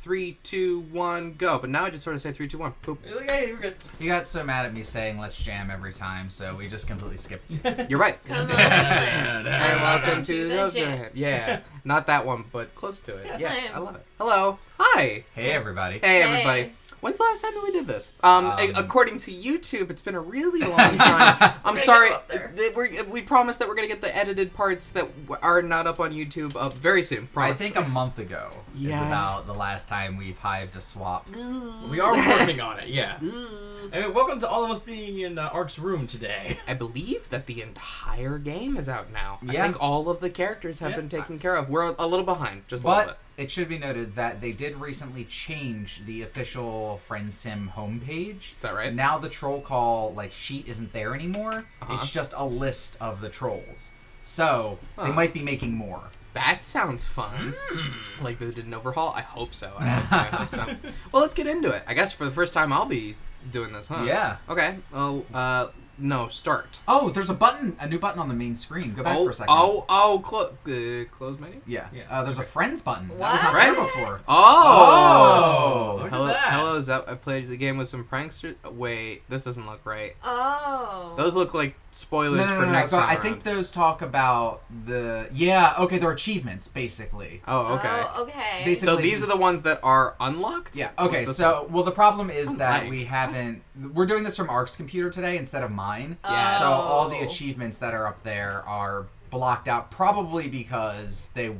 3, 2, 1, go. But now I just sort of say 3, 2, 1. Boop. You're like, hey, you're good. You got so mad at me saying let's jam every time, so we just completely skipped. You're right. Come on, And welcome to the the jam. jam. Yeah, not that one, but close to it. Yeah, Slam. I love it. Hello. Hi. Hey, everybody. Hey, Hey. everybody. When's the last time that we did this? According to YouTube, it's been a really long time. I'm sorry. We promised that we're going to get the edited parts that are not up on YouTube up very soon. Promise. I think a month ago is Yeah. about the last time we've hived a swap. We are working on it, yeah. And welcome to all of us being in Ark's room today. I believe that the entire game is out now. I Yeah. think all of the characters have been taken care of. We're a little behind, just a little bit. But it should be noted that they did recently change the official FriendSim homepage. Is that right? Now the troll call sheet isn't there anymore. Uh-huh. It's just a list of the trolls. So they might be making more. That sounds fun. Like they did an overhaul? I hope so. I hope so. Well, let's get into it. I guess for the first time I'll be doing this, huh? Yeah. Okay. Oh, no, start. Oh, there's a new button on the main screen. Go back for a second. Close menu? Yeah. Yeah. There's a friends button. That was What? not there Friends? before. Oh! Look at Hello, that. hello, Zep. I played the game with some pranksters. Wait, this doesn't look right. Oh. Those look like spoilers for next So time I around. think those talk about the they're achievements basically. Oh, okay. Oh, okay. Basically- So these are the ones that are unlocked? Yeah. Okay. With this So the problem is I'm that like- we haven't. We're doing this from Ark's computer today instead of mine. Yeah. So all the Oh. achievements that are up there are blocked out, probably because they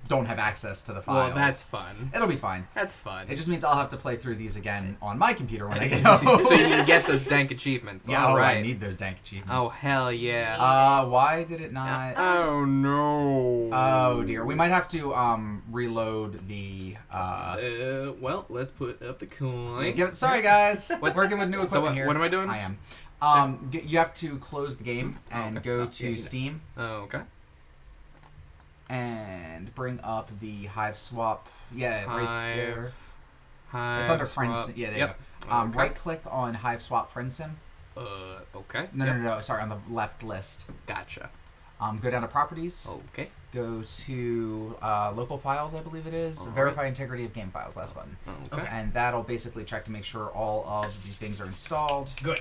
don't have access to the files. Well, that's fun. It'll be fine. That's fun. It just means I'll have to play through these again on my computer when I get home. So you can get those dank achievements. Yeah, All I right. need those dank achievements. Oh, hell yeah. Why did it not? Oh, no. Oh dear, we might have to reload the. Well, let's put up the coin. Sorry guys, What's- working with new equipment So here. what am I doing? I am. You have to close the game and okay. go Oh, to yeah. Steam Oh, okay. and bring up the Hiveswap. Yeah, right there. Hive. It's under Friends. Yeah, there Yep. you go. Okay. Right click on Hiveswap FriendSim. Okay. No, Yep. no, sorry, on the left list. Gotcha. Go down to Properties. Okay. Go to Local Files, I believe it is. All right. Verify integrity of game files, last button. Okay. And that'll basically check to make sure all of the things are installed. Good.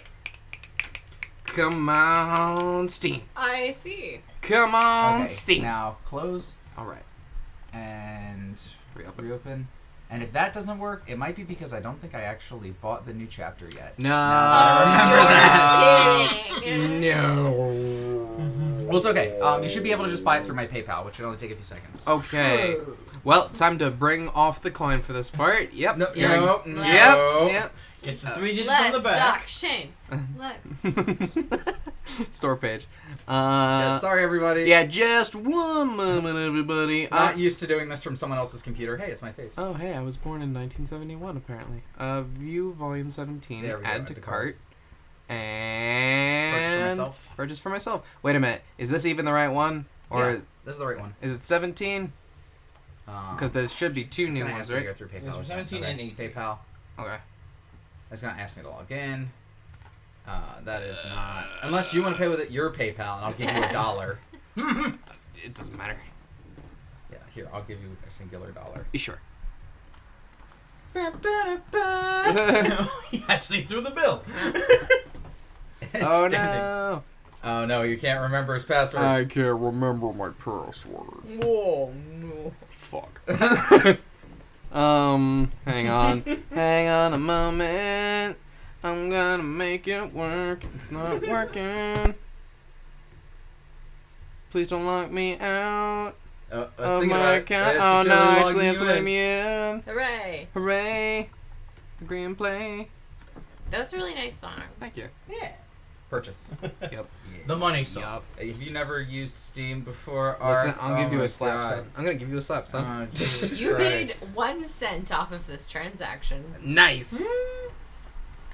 Come on, Steam. I see. Come on, Okay, Steam. now close All right. and Reopen. reopen. And if that doesn't work, it might be because I don't think I actually bought the new chapter yet. No. I remember You're kidding. No. Well, it's okay. You should be able to just buy it through my PayPal, which should only take a few seconds. Okay. Well, time to bring off the coin for this part. Yep. No, Yeah. no, Let's- no. Yep. Get the 3 digits Let's on the back. dock Shane. Let's. Yep. Store page. Sorry, everybody. Yeah, just one moment, everybody. Not used to doing this from someone else's computer. Hey, it's my face. Oh, hey, I was born in 1971, apparently. View volume 17, There we go, add to add to cart, Purchase and... for myself. Purchase for myself. Wait a minute, is this even the right one? Or Yeah, this is the right one. is it 17? Because there should be two it's new gonna ones, ask me to right? go through PayPal. There's or something. 17 and 18. PayPal. Okay. It's gonna ask me to log in. That is not. Unless you want to pay with your PayPal, and I'll give you $1. It doesn't matter. Yeah, here, I'll give you a singular $1. Sure. He actually threw the bill. It's Oh, standing. no. Oh no, you can't remember his password. I can't remember my password. Whoa, no. Fuck. Hang on. Hang on a moment. I'm gonna make it work. It's not working. Please don't lock me out I was of thinking my about account. it. Oh no, Securely actually, logging it's you letting in. me in. Hooray. Hooray. Agree and play. That was a really nice song. Thank you. Yeah. Purchase. Yep. The money song. Yup. Have you never used Steam before? Listen, Art? I'll give Oh you my a slap, God. son. I'm gonna give you a slap, son. Oh, Jesus You made Christ. 1 cent off of this transaction. Nice.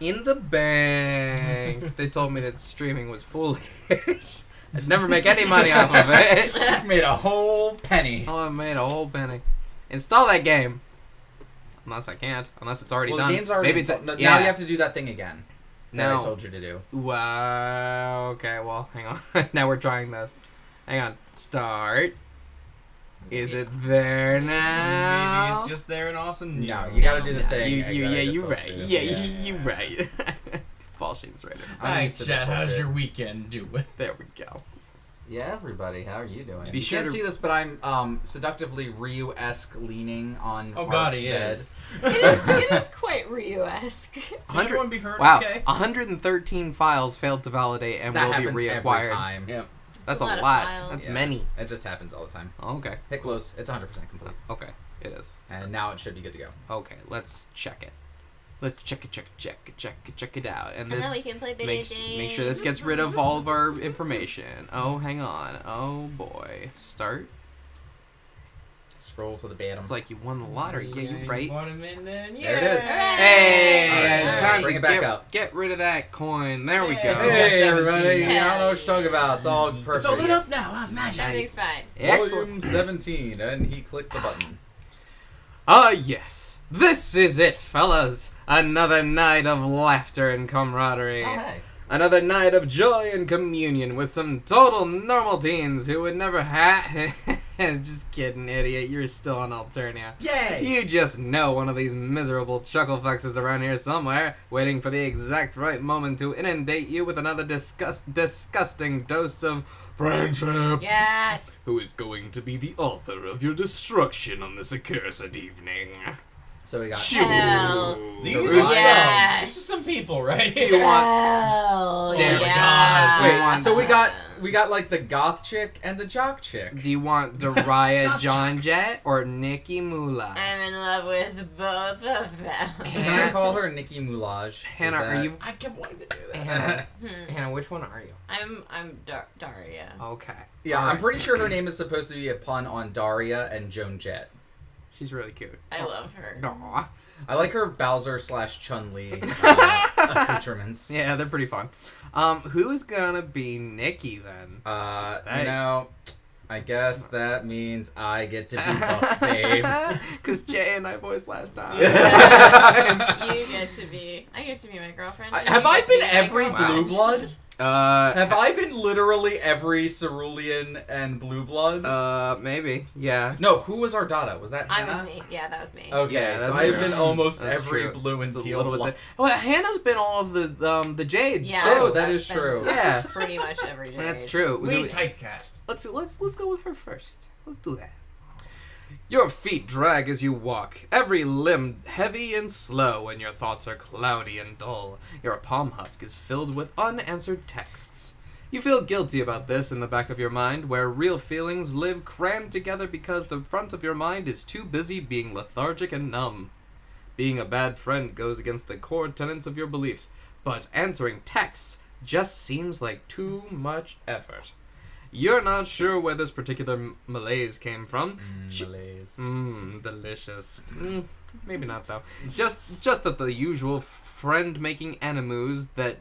In the bank. They told me that streaming was foolish. I'd never make any money off of it. You made a whole penny. Oh, I made a whole penny. Install that game. Unless I can't. Unless it's already Well, done. the game's already Maybe it's installed. yeah. Now you have to do that thing again. That No. I told you to do. Wow. Okay, well, hang on. Now we're trying this. Hang on. Start. Is it there Maybe now? it's just there in awesome news. No, you gotta do the thing. You're right. You're right. Fall Shades right in. I'm Hi, used to this chat. How's bullshit. your weekend doing? There we go. Yeah, everybody, how are you doing? Be You sure can't to- see this, but I'm seductively Ryu-esque leaning on Oh God, Hark's he bed. is. It is quite Ryu-esque. Can everyone be heard? Wow, Okay. 113 files failed to validate and That will be happens reacquired. every time. Yeah. That's A a lot lot. of files. That's Yeah. many. It just happens all the time. Okay. Hit close. It's 100% complete. Okay. It is. And now it should be good to go. Okay. Let's check it. Let's check it out. And And this then we can play video games. make sure this gets rid of all of our information. Oh, hang on. Oh boy. Start. Scroll to the bottom. It's like you won the lottery. Yeah, you're right. Want him in then? There it is. Hey, Alright, it's so time bring to it back get, up. get rid of that coin. There we go. Hey, everybody. 17. I don't know what you're talking about. It's all perfect. It's all lit up now. How's magic? Everything's Nice. fine. Excellent. Volume 17, and he clicked the button. Ah, yes. This is it, fellas. Another night of laughter and camaraderie. Oh, hey. Another night of joy and communion with some total normal teens who would never Just kidding, idiot. You're still on Alternia. Yay! You just know one of these miserable chuckle fucks around here somewhere, waiting for the exact right moment to inundate you with another disgusting dose of friendship. Yes. Who is going to be the author of your destruction on this accursed evening? So we got Shoo. Hell. These Those are are some. Yes. These are some people, right? Do you want? Hell Damn. yes. Do you Wait, want- so we got like the goth chick and the jock chick. Do you want Daria John Jett or Nikki Mula? I'm in love with both of them. Can I call her Nikki Moulage? Hannah, Is are that- you? I kept wanting to do that. Hannah, Hannah, which one are you? I'm Daria. Okay. Yeah, All I'm right. pretty sure her name is supposed to be a pun on Daria and Joan Jett. She's really cute. I love her. Aw. I like her Bowser / Chun-Li accoutrements. Yeah, they're pretty fun. Who's gonna be Nikki then? You know, I guess that means I get to be Buff Babe. Because Jay and I voiced last time. You get to be. I get to be my girlfriend. and Have you I get to be been my every girlfriend. Blue Blood? Uh, Have I been literally every Cerulean and Blue Blood? maybe. Yeah. No, who was Ardata? Was that I Hannah? was me. Yeah, that was me. Okay, Yeah, so that's I've true. been almost That's every true. blue and It's a teal little blood. bit. Well, Hannah's been all of the Jades. Yeah. Oh, too. that that's is been true. Yeah. Pretty much every day. That's true. We typecast. Let's go with her first. Let's do that. Your feet drag as you walk, every limb heavy and slow, and your thoughts are cloudy and dull. Your palm husk is filled with unanswered texts. You feel guilty about this in the back of your mind, where real feelings live crammed together because the front of your mind is too busy being lethargic and numb. Being a bad friend goes against the core tenets of your beliefs, but answering texts just seems like too much effort. You're not sure where this particular malaise came from. Malaise. Delicious. Maybe not though. Just that the usual friend-making animus that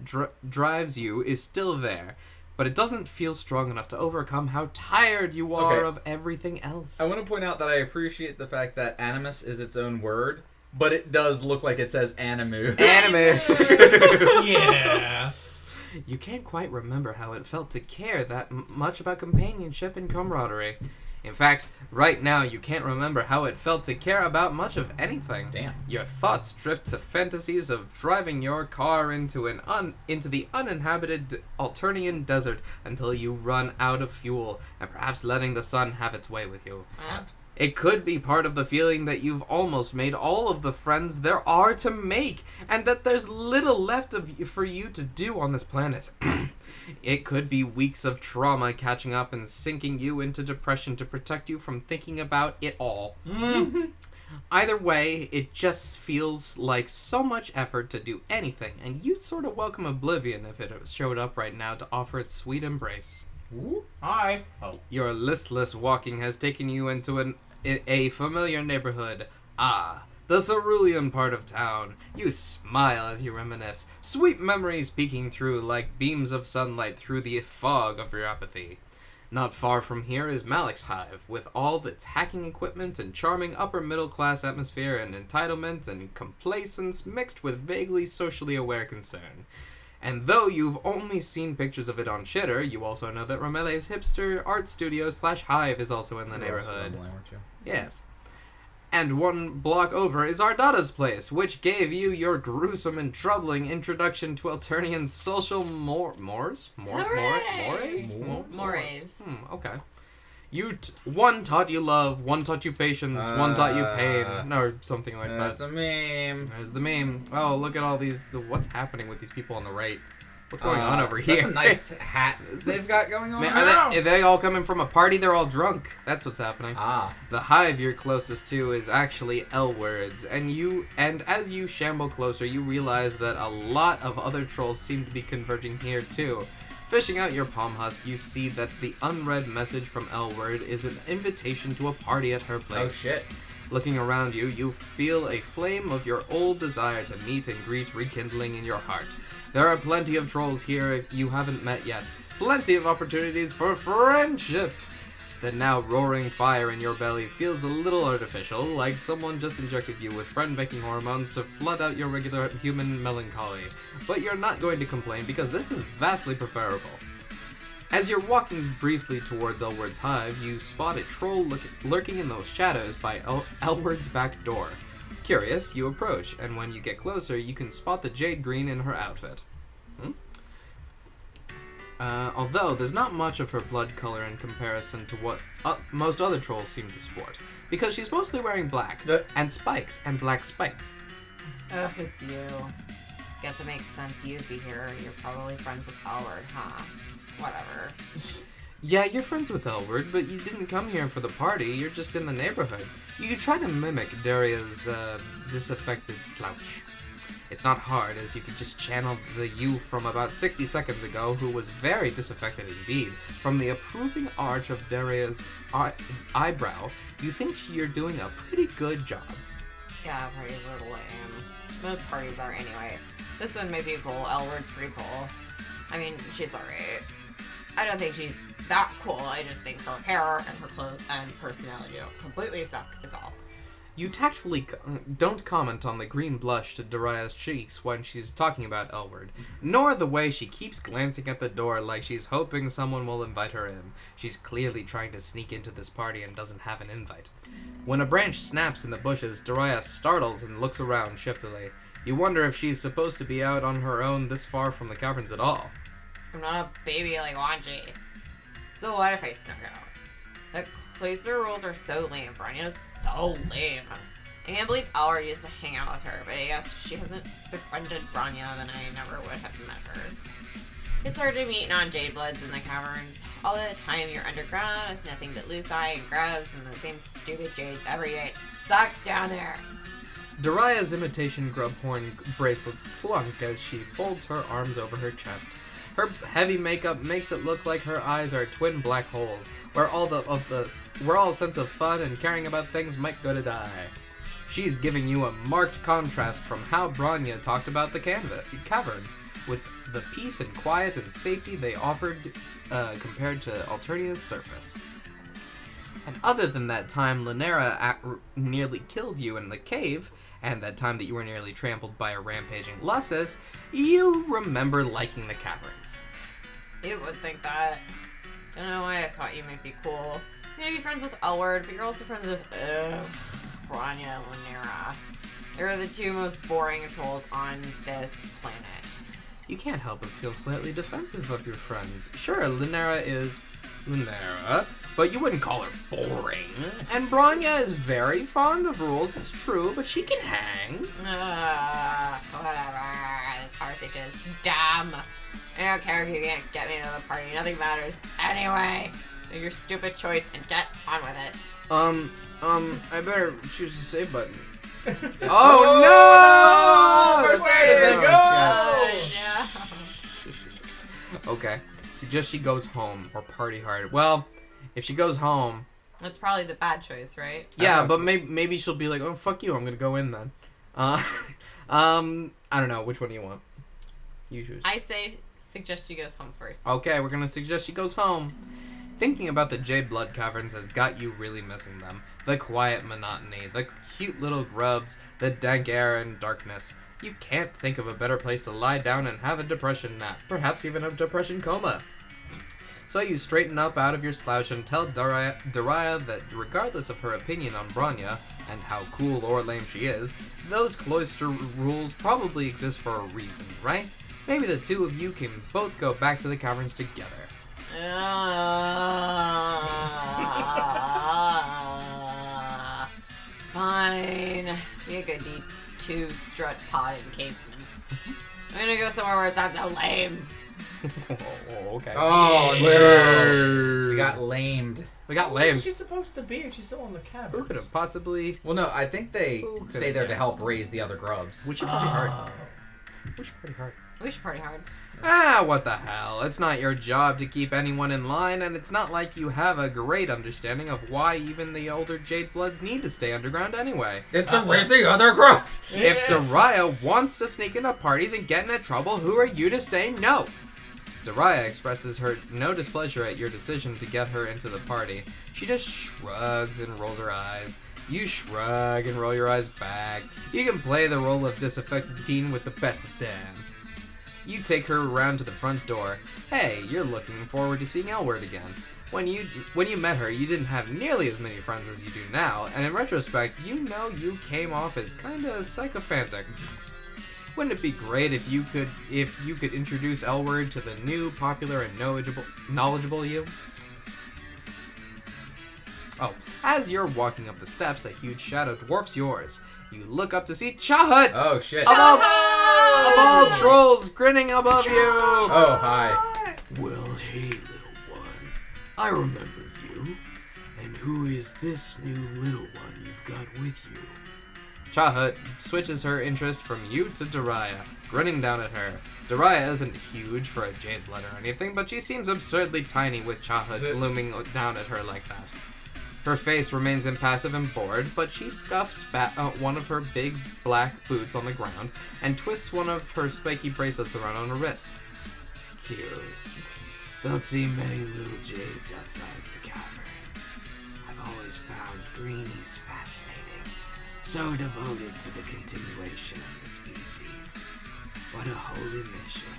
drives you is still there, but it doesn't feel strong enough to overcome how tired you are Okay. of everything else. I want to point out that I appreciate the fact that animus is its own word, but it does look like it says animu. Anime. Yeah. You can't quite remember how it felt to care that much about companionship and camaraderie. In fact, right now you can't remember how it felt to care about much of anything. Damn. Your thoughts drift to fantasies of driving your car into the uninhabited Alternian desert until you run out of fuel, and perhaps letting the sun have its way with you. It could be part of the feeling that you've almost made all of the friends there are to make, and that there's little left for you to do on this planet. It could be weeks of trauma catching up and sinking you into depression to protect you from thinking about it all. Either way, it just feels like so much effort to do anything, and you'd sort of welcome oblivion if it showed up right now to offer its sweet embrace. Hi. Oh. Your listless walking has taken you into a familiar neighborhood. The cerulean part of town. You smile as you reminisce, sweet memories peeking through like beams of sunlight through the fog of your apathy. Not far from here is Malik's Hive, with all its hacking equipment and charming upper-middle-class atmosphere and entitlement and complacence mixed with vaguely socially aware concern. And though you've only seen pictures of it on Shitter, you also know that Romele's hipster art studio / Hive is also in the neighborhood. Yes. And one block over is Ardada's place, which gave you your gruesome and troubling introduction to Alternian's social mores? Mores? Okay. One taught you love, one taught you patience, one taught you pain, or something like that. That's a meme. There's the meme. Oh, look at all these. What's happening with these people on the right? What's going on over here? That's a nice hat they've got going on. Are they all coming from a party? They're all drunk. That's what's happening. The hive you're closest to is actually L-Words, and as you shamble closer, you realize that a lot of other trolls seem to be converging here too. Fishing out your palm husk, you see that the unread message from L-Word is an invitation to a party at her place. Oh shit. Looking around you, you feel a flame of your old desire to meet and greet rekindling in your heart. There are plenty of trolls here you haven't met yet. Plenty of opportunities for friendship. The now roaring fire in your belly feels a little artificial, like someone just injected you with friend-making hormones to flood out your regular human melancholy. But you're not going to complain because this is vastly preferable. As you're walking briefly towards Elward's hive, you spot a troll lurking in the shadows by Elward's back door. Curious, you approach, and when you get closer, you can spot the jade green in her outfit. Although there's not much of her blood color in comparison to what most other trolls seem to sport, because she's mostly wearing black, and spikes, and black spikes. Ugh, it's you. Guess it makes sense you'd be here. You're probably friends with Howard, huh? Whatever. Yeah, you're friends with Elward, but you didn't come here for the party, you're just in the neighborhood. You could try to mimic Daria's disaffected slouch. It's not hard, as you could just channel the you from about 60 seconds ago, who was very disaffected indeed. From the approving arch of Daria's eyebrow, you think you're doing a pretty good job. Yeah, parties are lame. Most parties are anyway. This one may be cool. Elward's pretty cool. I mean, she's alright. I don't think she's that cool. I just think her hair and her clothes and personality completely suck is all. You tactfully don't comment on the green blush to Daria's cheeks when she's talking about Elward, nor the way she keeps glancing at the door like she's hoping someone will invite her in. She's clearly trying to sneak into this party and doesn't have an invite. When a branch snaps in the bushes, Daria startles and looks around shiftily. You wonder if she's supposed to be out on her own this far from the caverns at all. I'm not a baby like Wanji. So what if I snuck out? The Clayster rules are so lame. Branya's so lame. I can't believe Elward used to hang out with her, but I guess she hasn't befriended Branya, then I never would have met her. It's hard to meet non-Jade Bloods in the caverns. All the time you're underground with nothing but Luthai and grubs and the same stupid Jades every day. It sucks down there. Daria's imitation grubhorn bracelets clunk as she folds her arms over her chest. Her heavy makeup makes it look like her eyes are twin black holes, where all sense of fun and caring about things might go to die. She's giving you a marked contrast from how Branya talked about the caverns, with the peace and quiet and safety they offered compared to Alternia's surface. And other than that time Linera nearly killed you in the cave, and that time that you were nearly trampled by a rampaging Lussus, you remember liking the caverns. You would think that. Don't know why I thought you might be cool. Maybe friends with Elward, but you're also friends with, Branya and Linera. They're the two most boring trolls on this planet. You can't help but feel slightly defensive of your friends. Sure, Linera is Linera, but you wouldn't call her boring. And Branya is very fond of rules, it's true, but she can hang. Whatever. This conversation is dumb. I don't care if you can't get me to the party. Nothing matters anyway. Make your stupid choice and get on with it. I better choose the save button. Oh no! First aid, go! Okay. Suggest she goes home or party hard. Well, if she goes home, that's probably the bad choice, right? Yeah, but maybe she'll be like, "Oh fuck you, I'm gonna go in then." I don't know. Which one do you want? You choose. I say suggest she goes home first. Okay, we're gonna suggest she goes home. Thinking about the Jade Blood Caverns has got you really missing them. The quiet monotony, the cute little grubs, the dank air and darkness. You can't think of a better place to lie down and have a depression nap, perhaps even a depression coma. So you straighten up out of your slouch and tell Daria that regardless of her opinion on Bronya, and how cool or lame she is, those cloister rules probably exist for a reason, right? Maybe the two of you can both go back to the caverns together. Fine. Be a good D2 strut pod in casements. I'm gonna go somewhere where it's not so lame. Oh, okay. Oh, no. We got lamed. We got Where lamed. is she supposed to be if she's still in the cabin? Who could have possibly... Well, no, I think they Who stay could've there to guessed? help raise the other grubs. We should party hard. We should party hard. We should party hard. Ah, what the hell. It's not your job to keep anyone in line, and it's not like you have a great understanding of why even the older Jade Bloods need to stay underground anyway. It's to raise the other grubs. If Daria wants to sneak into parties and get into trouble, who are you to say no? Daria expresses her no displeasure at your decision to get her into the party. She just shrugs and rolls her eyes. You shrug and roll your eyes back. You can play the role of disaffected teen with the best of them. You take her around to the front door. Hey, you're looking forward to seeing Elward again. When you met her, you didn't have nearly as many friends as you do now, and in retrospect, you know you came off as kinda sycophantic. Wouldn't it be great if you could introduce Elward to the new, popular, and knowledgeable you? Oh, as you're walking up the steps, a huge shadow dwarfs yours. You look up to see Chahut! Oh, shit. Of all trolls grinning above you! Oh, hi. Well, hey, little one. I remember you. And who is this new little one you've got with you? Chahut switches her interest from you to Daria, grinning down at her. Daria isn't huge for a Jade Blood or anything, but she seems absurdly tiny with Chahut looming down at her like that. Her face remains impassive and bored, but she scuffs one of her big black boots on the ground and twists one of her spiky bracelets around on her wrist. Cute. Don't see many little jades outside of the caverns. I've always found greenies fascinating. So devoted to the continuation of the species. What a holy mission.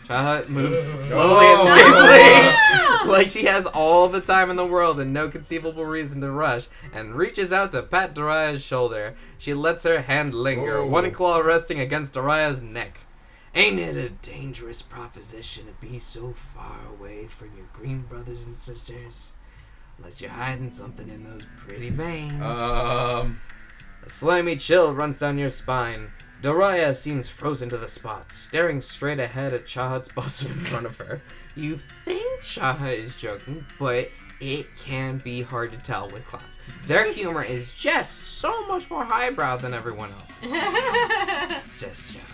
Chahut moves slowly and nicely, like she has all the time in the world and no conceivable reason to rush, and reaches out to pat Daria's shoulder. She lets her hand linger, one claw resting against Daria's neck. Ain't it a dangerous proposition to be so far away from your green brothers and sisters? Unless you're hiding something in those pretty veins. A slimy chill runs down your spine. Daria seems frozen to the spot, staring straight ahead at Chahut's bosom in front of her. You think Chahut is joking, but it can be hard to tell with clowns. Their humor is just so much more highbrow than everyone else. Just joking.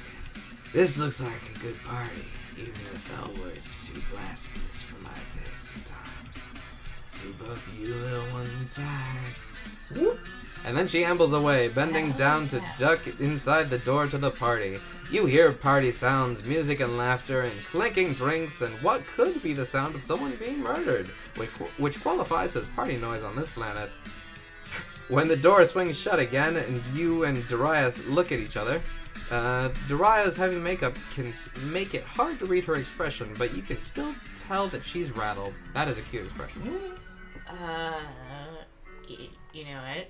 This looks like a good party, even if Elward's too blasphemous for my taste sometimes. See both of you little ones inside. Whoop. And then she ambles away, bending down to duck inside the door to the party. You hear party sounds, music and laughter, and clinking drinks, and what could be the sound of someone being murdered, which qualifies as party noise on this planet. When the door swings shut again, and you and Darius look at each other, Daria's heavy makeup can make it hard to read her expression, but you can still tell that she's rattled. That is a cute expression. You know what?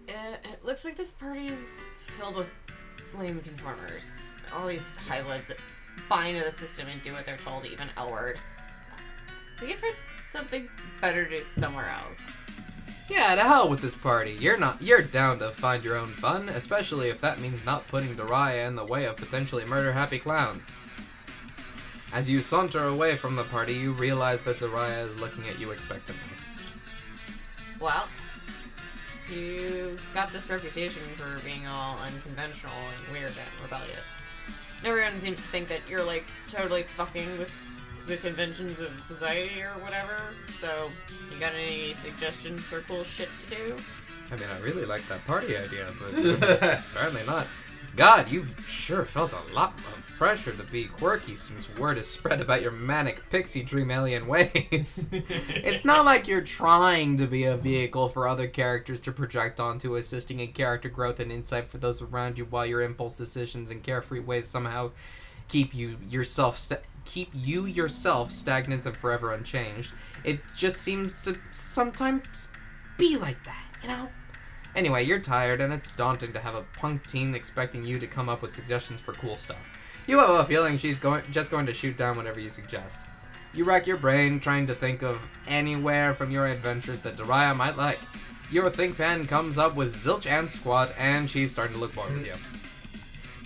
It looks like this party is filled with lame conformers. All these highlights that buy into the system and do what they're told, even Elward. We can find something better to do somewhere else. Yeah, to hell with this party. You're down to find your own fun, especially if that means not putting Daria in the way of potentially murder-happy clowns. As you saunter away from the party, you realize that Daria is looking at you expectantly. Well, you got this reputation for being all unconventional and weird and rebellious. Everyone seems to think that you're, like, totally fucking with the conventions of society or whatever. So, you got any suggestions for cool shit to do? I mean, I really like that party idea, but apparently not. God, you've sure felt a lot of pressure to be quirky since word has spread about your manic pixie dream alien ways. It's not like you're trying to be a vehicle for other characters to project onto, assisting in character growth and insight for those around you, while your impulse decisions and carefree ways somehow keep you yourself stagnant and forever unchanged. It just seems to sometimes be like that, you know? Anyway, you're tired, and it's daunting to have a punk teen expecting you to come up with suggestions for cool stuff. You have a feeling she's just going to shoot down whatever you suggest. You rack your brain trying to think of anywhere from your adventures that Daria might like. Your think pen comes up with zilch and squat, and she's starting to look bored with you.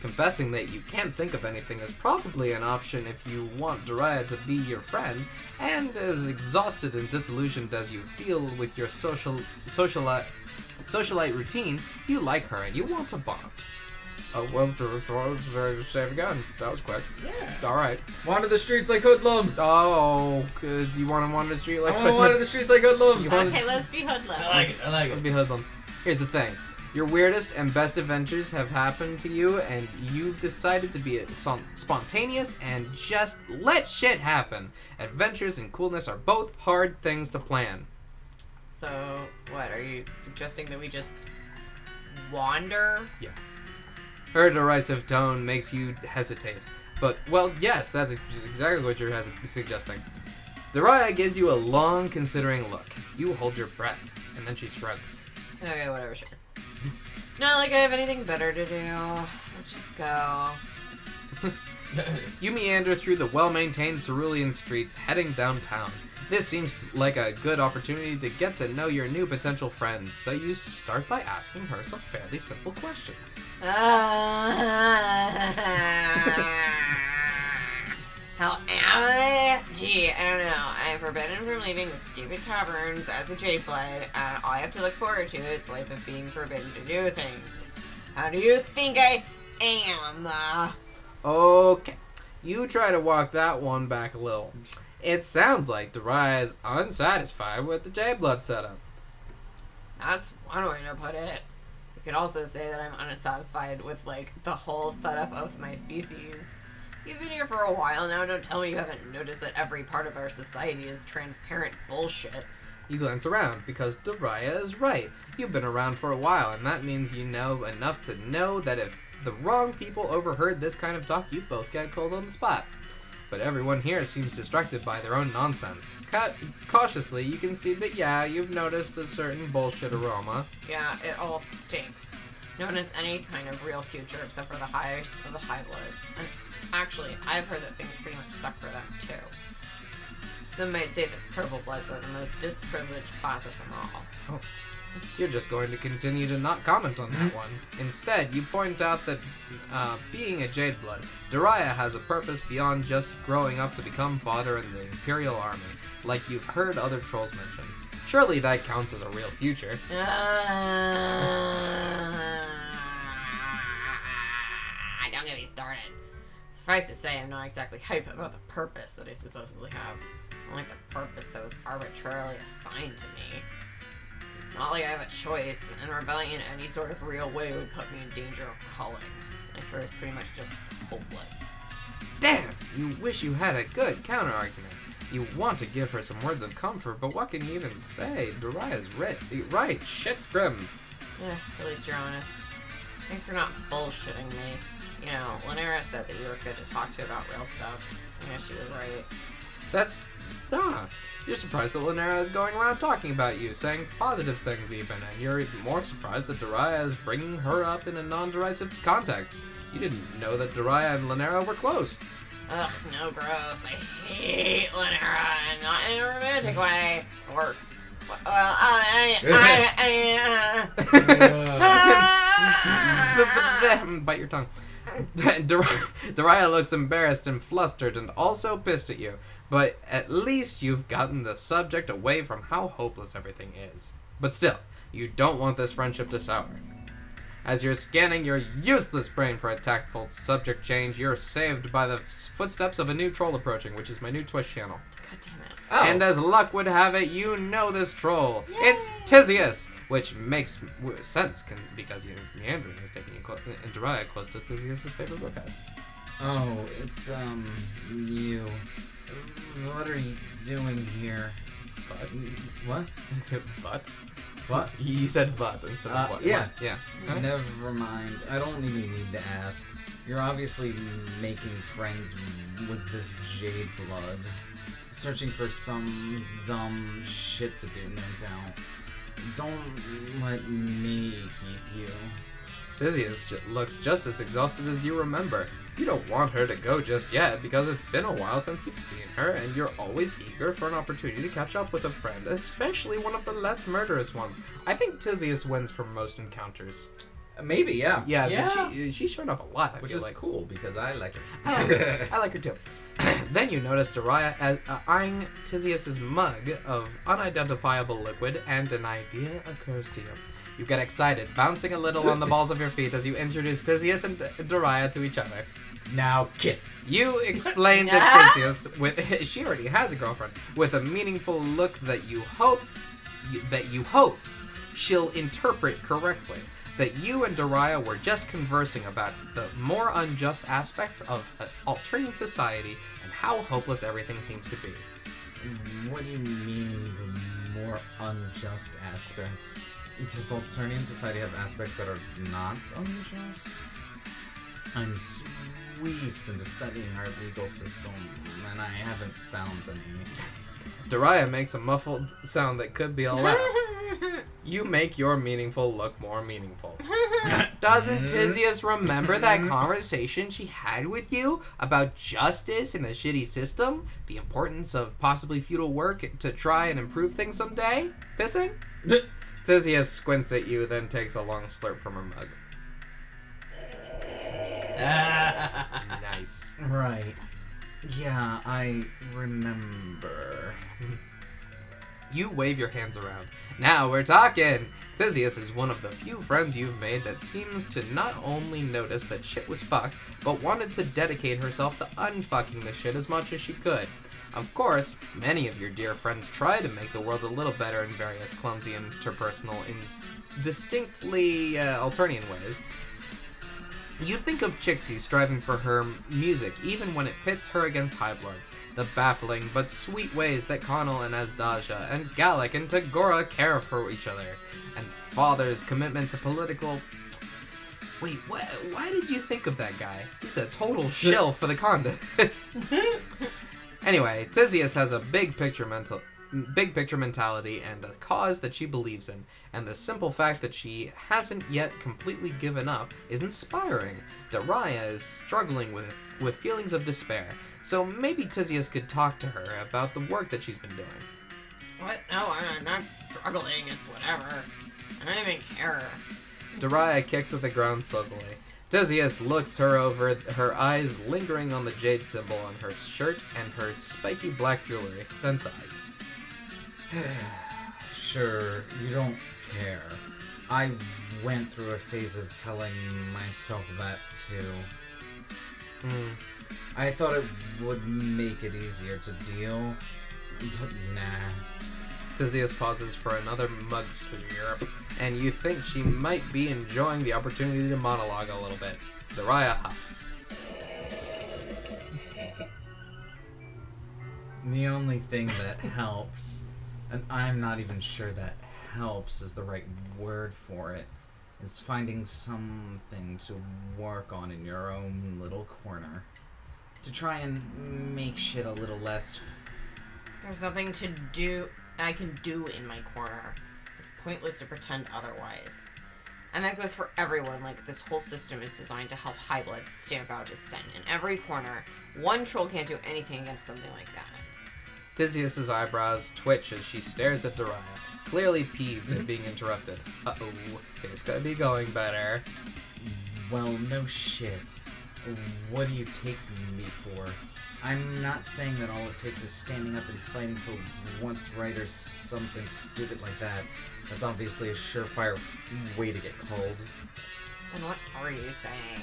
Confessing that you can't think of anything is probably an option if you want Daria to be your friend, and as exhausted and disillusioned as you feel with your socialite routine, you like her and you want to bond. Oh, well, save again. That was quick. Yeah. Alright. Wander the streets like hoodlums. Oh, good. Do you want to wander the street like I want to wander the streets like hoodlums. You wanna- Okay, let's be hoodlums. I like Let's it. be hoodlums. Here's the thing. Your weirdest and best adventures have happened to you, and you've decided to be spontaneous and just let shit happen. Adventures and coolness are both hard things to plan. So, what, are you suggesting that we just wander? Yes. Her derisive tone makes you hesitate. But, well, yes, that's exactly what you're suggesting. Daria gives you a long, considering look. You hold your breath, and then she shrugs. Okay, whatever, sure. Not like I have anything better to do. Let's just go. You meander through the well-maintained cerulean streets, heading downtown. This seems like a good opportunity to get to know your new potential friend, so you start by asking her some fairly simple questions. How am I? Gee, I don't know. I am forbidden from leaving the stupid caverns as a Jade Blood, and all I have to look forward to is life of being forbidden to do things. How do you think I am? Okay, you try to walk that one back a little. It sounds like Daria is unsatisfied with the J-Blood setup. That's one way to put it. You could also say that I'm unsatisfied with, like, the whole setup of my species. You've been here for a while now, don't tell me you haven't noticed that every part of our society is transparent bullshit. You glance around, because Daria is right. You've been around for a while, and that means you know enough to know that if the wrong people overheard this kind of talk, you'd both get cold on the spot. But everyone here seems distracted by their own nonsense. Cautiously, you can see that, yeah, you've noticed a certain bullshit aroma. Yeah, it all stinks. No one has any kind of real future except for the highest of the high bloods. And actually, I've heard that things pretty much suck for them, too. Some might say that the purple bloods are the most disprivileged class of them all. Oh. You're just going to continue to not comment on that one. Instead, you point out that, being a Jade Blood, Daria has a purpose beyond just growing up to become fodder in the Imperial Army, like you've heard other trolls mention. Surely that counts as a real future. Don't get me started. Suffice to say, I'm not exactly hype about the purpose that I supposedly have. I like the purpose that was arbitrarily assigned to me. Not like I have a choice, and rebelling in any sort of real way would put me in danger of culling. Life here is pretty much just hopeless. Damn! You wish you had a good counter-argument. You want to give her some words of comfort, but what can you even say? Daria's right. Shit's grim. At least you're honest. Thanks for not bullshitting me. You know, Lynera said that you were good to talk to about real stuff. I guess she was right. You're surprised that Lynera is going around talking about you, saying positive things even, and you're even more surprised that Daria is bringing her up in a non-derisive context. You didn't know that Daria and Lynera were close. Ugh, no, gross. I hate Lynera, and not in a romantic way. Or, well, Bite your tongue. Daria looks embarrassed and flustered and also pissed at you, but at least you've gotten the subject away from how hopeless everything is. But still, you don't want this friendship to sour. As you're scanning your useless brain for a tactful subject change, you're saved by the footsteps of a new troll approaching, which is my new Twitch channel. God damn it. Oh. And as luck would have it, you know this troll. Yay. It's Tizius, which makes sense because Meandering is taking Dariah close to Tizius' favorite bookhead. Oh, it's, you. What are you doing here? What? What? What? You said what instead of what? Yeah. What? Yeah. Okay. Never mind. I don't even need to ask. You're obviously making friends with this jade blood. Searching for some dumb shit to do, no doubt. Don't let me keep you. Tizius looks just as exhausted as you remember. You don't want her to go just yet because it's been a while since you've seen her, and you're always eager for an opportunity to catch up with a friend, especially one of the less murderous ones. I think Tizius wins for most encounters. Maybe, yeah. Yeah. She showed up a lot, I Which feel is like. cool, because I like her. I like her. I like her too. Then you notice Dariah eyeing Tizius' mug of unidentifiable liquid, and an idea occurs to you. You get excited, bouncing a little on the balls of your feet as you introduce Tizius and Dariah to each other. Now kiss. You explain to Tizius, she already has a girlfriend, with a meaningful look that you hopes she'll interpret correctly. That you and Dariah were just conversing about the more unjust aspects of an alternating society and how hopeless everything seems to be. What do you mean, the more unjust aspects? Does alternating society have aspects that are not unjust? I'm sweeps into studying our legal system, and I haven't found any. Dariah makes a muffled sound that could be a laugh. You make your meaningful look more meaningful. Doesn't Tizius remember that conversation she had with you about justice in a shitty system? The importance of possibly futile work to try and improve things someday? Pissing? Tizius squints at you, then takes a long slurp from her mug. Nice. Right. Yeah, I remember. You wave your hands around. Now we're talking! Tizius is one of the few friends you've made that seems to not only notice that shit was fucked, but wanted to dedicate herself to unfucking the shit as much as she could. Of course, many of your dear friends try to make the world a little better in various clumsy interpersonal and distinctly Alternian ways. You think of Chixie striving for her music even when it pits her against Highbloods, the baffling but sweet ways that Connell and Asdaja and Gallic and Tagora care for each other, and Father's commitment to political... Wait, what? Why did you think of that guy? He's a total shill for the Condas. Anyway, Tizius has a big picture mentality and a cause that she believes in, and the simple fact that she hasn't yet completely given up is inspiring. Dariah is struggling with feelings of despair, so maybe Tizius could talk to her about the work that she's been doing. What? No, I'm not struggling. It's whatever. I don't even care. Dariah kicks at the ground sulkily. Tizius looks her over, her eyes lingering on the jade symbol on her shirt and her spiky black jewelry, then sighs. Sure, you don't care. I went through a phase of telling myself that too. I thought it would make it easier to deal, but nah. Tizius pauses for another mug slurp, and you think she might be enjoying the opportunity to monologue a little bit. Dariah huffs. The only thing that helps, and I'm not even sure that helps is the right word for it, is finding something to work on in your own little corner. To try and make shit a little less... There's nothing to do I can do in my corner. It's pointless to pretend otherwise. And that goes for everyone. Like, this whole system is designed to help Highbloods stamp out dissent in every corner. One troll can't do anything against something like that. Tizius' eyebrows twitch as she stares at Dariah, clearly peeved at being interrupted. Uh-oh, this could be going better. Well, no shit. What do you take me for? I'm not saying that all it takes is standing up and fighting for what's right or something stupid like that. That's obviously a surefire way to get called. Then what are you saying?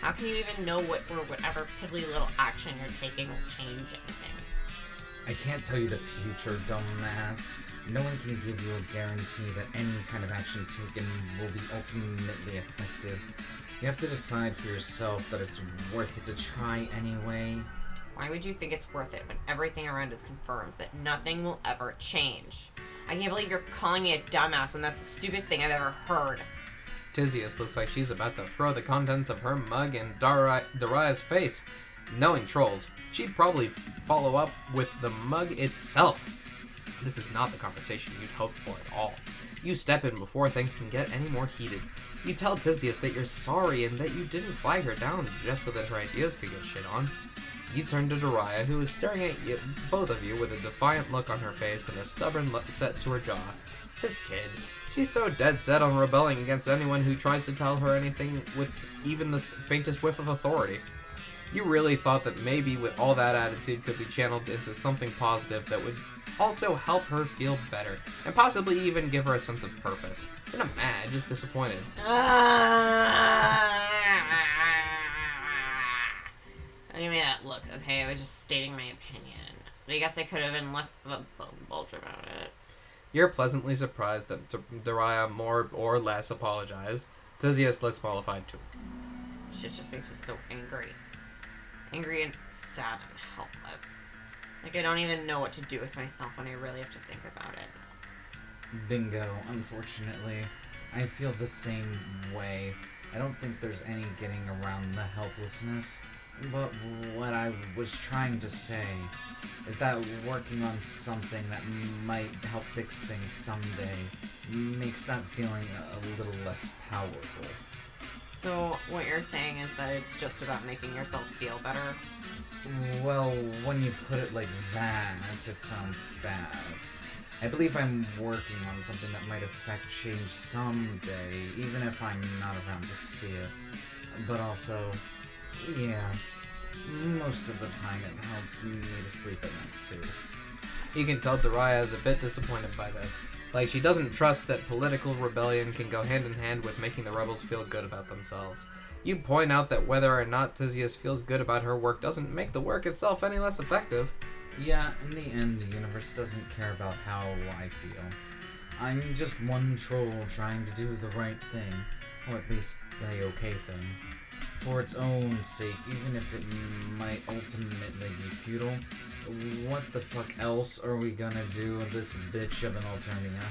How can you even know what or whatever piddly little action you're taking will change anything? I can't tell you the future, dumbass. No one can give you a guarantee that any kind of action taken will be ultimately effective. You have to decide for yourself that it's worth it to try anyway. Why would you think it's worth it when everything around us confirms that nothing will ever change? I can't believe you're calling me a dumbass when that's the stupidest thing I've ever heard. Tizius looks like she's about to throw the contents of her mug in Daria's face. Knowing trolls, she'd probably follow up with the mug itself. This is not the conversation you'd hoped for at all. You step in before things can get any more heated. You tell Tizius that you're sorry and that you didn't flag her down just so that her ideas could get shit on. You turn to Daria, who is staring at you, both of you with a defiant look on her face and a stubborn look set to her jaw. This kid. She's so dead set on rebelling against anyone who tries to tell her anything with even the faintest whiff of authority. You really thought that maybe with all that attitude could be channeled into something positive that would also help her feel better, and possibly even give her a sense of purpose. You're not mad, just disappointed. Give me that look, okay? I was just stating my opinion. But I guess I could have been less of a bulge about it. You're pleasantly surprised that Daria more or less apologized. Tizius looks mollified too. Shit just makes me so angry. Angry and sad and helpless. Like I don't even know what to do with myself when I really have to think about it. Bingo, unfortunately. I feel the same way. I don't think there's any getting around the helplessness. But what I was trying to say is that working on something that might help fix things someday makes that feeling a little less powerful. So what you're saying is that it's just about making yourself feel better? Well, when you put it like that, it sounds bad. I believe I'm working on something that might affect change someday, even if I'm not around to see it. But also, yeah, most of the time it helps me to sleep at night too. You can tell Daria is a bit disappointed by this. Like, she doesn't trust that political rebellion can go hand in hand with making the rebels feel good about themselves. You point out that whether or not Tizius feels good about her work doesn't make the work itself any less effective. Yeah, in the end, the universe doesn't care about how I feel. I'm just one troll trying to do the right thing, or at least the okay thing. For its own sake, even if it might ultimately be futile, what the fuck else are we gonna do with this bitch of an Alternia?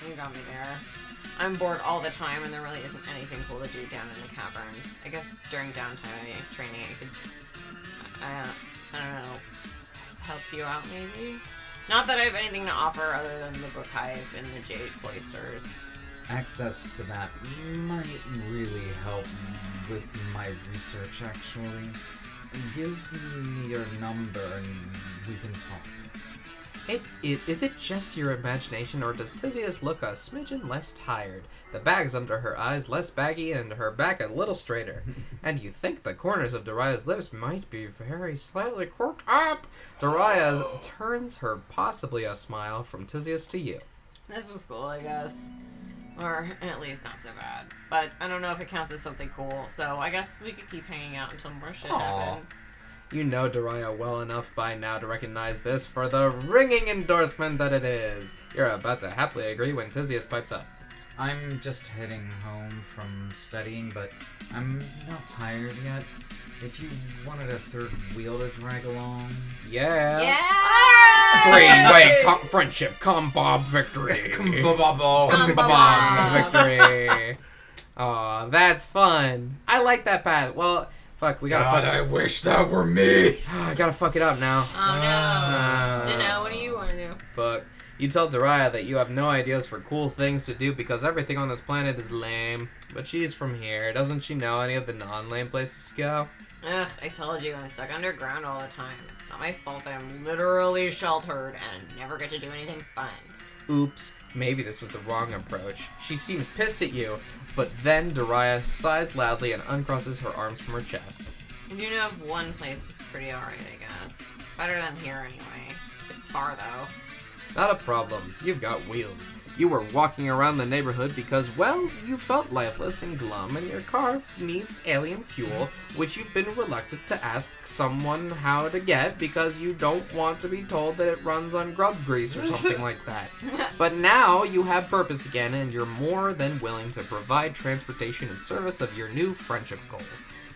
You got me there. I'm bored all the time and there really isn't anything cool to do down in the caverns. I guess during downtime training I could, I don't know, help you out maybe? Not that I have anything to offer other than the book hive and the jade cloisters. Access to that might really help with my research, actually. Give me your number and we can talk. Is it just your imagination, or does Tizius look a smidgen less tired? The bags under her eyes less baggy and her back a little straighter. And you think the corners of Daria's lips might be very slightly quirked up. Daria turns her possibly a smile from Tizius to you. This was cool, I guess. Or at least not so bad. But I don't know if it counts as something cool, so I guess we could keep hanging out until more shit happens. You know Daria well enough by now to recognize this for the ringing endorsement that it is. You're about to happily agree when Tizius pipes up. I'm just heading home from studying, but I'm not tired yet. If you wanted a third wheel to drag along... Yeah. Yeah! Three-way friendship, combob victory. Combob victory. Aw, that's fun. I like that path. Well, fuck, we gotta God, I wish that were me! I gotta fuck it up now. Oh no. Dunno, what do you want to do? Fuck. You tell Daria that you have no ideas for cool things to do because everything on this planet is lame. But she's from here. Doesn't she know any of the non-lame places to go? Ugh, I told you, I'm stuck underground all the time. It's not my fault that I'm literally sheltered and never get to do anything fun. Oops, maybe this was the wrong approach. She seems pissed at you, but then Daria sighs loudly and uncrosses her arms from her chest. I do know of one place that's pretty alright, I guess. Better than here, anyway. It's far, though. Not a problem. You've got wheels. You were walking around the neighborhood because, well, you felt lifeless and glum, and your car needs alien fuel, which you've been reluctant to ask someone how to get because you don't want to be told that it runs on grub grease or something like that. But now you have purpose again, and you're more than willing to provide transportation in service of your new friendship goal.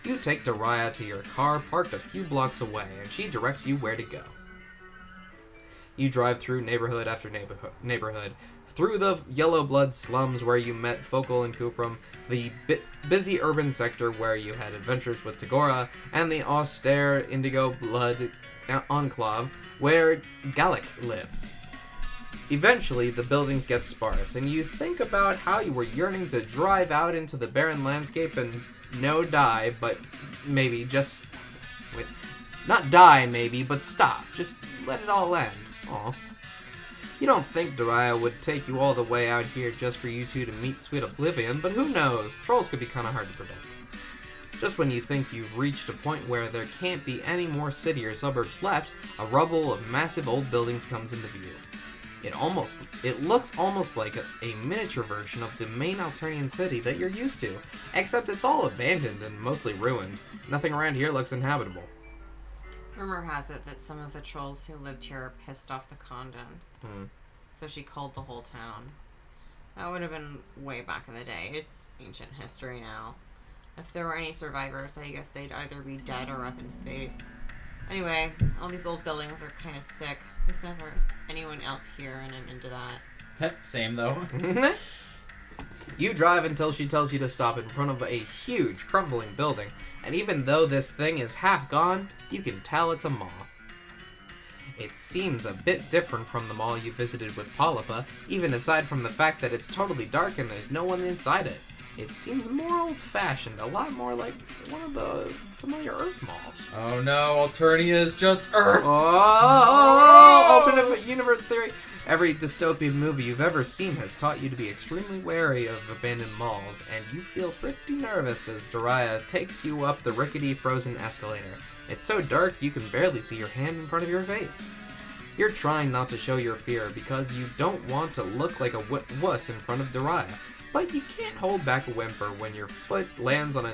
You take Daria to your car parked a few blocks away, and she directs you where to go. You drive through neighborhood after neighborhood, through the yellow blood slums where you met Focal and Kuprum, the busy urban sector where you had adventures with Tagora, and the austere indigo blood enclave where Gallic lives. Eventually, the buildings get sparse, and you think about how you were yearning to drive out into the barren landscape and die, but maybe just... Wait, not die, maybe, but stop. Just let it all end. Aw. You don't think Daria would take you all the way out here just for you two to meet sweet oblivion, but who knows? Trolls could be kind of hard to predict. Just when you think you've reached a point where there can't be any more city or suburbs left, a rubble of massive old buildings comes into view. It looks almost like a miniature version of the main Alternian city that you're used to, except it's all abandoned and mostly ruined. Nothing around here looks inhabitable. Rumor has it that some of the trolls who lived here are pissed off the convents. So she culled the whole town. That would have been way back in the day. It's ancient history now. If there were any survivors, I guess they'd either be dead or up in space. Anyway, all these old buildings are kind of sick. There's never anyone else here, and I'm into that. Same, though. You drive until she tells you to stop in front of a huge, crumbling building, and even though this thing is half gone, you can tell it's a mall. It seems a bit different from the mall you visited with Polypa, even aside from the fact that it's totally dark and there's no one inside it. It seems more old-fashioned, a lot more like one of the familiar Earth malls. Oh no, Alternia is just Earth! Oh, alternate universe theory. Every dystopian movie you've ever seen has taught you to be extremely wary of abandoned malls, and you feel pretty nervous as Daria takes you up the rickety frozen escalator. It's so dark you can barely see your hand in front of your face. You're trying not to show your fear because you don't want to look like a wuss in front of Daria, but you can't hold back a whimper when your foot lands on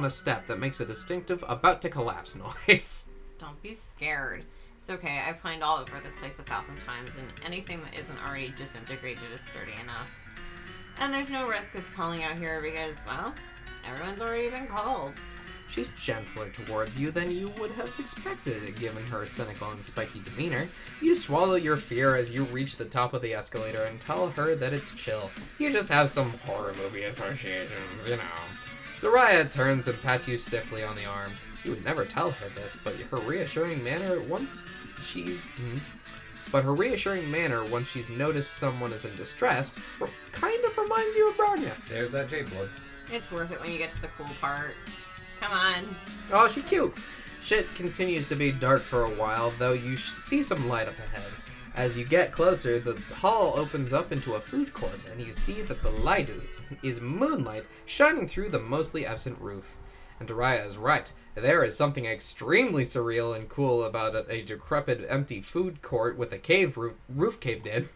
a step that makes a distinctive about to collapse noise. Don't be scared. It's okay, I've climbed all over this place 1,000 times, and anything that isn't already disintegrated is sturdy enough. And there's no risk of calling out here because, well, everyone's already been called. She's gentler towards you than you would have expected, given her cynical and spiky demeanor. You swallow your fear as you reach the top of the escalator and tell her that it's chill. You just have some horror movie associations, you know. Daria turns and pats you stiffly on the arm. You would never tell her this, but her reassuring manner once she's noticed someone is in distress kind of reminds you of Bronya. There's that Jade blood. It's worth it when you get to the cool part. Come on. Oh, she's cute. Shit continues to be dark for a while, though you see some light up ahead. As you get closer, the hall opens up into a food court, and you see that the light is moonlight shining through the mostly absent roof. And Daria is right. There is something extremely surreal and cool about a decrepit, empty food court with a roof caved in.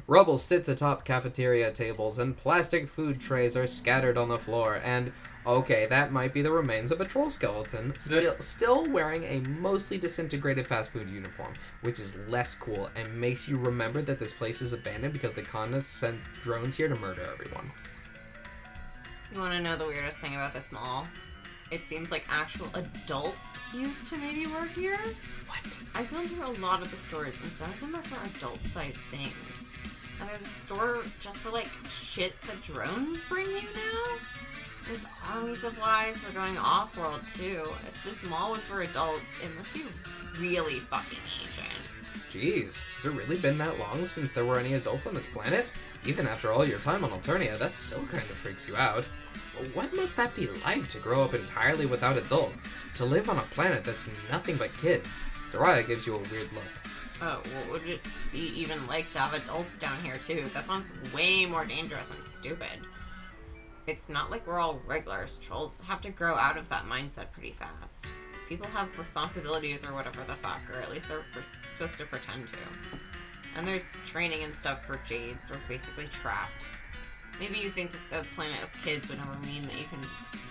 Rubble sits atop cafeteria tables, and plastic food trays are scattered on the floor, and, okay, that might be the remains of a troll skeleton, still wearing a mostly disintegrated fast food uniform, which is less cool, and makes you remember that this place is abandoned because the colonists sent drones here to murder everyone. You want to know the weirdest thing about this mall? It seems like actual adults used to maybe work here. What? I've gone through a lot of the stores, and some of them are for adult-sized things. And there's a store just for, like, shit that drones bring you now? There's army supplies for going off-world, too. If this mall was for adults, it must be really fucking ancient. Jeez, has it really been that long since there were any adults on this planet? Even after all your time on Alternia, that still kind of freaks you out. What must that be like to grow up entirely without adults? To live on a planet that's nothing but kids? Daria gives you a weird look. Oh, what would it be even like to have adults down here, too? That sounds way more dangerous and stupid. It's not like we're all regulars. Trolls have to grow out of that mindset pretty fast. People have responsibilities or whatever the fuck, or at least they're supposed to pretend to. And there's training and stuff for Jades. We're basically trapped. Maybe you think that the planet of kids would never mean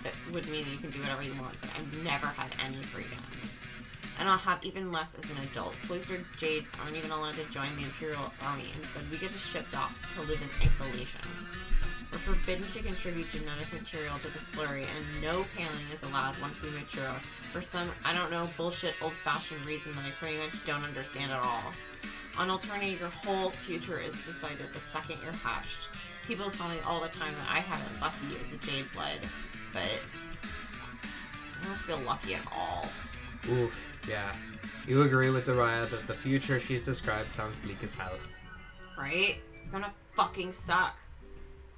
that would mean that you can do whatever you want, but I've never had any freedom. And I'll have even less as an adult. Cloistered Jades aren't even allowed to join the Imperial Army. Instead, we get shipped off to live in isolation. We're forbidden to contribute genetic material to the slurry, and no paling is allowed once we mature, for some, I don't know, bullshit old-fashioned reason that I pretty much don't understand at all. On Alternia, your whole future is decided the second you're hatched. People tell me all the time that I have it lucky as a Jade blood, but I don't feel lucky at all. Oof, yeah. You agree with Dariah that the future she's described sounds bleak as hell. Right? It's gonna fucking suck.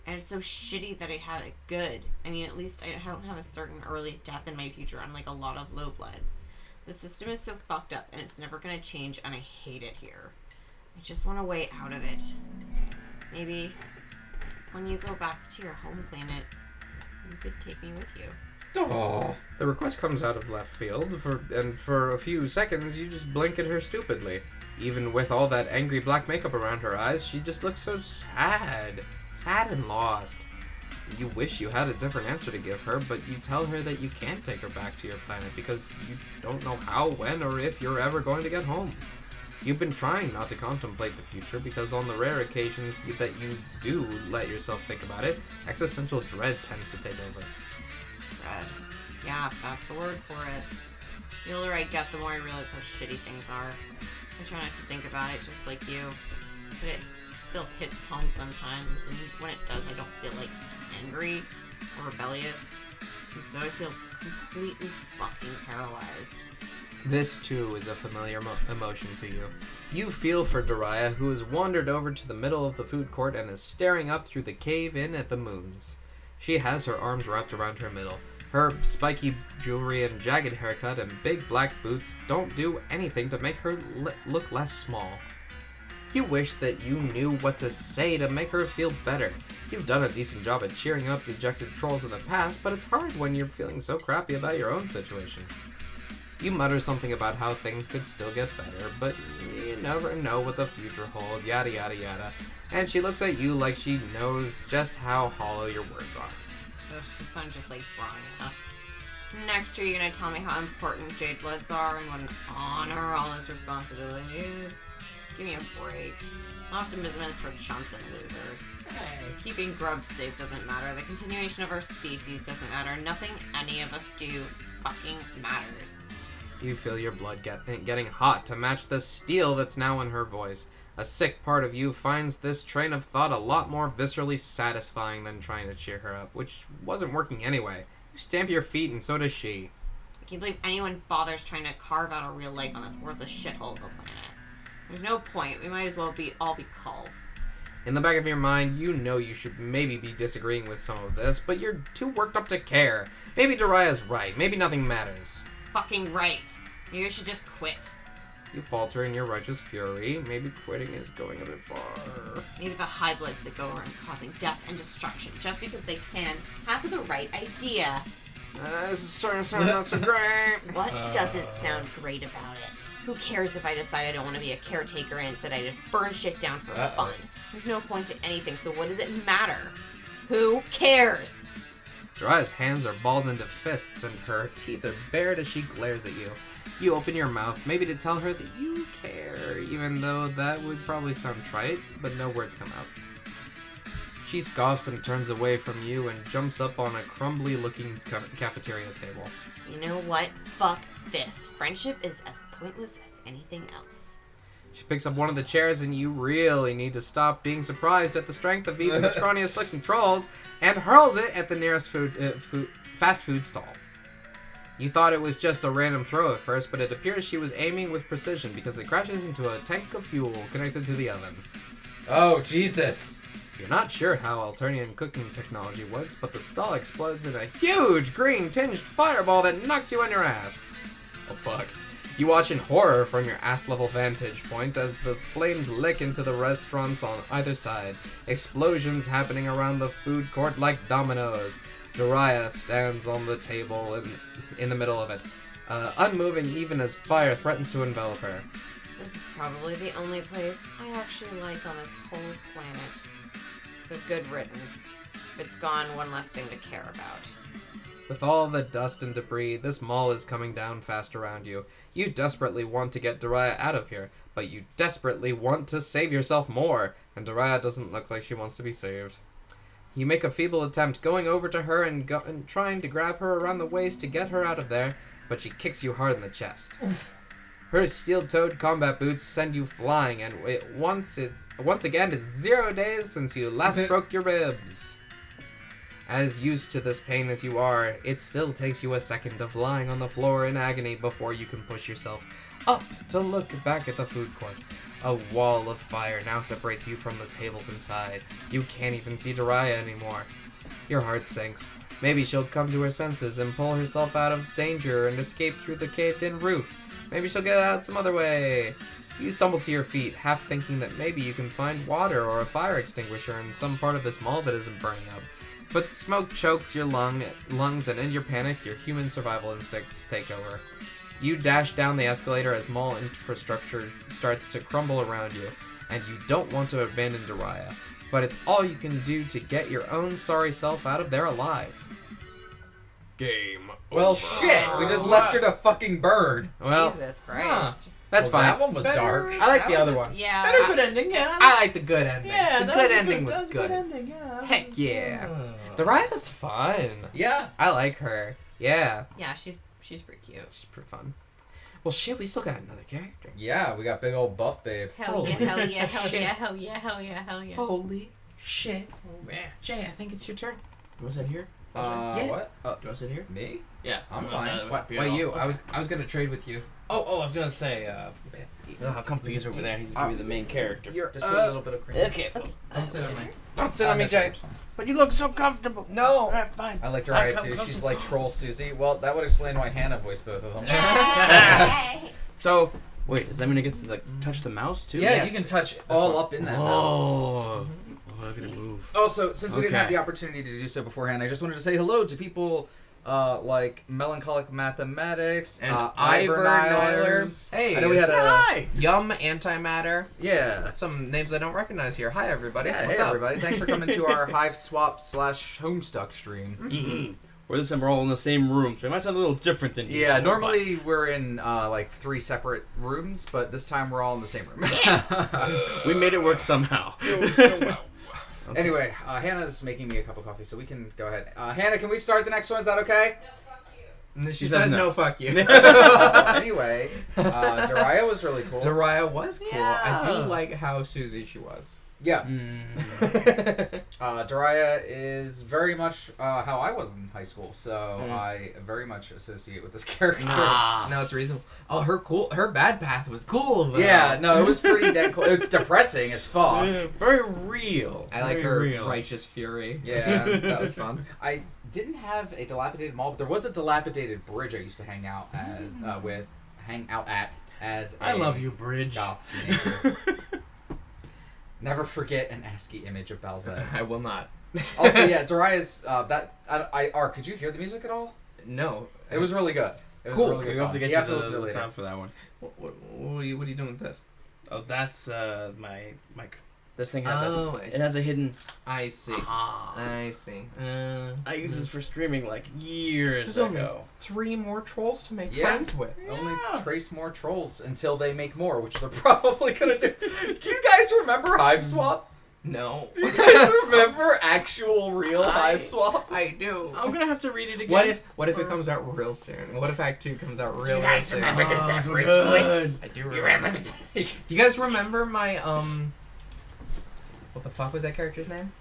And it's so shitty that I have it good. I mean, at least I don't have a certain early death in my future, unlike a lot of low bloods. The system is so fucked up, and it's never gonna change, and I hate it here. I just want a way out of it. Maybe when you go back to your home planet, you could take me with you. Oh, the request comes out of left field, and for a few seconds you just blink at her stupidly. Even with all that angry black makeup around her eyes, she just looks so sad. Sad and lost. You wish you had a different answer to give her, but you tell her that you can't take her back to your planet because you don't know how, when, or if you're ever going to get home. You've been trying not to contemplate the future because on the rare occasions that you do let yourself think about it, existential dread tends to take over. Dread. Yeah, that's the word for it. The older I get, the more I realize how shitty things are. I try not to think about it just like you, but it still hits home sometimes, and when it does, I don't feel like angry or rebellious. Instead, I feel completely fucking paralyzed. This, too, is a familiar emotion to you. You feel for Dariah, who has wandered over to the middle of the food court and is staring up through the cave-in at the moons. She has her arms wrapped around her middle. Her spiky jewelry and jagged haircut and big black boots don't do anything to make her look less small. You wish that you knew what to say to make her feel better. You've done a decent job at cheering up dejected trolls in the past, but it's hard when you're feeling so crappy about your own situation. You mutter something about how things could still get better, but you never know what the future holds, yada yada yada. And she looks at you like she knows just how hollow your words are. Ugh, you sound just like Branya. Next, are you gonna tell me how important Jade Bloods are and what an honor all this responsibility is? Give me a break. Optimism is for chumps and losers. Hey. Keeping grubs safe doesn't matter. The continuation of our species doesn't matter. Nothing any of us do fucking matters. You feel your blood getting hot to match the steel that's now in her voice. A sick part of you finds this train of thought a lot more viscerally satisfying than trying to cheer her up, which wasn't working anyway. You stamp your feet and so does she. I can't believe anyone bothers trying to carve out a real life on this worthless shithole of a planet. There's no point. We might as well all be called. In the back of your mind, you know you should maybe be disagreeing with some of this, but you're too worked up to care. Maybe Dariah's right. Maybe nothing matters. It's fucking right. Maybe I should just quit. You falter in your righteous fury. Maybe quitting is going a bit far. Maybe the Highbloods that go around causing death and destruction just because they can have the right idea. This is starting to sound not so great. What doesn't sound great about it? Who cares if I decide I don't want to be a caretaker and instead I just burn shit down for fun? There's no point to anything, so what does it matter? Who cares? Dariah's hands are balled into fists and her teeth are bared as she glares at you. You open your mouth, maybe to tell her that you care, even though that would probably sound trite, but no words come out. She scoffs and turns away from you and jumps up on a crumbly-looking cafeteria table. You know what? Fuck this. Friendship is as pointless as anything else. She picks up one of the chairs and you really need to stop being surprised at the strength of even the scrawniest-looking trolls and hurls it at the nearest fast food stall. You thought it was just a random throw at first, but it appears she was aiming with precision because it crashes into a tank of fuel connected to the oven. Oh, Jesus! You're not sure how Alternian cooking technology works, but the stall explodes in a huge green-tinged fireball that knocks you on your ass. Oh, fuck. You watch in horror from your ass-level vantage point as the flames lick into the restaurants on either side, explosions happening around the food court like dominoes. Daria stands on the table in the middle of it, unmoving even as fire threatens to envelop her. This is probably the only place I actually like on this whole planet. So good riddance. If it's gone, one less thing to care about. With all the dust and debris, this mall is coming down fast around you. You desperately want to get Daria out of here, but you desperately want to save yourself more, and Daria doesn't look like she wants to be saved. You make a feeble attempt going over to her and trying to grab her around the waist to get her out of there, but she kicks you hard in the chest. Her steel-toed combat boots send you flying, and once again it's 0 days since you last broke your ribs. As used to this pain as you are, it still takes you a second of lying on the floor in agony before you can push yourself up to look back at the food court. A wall of fire now separates you from the tables inside. You can't even see Daria anymore. Your heart sinks. Maybe she'll come to her senses and pull herself out of danger and escape through the caved-in roof. Maybe she'll get out some other way. You stumble to your feet, half thinking that maybe you can find water or a fire extinguisher in some part of this mall that isn't burning up. But smoke chokes your lungs, and in your panic, your human survival instincts take over. You dash down the escalator as mall infrastructure starts to crumble around you, and you don't want to abandon Daria, but it's all you can do to get your own sorry self out of there alive. Game Well, over. shit, we just left her to fucking burn. Well, Jesus Christ. that's Well, fine. That one was Better- dark. I like That the was other a- one. Yeah. Better good ending, yeah. I like the good ending. Yeah, the that good was a ending that was a good. ending, yeah. Heck yeah. Oh. Daria's fun. Yeah. I like her. Yeah. Yeah, she's pretty cute. She's pretty fun. Well, shit, we still got another character. Yeah, we got big old buff babe. Hell yeah, hell yeah, hell yeah, hell yeah, hell yeah, hell yeah. Holy shit. Oh, man. Jay, I think it's your turn. You want to sit here? Yeah. What? Do you want to sit here? Me? Yeah. I'm You fine. wanna- Why you? I was gonna trade with you. Oh, I was gonna say, you know how comfy he is over there. He's gonna be the main character. You're Just put a little bit of cream. Okay. Don't sit on me. Don't sit on me, Jay. But you look so comfortable. No. Alright, fine. I like Daria Come too. closer. She's like Troll Susie. Well, that would explain why Hannah voiced both of them. Yay! So, wait, does that mean I get to touch the mouse too? Yeah, Yes. you can touch all up in that mouse. Oh, look at it move. Also, since we didn't have Okay. the opportunity to do so beforehand, I just wanted to say hello to people like Melancholic Mathematics And Ivor Ivor Nylers. Nyler. Hey, I know we had a Hi. Yum Antimatter. yeah. Some names I don't recognize here. Hi, everybody. Yeah, What's hey up? everybody! Thanks for coming to our Hiveswap / Homestuck stream. Mm-hmm. We're all in the same room, so it might sound a little different than usual. Yeah, normally we're in like 3 separate rooms, but this time we're all in the same room. but we made it work somehow. Anyway, Hannah's making me a cup of coffee, so we can go ahead. Hannah, can we start the next one? Is that okay? And she She says says no, no. fuck you. Anyway, Daria was really cool. Daria was cool. I do Yeah. like how Susie she was. Yeah. Mm. Daria is very much how I was in high school, so Mm. I very much associate with this character. No, it's reasonable. Oh, her bad path was cool. Though. Yeah, no, it was pretty dead cool. It's depressing as fuck. Very real. I like Very her real. righteous fury. Yeah. That was fun. I didn't have a dilapidated mall, but there was a dilapidated bridge I used to hang out at as I a love you, Bridge. goth teenager. Never forget an ASCII image of Balzette. I will not. Also, yeah, Daria's Art, could you hear the music at all? No. It was really good. It was Cool. a really good We song. have to get you have to you listen to it the later. sound for that one. What are you doing with this? Oh, that's my mic. This thing has Oh, it has a hidden. I see. Ah. I see. I used this for streaming like years There's only ago. 3 more trolls to make Yeah. friends with. Only Yeah. trace more trolls until they make more, which they're probably gonna do. Do you guys remember Hiveswap? No. Do you guys remember actual real Hiveswap? I do. I'm gonna have to read it again. What if it comes out real soon? What if Act 2 comes out real soon? Zephyrus voice? I do remember. Do you guys remember my what the fuck was that character's name?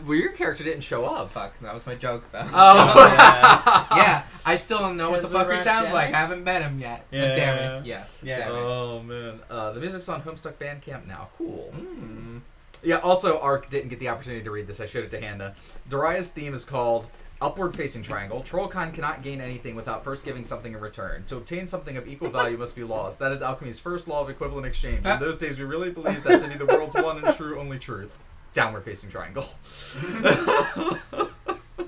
Well, your character didn't show Oh up. fuck, that was my joke though. Oh. Yeah, I still don't know what the fucker Resurrect sounds Jedi? like. I haven't met him yet. Yeah. Damn it. Yes. Yeah. Damn it. Oh man, the music's on Homestuck Bandcamp now. Cool. Mm. Yeah. Also, Ark didn't get the opportunity to read this. I showed it to Hannah. Daria's theme is called Upward-facing triangle. Trollkind cannot gain anything without first giving something in return. To obtain something of equal value must be lost. That is alchemy's first law of equivalent exchange. In those days, we really believed that to be the world's one and true only truth. Downward-facing triangle.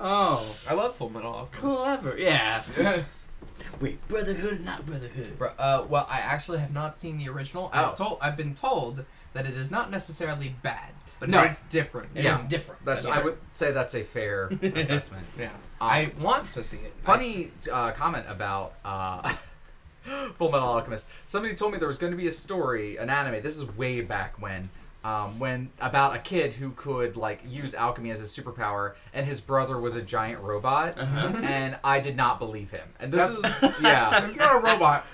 Oh, I love Full Metal Alchemist. clever. Yeah. Wait, Brotherhood, not Brotherhood. Well, I actually have not seen the original. I've been told that it is not necessarily bad, but it is different. It is different. I would say that's a fair assessment. Yeah. I want to see it. Funny comment about Full Metal Alchemist. Somebody told me there was going to be a story, an anime. This is way back when about a kid who could like use alchemy as a superpower, and his brother was a giant robot, and I did not believe him. And this is He's not a robot.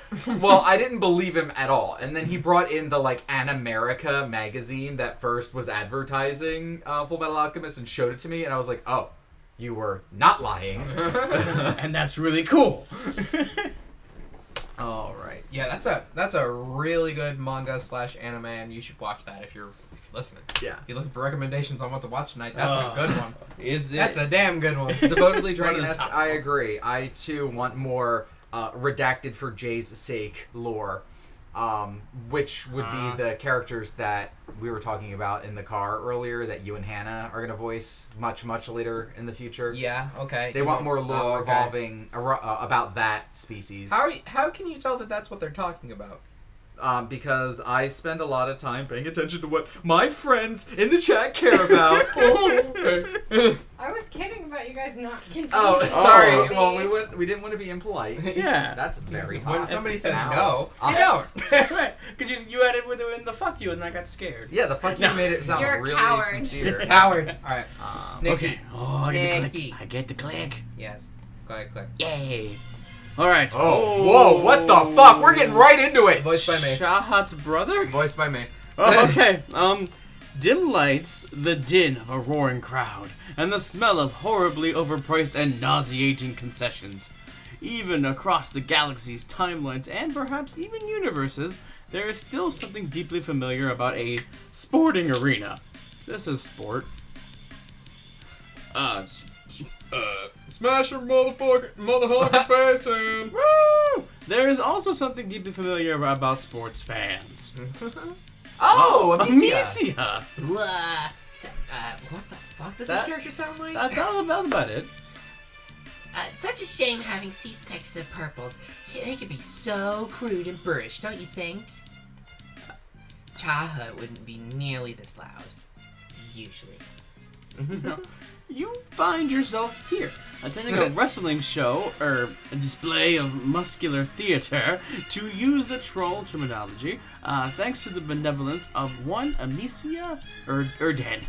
well, I didn't believe him at all. And then he brought in the like Animerica magazine that first was advertising Full Metal Alchemist and showed it to me, and I was like, oh, you were not lying. And that's really cool. All right. Yeah, that's a really good manga / anime, and you should watch that if you're listening. Yeah. If you're looking for recommendations on what to watch tonight, that's a good one. Is it? That's a damn good one. Devotedly One of the Dragon-esque, top I agree. I too want more redacted for Jay's sake lore, which would be the characters that we were talking about in the car earlier that you and Hannah are going to voice much later in the future. Yeah, okay. They want more lore revolving about that species. How can you tell that that's what they're talking about? Because I spend a lot of time paying attention to what my friends in the chat care about. I was kidding about you guys not continuing. Oh, sorry. Oh. Well, we didn't want to be impolite. Yeah. That's very hot. When somebody says Ow. no, you don't. Right. Because you added with it in the fuck you, and I got scared. Yeah, the fuck you made it sound You're a really coward. sincere. Howard. All right. Nikki. Okay. Oh, I get the Nikki. click. I get the click. Yes. Go ahead, click. Yay. All right. Oh, whoa, what the fuck? We're getting right into it. Voiced by me. Shahat's brother? Voiced by me. Oh, okay. Dim lights, the din of a roaring crowd, and the smell of horribly overpriced and nauseating concessions. Even across the galaxies, timelines, and perhaps even universes, there is still something deeply familiar about a sporting arena. This is sport. Smash your motherfucking face in. Woo! There is also something deeply familiar about sports fans. Oh, Amicia. Amicia! What the fuck does this character sound like? That was about it. Such a shame having seats next to the purples. They could be so crude and boorish, don't you think? Chaha wouldn't be nearly this loud. Usually. You find yourself here, attending a wrestling show, or a display of muscular theater, to use the troll terminology, thanks to the benevolence of one Amicia Erden.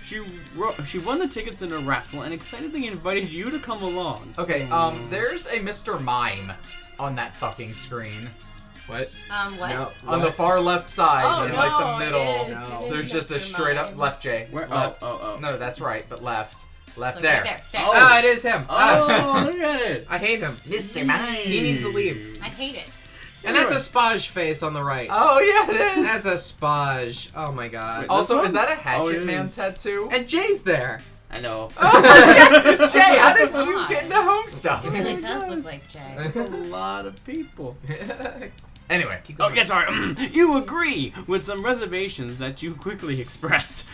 She won the tickets in a raffle and excitedly invited you to come along. Okay, there's a Mr. Mime on that fucking screen. What? What? No. On the far left side, in like the middle, it is there's just a Mr. straight up Mime. left, Jay. Where? Left. Oh. No, that's right, but left. Left Look, there. right there. Oh. Ah, it is him. Oh, look at it. I hate him. Mr. Mime. He needs to leave. I hate it. And that's a Spaj face on the right. Oh yeah, it is. That's a Spaj. Oh my god. Wait, Also, This is one? that a Hatchet Oh, it Man is. tattoo? And Jay's there. I know. Jay, how did you God. get into Homestuck? It really does look like Jay. A lot of people. Anyway, Oh, yes, sorry. You agree with some reservations that you quickly expressed.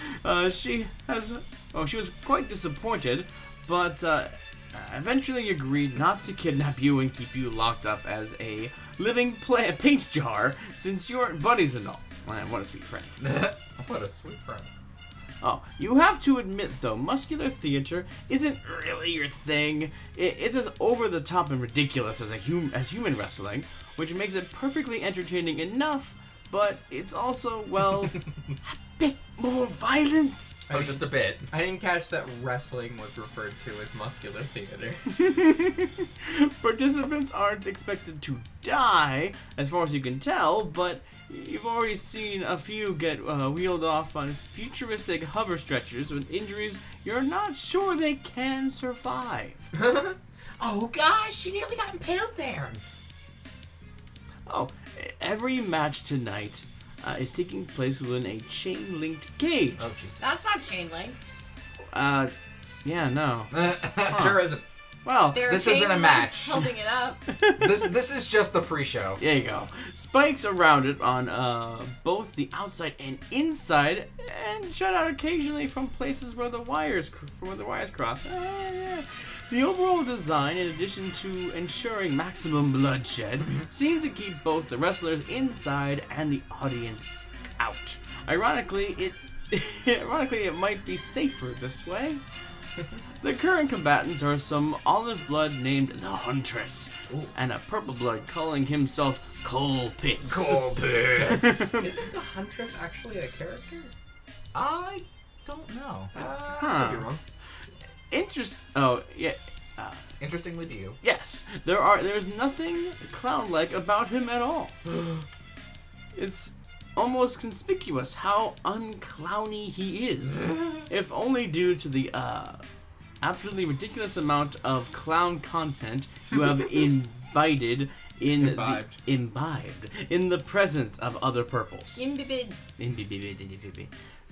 She was quite disappointed, but eventually agreed not to kidnap you and keep you locked up as a living paint jar, since you aren't buddies and all. What a sweet friend. what a sweet friend. Oh, you have to admit, though, muscular theater isn't really your thing. It's as over-the-top and ridiculous as human wrestling, which makes it perfectly entertaining enough, but it's also, well, a bit more violent. Oh, just a bit. I didn't catch that wrestling was referred to as muscular theater. Participants aren't expected to die, as far as you can tell, but you've already seen a few get wheeled off on futuristic hover stretchers with injuries you're not sure they can survive. Oh gosh, she nearly got impaled there. Oh, every match tonight is taking place within a chain-linked cage. Oh Jesus. That's not chain link. Yeah, no. Sure isn't. Well, There are This isn't a chain match. links holding it up. This is just the pre-show. there you go. Spikes around it on both the outside and inside, and shut out occasionally from places where the wires cross. Yeah. The overall design, in addition to ensuring maximum bloodshed, seems to keep both the wrestlers inside and the audience out. Ironically, it might be safer this way. The current combatants are some olive blood named the Huntress, and a purple blood calling himself Cole Pitts. Pits. Isn't the Huntress actually a character? I don't know. I could be wrong. Oh, yeah. Interestingly to you. Yes, there's nothing clown-like about him at all. It's almost conspicuous how unclowny he is, if only due to the absolutely ridiculous amount of clown content you have imbibed in the presence of other purples. Imbibid.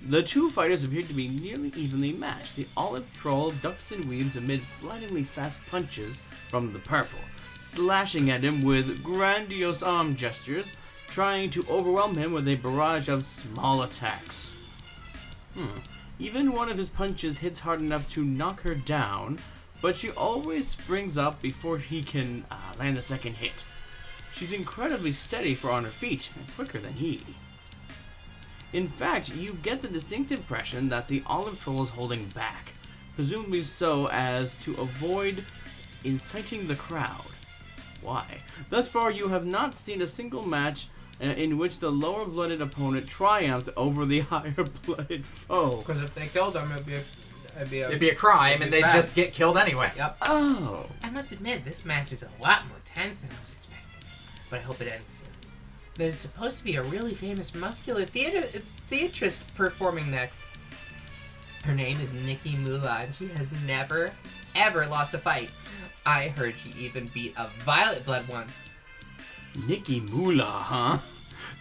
The two fighters appear to be nearly evenly matched. The olive troll ducks and weaves amid blindingly fast punches from the purple, slashing at him with grandiose arm gestures, trying to overwhelm him with a barrage of small attacks. Even one of his punches hits hard enough to knock her down, but she always springs up before he can land the second hit. She's incredibly steady for on her feet, and quicker than he. In fact, you get the distinct impression that the olive troll is holding back, presumably so as to avoid inciting the crowd. Why? Thus far, you have not seen a single match in which the lower-blooded opponent triumphed over the higher-blooded foe. Because if they killed him, It'd be a crime, and they'd bad. just get killed anyway. Yep. Oh. I must admit, this match is a lot more tense than I was expecting. But I hope it ends soon. There's supposed to be a really famous muscular theatrist performing next. Her name is Nikki Mula, and she has never, ever lost a fight. I heard she even beat a Violet Blood once. Nikki Mula, huh?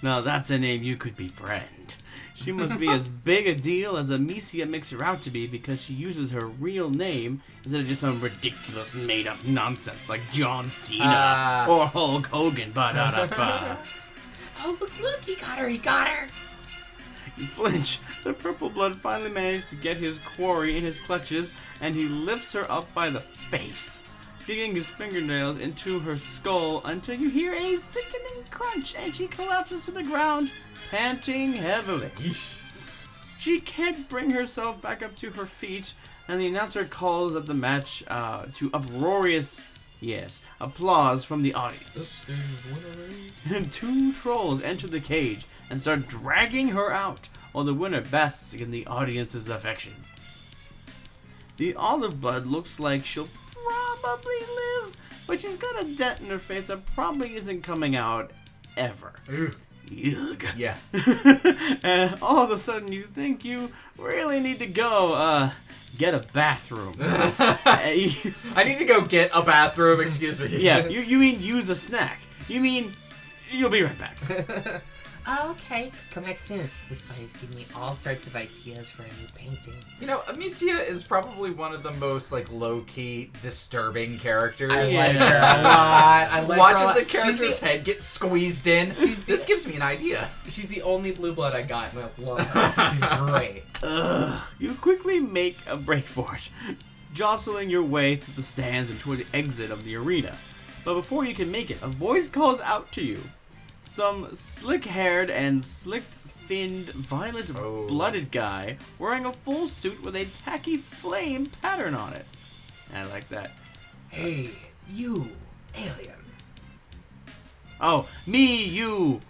Now that's a name you could befriend. She must be as big a deal as Amicia makes her out to be because she uses her real name instead of just some ridiculous made-up nonsense like John Cena or Hulk Hogan. Ba-da-da-ba. Oh, look, he got her. You flinch. The purple blood finally manages to get his quarry in his clutches, and he lifts her up by the face, digging his fingernails into her skull until you hear a sickening crunch, and she collapses to the ground, panting heavily. She can't bring herself back up to her feet, and the announcer calls at the match to uproarious, applause from the audience. And two trolls enter the cage and start dragging her out, while the winner basks in the audience's affection. The olive blood looks like she'll probably live, but she's got a dent in her face that probably isn't coming out ever. Yuck. Yeah. And all of a sudden you think you really need to go get a bathroom. I need to go get a bathroom, excuse me. Yeah, you mean use a snack. You mean you'll be right back. Okay, come back soon. This buddy's giving me all sorts of ideas for a new painting. You know, Amicia is probably one of the most, like, low-key, distrobing characters. I like her a lot. I like her a Watches lot. a character's head get squeezed in. This gives me an idea. She's the only blue blood I got in a long time. She's great. You quickly make a break for it, jostling your way to the stands and toward the exit of the arena. But before you can make it, a voice calls out to you. Some slick-haired and slick-finned, violet-blooded guy wearing a full suit with a tacky flame pattern on it. I like that. Hey, you, alien. Oh, me, you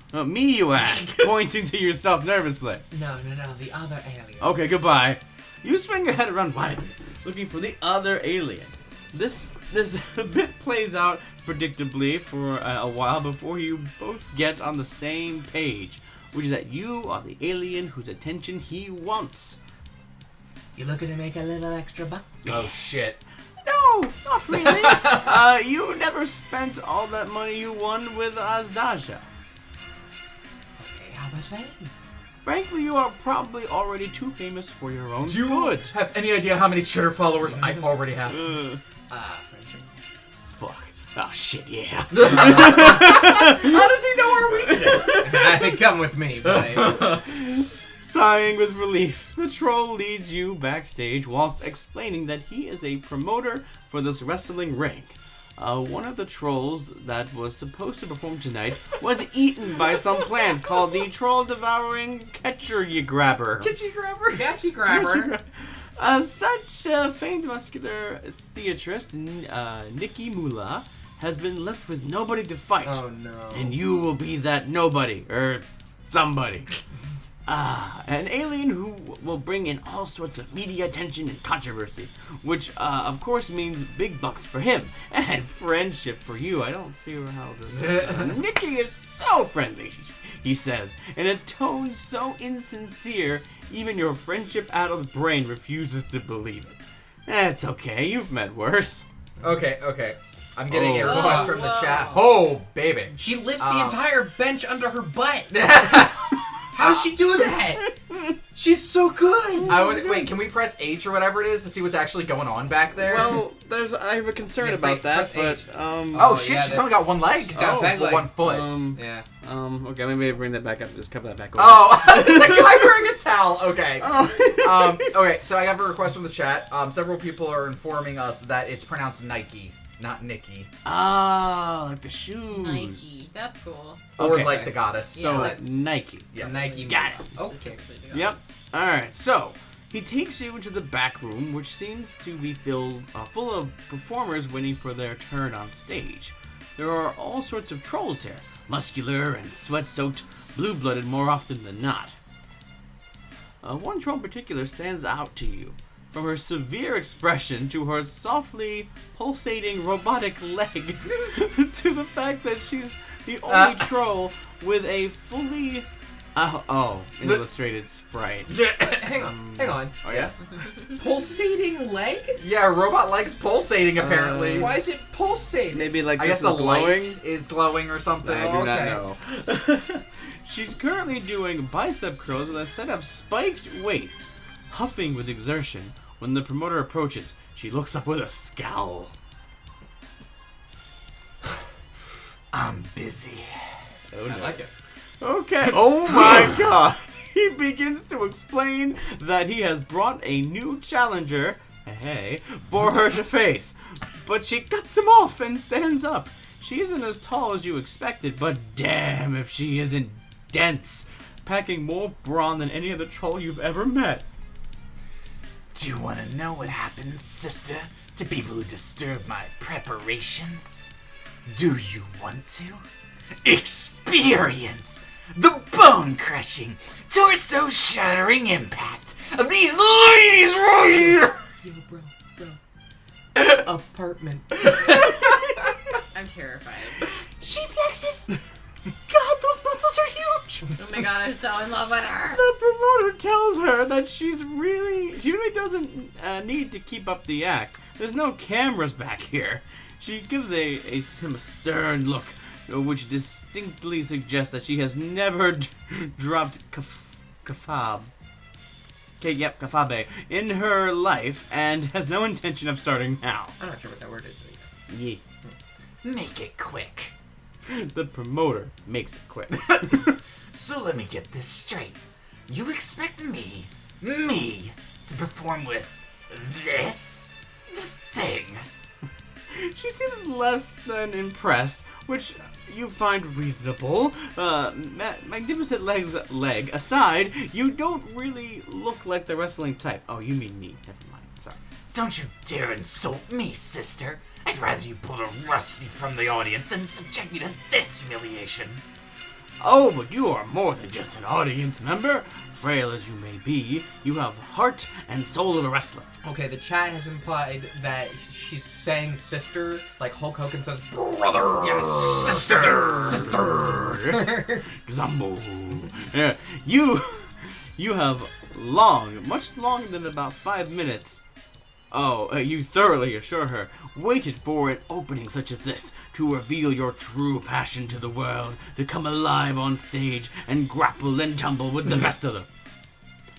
ask, pointing to yourself nervously. No, the other alien. Okay, goodbye. You swing your head around widely, looking for the other alien. This bit plays out predictably for a while before you both get on the same page, which is that you are the alien whose attention he wants. You looking to make a little extra buck? Oh, shit. No, not really. You never spent all that money you won with Azdaja. Okay, how about that? Frankly, you are probably already too famous for your own Do you good. have any idea how many Twitter followers I already have? Friendship. Fuck. Oh, shit, yeah. How does he know our weakness? Come with me, buddy. Sighing with relief, the troll leads you backstage whilst explaining that he is a promoter for this wrestling ring. One of the trolls that was supposed to perform tonight was eaten by some plant called the troll-devouring catcher-y-grabber. Catchy grabber. Such famed muscular theatrist, Nikki Mula, has been left with nobody to fight. Oh no. And you will be that nobody, or somebody. An alien who will bring in all sorts of media attention and controversy, which, of course, means big bucks for him and friendship for you. I don't see how this is. Nikki is so friendly, he says, in a tone so insincere, even your friendship-addled brain refuses to believe it. It's okay, you've met worse. Okay. I'm getting a Oh. request from the Whoa. chat. Oh, baby. She lifts the entire bench under her butt. How's she do that? She's so good. Wait, can we press H or whatever it is to see what's actually going on back there? Well, I have a concern Yeah, about that, press but, H. oh shit, yeah, she's that- only got one leg. She's got a back well, leg. one foot. Yeah. Okay, maybe bring that back up. Just cover that back over. Oh, there's a guy wearing a towel. Okay. Oh. Okay, so I have a request from the chat. Several people are informing us that it's pronounced Nike, not Nikki. Ah, like the shoes. Nike. That's cool. Or Okay. like the goddess. So, Yeah, like- Nike. Yes. Nike. Got it. Okay. Specifically the Yep. guys. Alright, so he takes you into the back room, which seems to be full of performers waiting for their turn on stage. There are all sorts of trolls here, muscular and sweat-soaked, blue-blooded more often than not. One troll in particular stands out to you. From her severe expression to her softly pulsating robotic leg to the fact that she's the only troll with a fully illustrated sprite. Hang on. Oh yeah? Pulsating leg? Yeah, robot legs pulsating apparently. Why is it pulsating? Maybe like I this guess the is glowing? light is glowing or something. I do okay. not know. She's currently doing bicep curls with a set of spiked weights, huffing with exertion. When the promoter approaches, she looks up with a scowl. I'm busy. Oh no. I like it. Okay. Oh my god. He begins to explain that he has brought a new challenger, hey, for her to face. But she cuts him off and stands up. She isn't as tall as you expected, but damn if she isn't dense, packing more brawn than any other troll you've ever met. Do you want to know what happens, sister, to people who disturb my preparations? Do you want to? Experience the bone-crushing, torso-shattering impact of these ladies right here! Yo, bro. Apartment. I'm terrified. She flexes. God, those muscles are huge. Oh my god, I'm so in love with her. The promoter tells her that she really doesn't need to keep up the act. There's no cameras back here. She gives him a stern look, which distinctly suggests that she has never dropped kafabe in her life and has no intention of starting now. I'm not sure what that word is. Yeah. Make it quick. The promoter makes it quick. So let me get this straight. You expect me, to perform with this thing? She seems less than impressed, which you find reasonable. Magnificent leg aside, you don't really look like the wrestling type. Oh, you mean me. Never mind. Sorry. Don't you dare insult me, sister. I'd rather you pull a rusty from the audience than subject me to this humiliation. Oh, but you are more than just an audience member. Frail as you may be, you have heart and soul of a wrestler. Okay, the chat has implied that she's saying sister, like Hulk Hogan says brother. Yes, sister. Zumbo. Yeah, you have much longer than about 5 minutes You thoroughly assure her, waited for an opening such as this to reveal your true passion to the world, to come alive on stage and grapple and tumble with the best of them.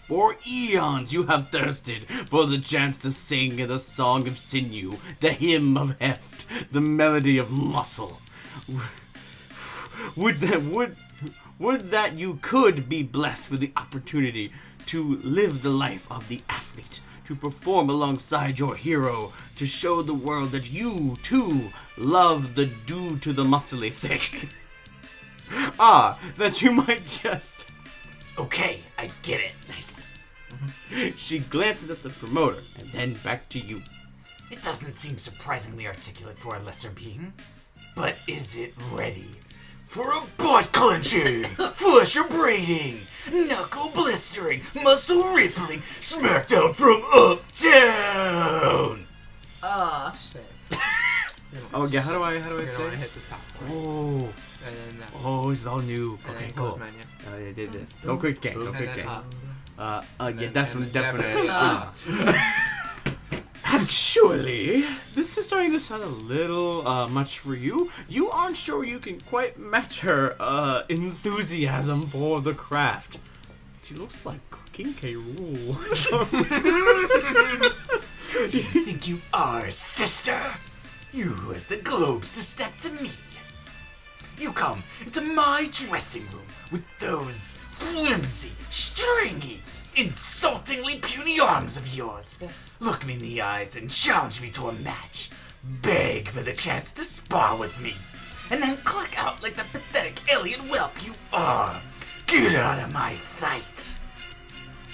For eons you have thirsted for the chance to sing the song of sinew, the hymn of heft, the melody of muscle. Would that you could be blessed with the opportunity to live the life of the athlete, to perform alongside your hero, to show the world that you, too, love the do to the muscly thing. That you might just... Okay, I get it. Nice. She glances at the promoter, and then back to you. It doesn't seem surprisingly articulate for a lesser being. But is it ready for a butt clenching, flesh abrading, knuckle blistering, muscle rippling smackdown from uptown? Shit. Oh yeah, how do I You're gonna say? wanna hit the top one. Oh, And then that. oh, it's all new. And Okay, then cool. close menu. I did this. Don't quick game. Don't And quick then game. up. Yeah, then- definitely. definitely. Actually, this is starting to sound a little much for you. You aren't sure you can quite match her enthusiasm for the craft. She looks like King K. Rool. Who do you think you are, sister? You who has the globes to step to me. You come into my dressing room with those flimsy, stringy, insultingly puny arms of yours. Look me in the eyes and challenge me to a match. Beg for the chance to spar with me. And then click out like the pathetic alien whelp you are. Get out of my sight.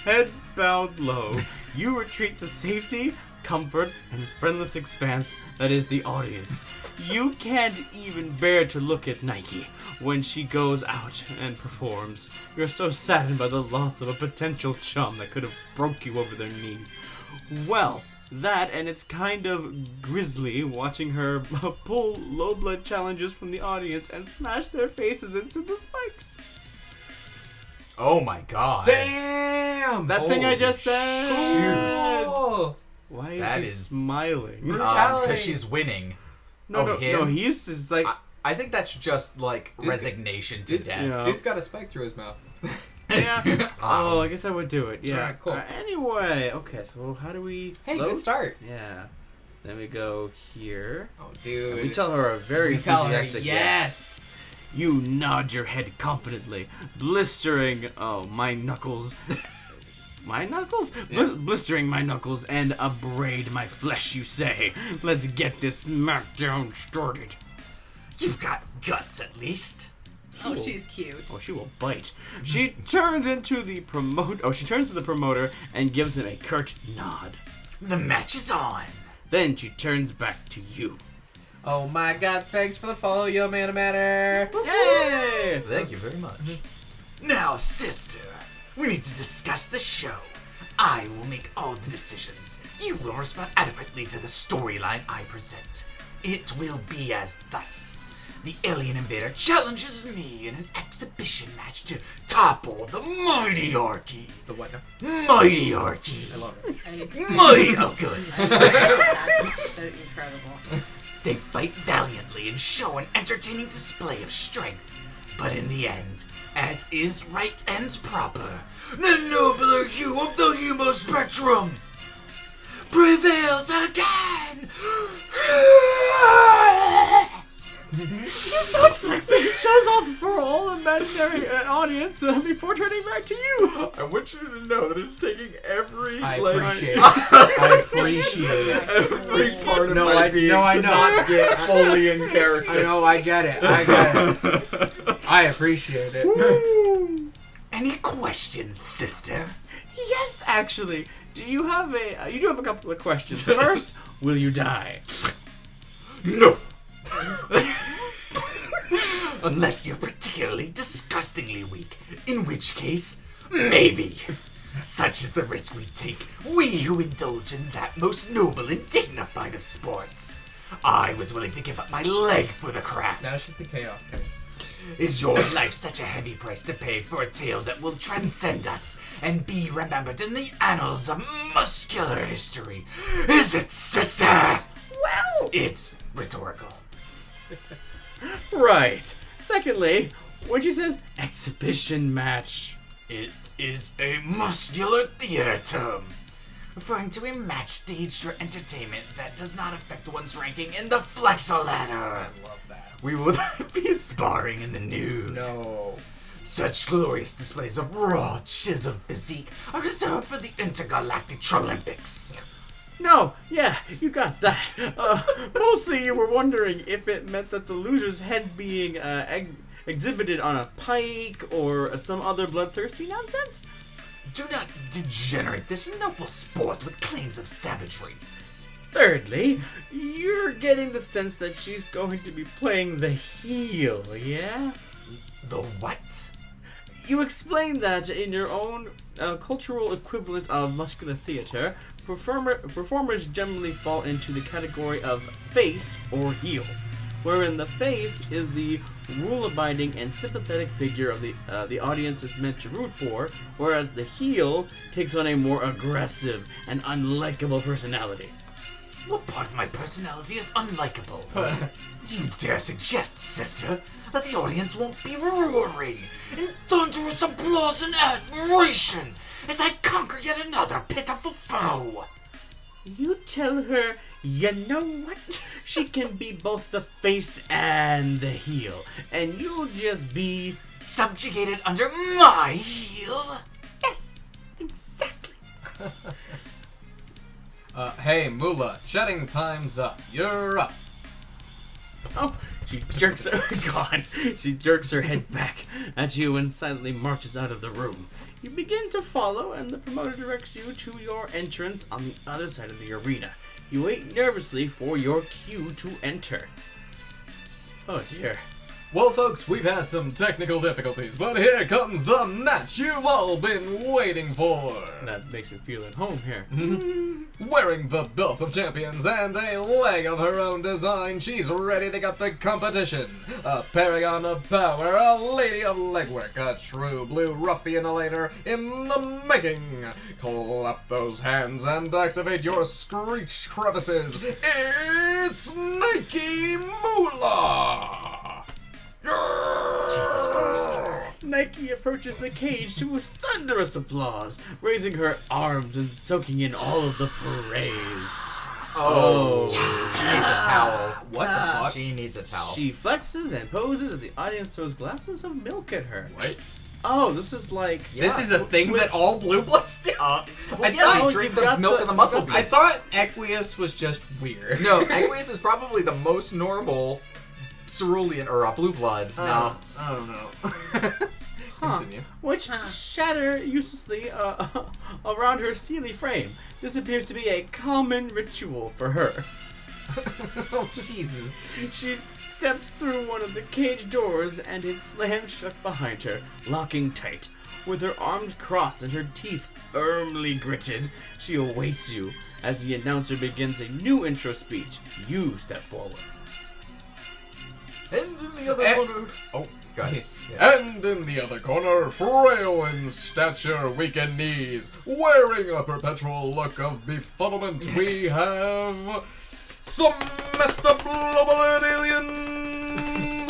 Head bowed low, you retreat to safety, comfort, and friendless expanse that is the audience. You can't even bear to look at Nike when she goes out and performs. You're so saddened by the loss of a potential chum that could have broke you over their knee. Well, that and it's kind of grisly watching her pull low blood challenges from the audience and smash their faces into the spikes. Oh my god. Damn! That thing I just said. Oh! Why is That he is- smiling? Brutality. Because she's winning. No, him? he's just like. I think that's just like Dude's- resignation to dude- death. Yeah. Dude's got a spike through his mouth. Yeah. Oh, I guess I would do it. Yeah. Alright, cool. Anyway, okay. So how do we? Hey, load? good start. Yeah. Then we go here. Oh, And dude. we tell her a very We tell her enthusiastic yes. You nod your head confidently, blistering. Oh, my knuckles. My knuckles? Yeah. Blistering my knuckles and abrade my flesh, you say. Let's get this smackdown started. You've got guts at least. Oh, she's cute. Oh, she will bite. She turns into the she turns to the promoter and gives him a curt nod. The match is on. Then she turns back to you. Oh my god, thanks for the follow, yo man matter. Yay! Thank you very much. Now, sister, we need to discuss the show. I will make all the decisions. You will respond adequately to the storyline I present. It will be as thus. The alien invader challenges me in an exhibition match to topple the Mightyarchy. The what now? Mightyarchy. I love it. Mighty. Oh, good. That's incredible. They fight valiantly and show an entertaining display of strength. But in the end, as is right and proper, the nobler hue of the humo spectrum prevails again. Such flexing shows off for all imaginary audience before turning back to you. I want you to know that it's taking every I like appreciate it. I appreciate it. every part of No, my I- being no, I to know. not get fully in character. I know, I get it. I get it. I appreciate it. Any questions, sister? Yes, actually. You do have a couple of questions. First, will you die? No. Unless you're particularly disgustingly weak, in which case, maybe. Such is the risk we take, we who indulge in that most noble and dignified of sports. I was willing to give up my leg for the craft. Now it's just the chaos code. Is your life such a heavy price to pay for a tale that will transcend us and be remembered in the annals of muscular history? Is it, sister? Well, It's rhetorical. Right. Secondly, when she says exhibition match, It is a muscular theater term, referring to a match staged for entertainment that does not affect one's ranking in the flexor ladder. I love that. We will not be sparring in the nude. No. Such glorious displays of raw, chiseled physique are reserved for the intergalactic Trolympics. no, yeah, you got that. Mostly you were wondering if it meant that the loser's head being exhibited on a pike or some other bloodthirsty nonsense. Do not degenerate this noble sport with claims of savagery. Thirdly, you're getting the sense that she's going to be playing the heel, yeah? The what? You explained that in your own cultural equivalent of muscular theater, performers generally fall into the category of face or heel, wherein the face is the rule-abiding and sympathetic figure of the audience is meant to root for, whereas the heel takes on a more aggressive and unlikable personality. What part of my personality is unlikable? Do you dare suggest, sister, that the audience won't be roaring in thunderous applause and admiration as I conquer yet another pitiful foe? You tell her, you know what? She can be both the face and the heel, and you'll just be... Subjugated under my heel? yes, exactly. Hey, Moolah, chatting time's up. You're up. Oh, she jerks her... God. She jerks her head back at you and silently marches out of the room. You begin to follow, and the promoter directs you to your entrance on the other side of the arena. You wait nervously for your cue to enter. Oh dear. Well, folks, we've had some technical difficulties, but here comes the match you've all been waiting for. That makes me feel at home here. Wearing the belt of champions and a leg of her own design, she's ready to get the competition. A paragon of power, a lady of legwork, a true blue ruffianator in the making. Clap those hands and activate your screech crevices. It's Nike Moolah! Jesus Christ. Nike approaches the cage to thunderous applause, raising her arms and soaking in all of the praise. Oh, she needs a towel. What the fuck? She needs a towel. She flexes and poses, and the audience throws glasses of milk at her. What? Oh, this is like... This is a thing that all blue bloods do. I yeah, drink you've the got milk the- of the muscle you've beast. I thought Equius was just weird. No, Aqueous is probably the most normal cerulean or blue blood. No. I don't know. Huh. Continue. Which shatter uselessly around her steely frame. This appears to be a common ritual for her. Oh, Jesus. She steps through one of the cage doors and it slams shut behind her, locking tight. With her arms crossed and her teeth firmly gritted, she awaits you. As the announcer begins a new intro speech, you step forward. And in the other Eh. corner... Oh, go ahead. And in the other corner, frail in stature, weak in knees, wearing a perpetual look of befuddlement, we have... Semester Blubbered Alien!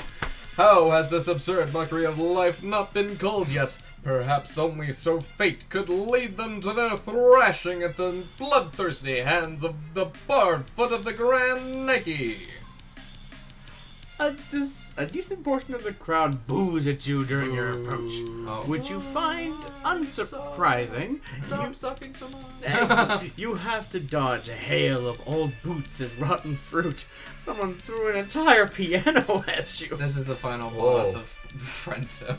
How has this absurd mockery of life not been called yet? Perhaps only so fate could lead them to their thrashing at the bloodthirsty hands of the barred foot of the Grand Nike. A decent portion of the crowd boos at you during your approach, which you find unsurprising. Stop sucking so much. And you have to dodge a hail of old boots and rotten fruit. Someone threw an entire piano at you. This is the final boss of Friendship.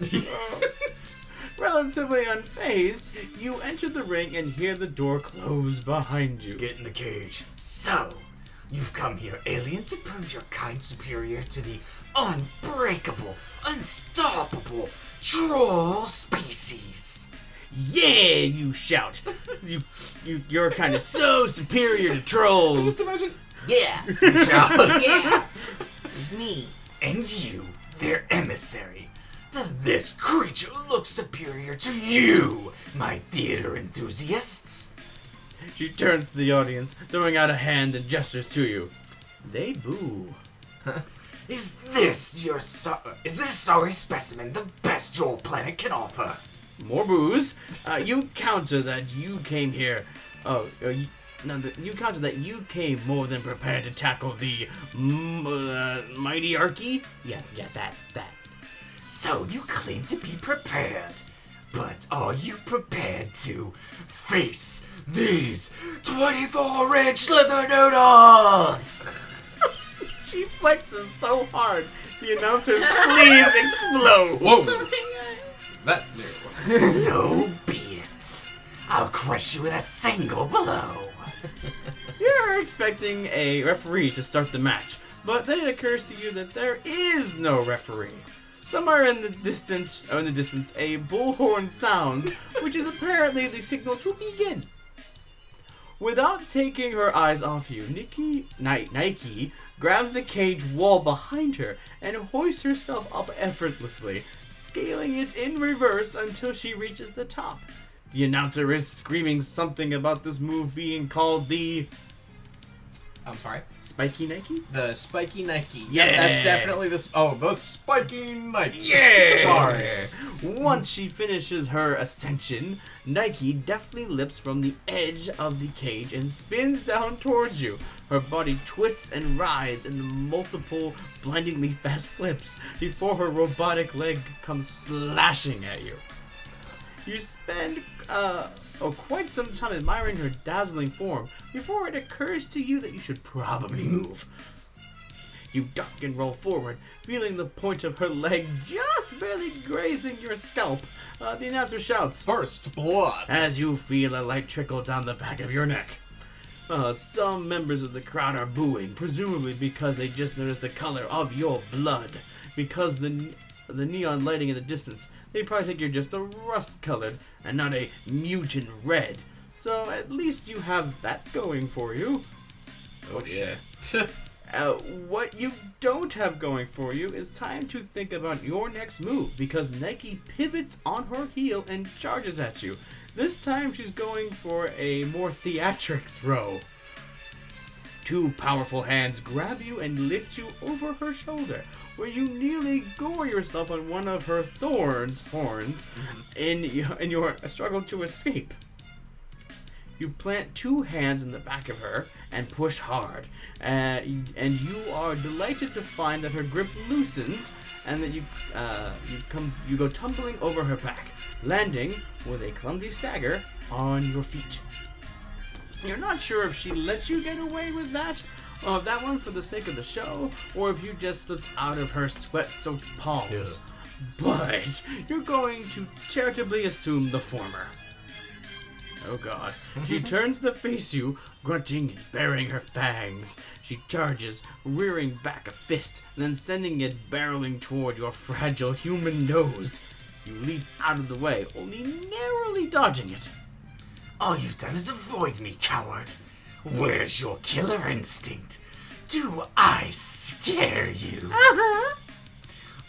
Relatively unfazed, you enter the ring and hear the door close behind you. Get in the cage. So, you've come here, alien, to prove your kind superior to the unbreakable, unstoppable troll species. Yeah, you shout. You're kind of so superior to trolls. Just imagine. Yeah, you shout. Yeah, it's me. And you, their image emissary. Does this creature look superior to you, my theater enthusiasts? She turns to the audience, throwing out a hand and gestures to you. They boo. Is this sorry specimen the best your planet can offer? More boos. You counter that you came here. You counter that you came more than prepared to tackle the mighty Archie. Yeah, that. So you claim to be prepared, but are you prepared to face these 24-inch leather noodles? She flexes so hard, the announcer's sleeves explode. Whoa! That's new. So be it. I'll crush you in a single blow. You're expecting a referee to start the match, but then it occurs to you that there is no referee. Somewhere in the distance, a bullhorn sounds, which is apparently the signal to begin. Without taking her eyes off you, Nike grabs the cage wall behind her and hoists herself up effortlessly, scaling it in reverse until she reaches the top. The announcer is screaming something about this move being called the... I'm sorry? Spiky Nike? The spiky Nike. Yeah. That's definitely the... The spiky Nike. Yeah! Sorry. Once she finishes her ascension, Nike deftly lifts from the edge of the cage and spins down towards you. Her body twists and writhes in the multiple blindingly fast flips before her robotic leg comes slashing at you. You spend quite some time admiring her dazzling form before it occurs to you that you should probably move. You duck and roll forward, feeling the point of her leg just barely grazing your scalp. The announcer shouts, First blood. as you feel a light trickle down the back of your neck. Some members of the crowd are booing, presumably because they just noticed the color of your blood. Because the neon lighting in the distance, they probably think you're just a rust-colored and not a mutant red. So at least you have that going for you. Oh, yeah. What you don't have going for you is time to think about your next move, because Nike pivots on her heel and charges at you. This time she's going for a more theatric throw. Two powerful hands grab you and lift you over her shoulder, where you nearly gore yourself on one of her horns in your struggle to escape. You plant two hands in the back of her and push hard, and you are delighted to find that her grip loosens and that you go tumbling over her back, landing with a clumsy stagger on your feet. You're not sure if she lets you get away with that one for the sake of the show, or if you just slipped out of her sweat-soaked palms. Yeah. But you're going to charitably assume the former. Oh god. She turns to face you, grunting and baring her fangs. She charges, rearing back a fist, then sending it barreling toward your fragile human nose. You leap out of the way, only narrowly dodging it. All you've done is avoid me, coward. Where's your killer instinct? Do I scare you?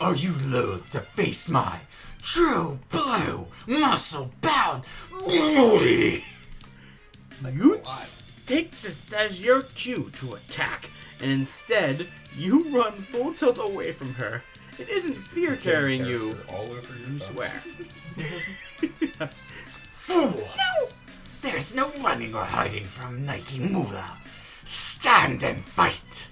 Are you loath to face my true blue, muscle-bound booty? You take this as your cue to attack, and instead, you run full tilt away from her. It isn't fear carrying you, All over your you thumb. swear. Fool! No! There's no running or hiding from Nike Mula. Stand and fight!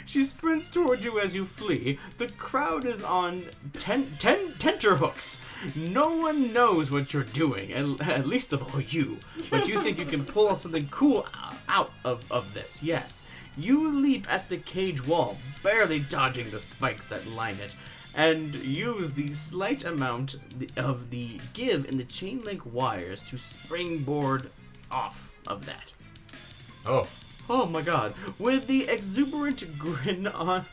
She sprints toward you as you flee. The crowd is on tenterhooks. No one knows what you're doing, at least of all you. But you think you can pull off something cool out of this, yes. You leap at the cage wall, barely dodging the spikes that line it, and use the slight amount of the give in the chain link wires to springboard off of that. Oh my god. With the exuberant grin on,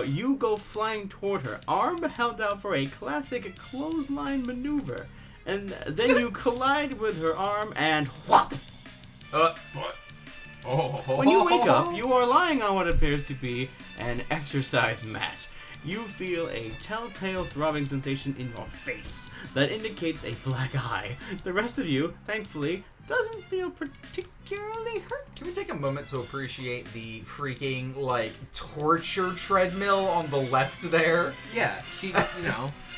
you go flying toward her, arm held out for a classic clothesline maneuver, and then you collide with her arm and whop! When you wake up, you are lying on what appears to be an exercise mat. You feel a telltale throbbing sensation in your face that indicates a black eye. The rest of you, thankfully, doesn't feel particularly hurt. Can we take a moment to appreciate the freaking, like, torture treadmill on the left there? Yeah, she,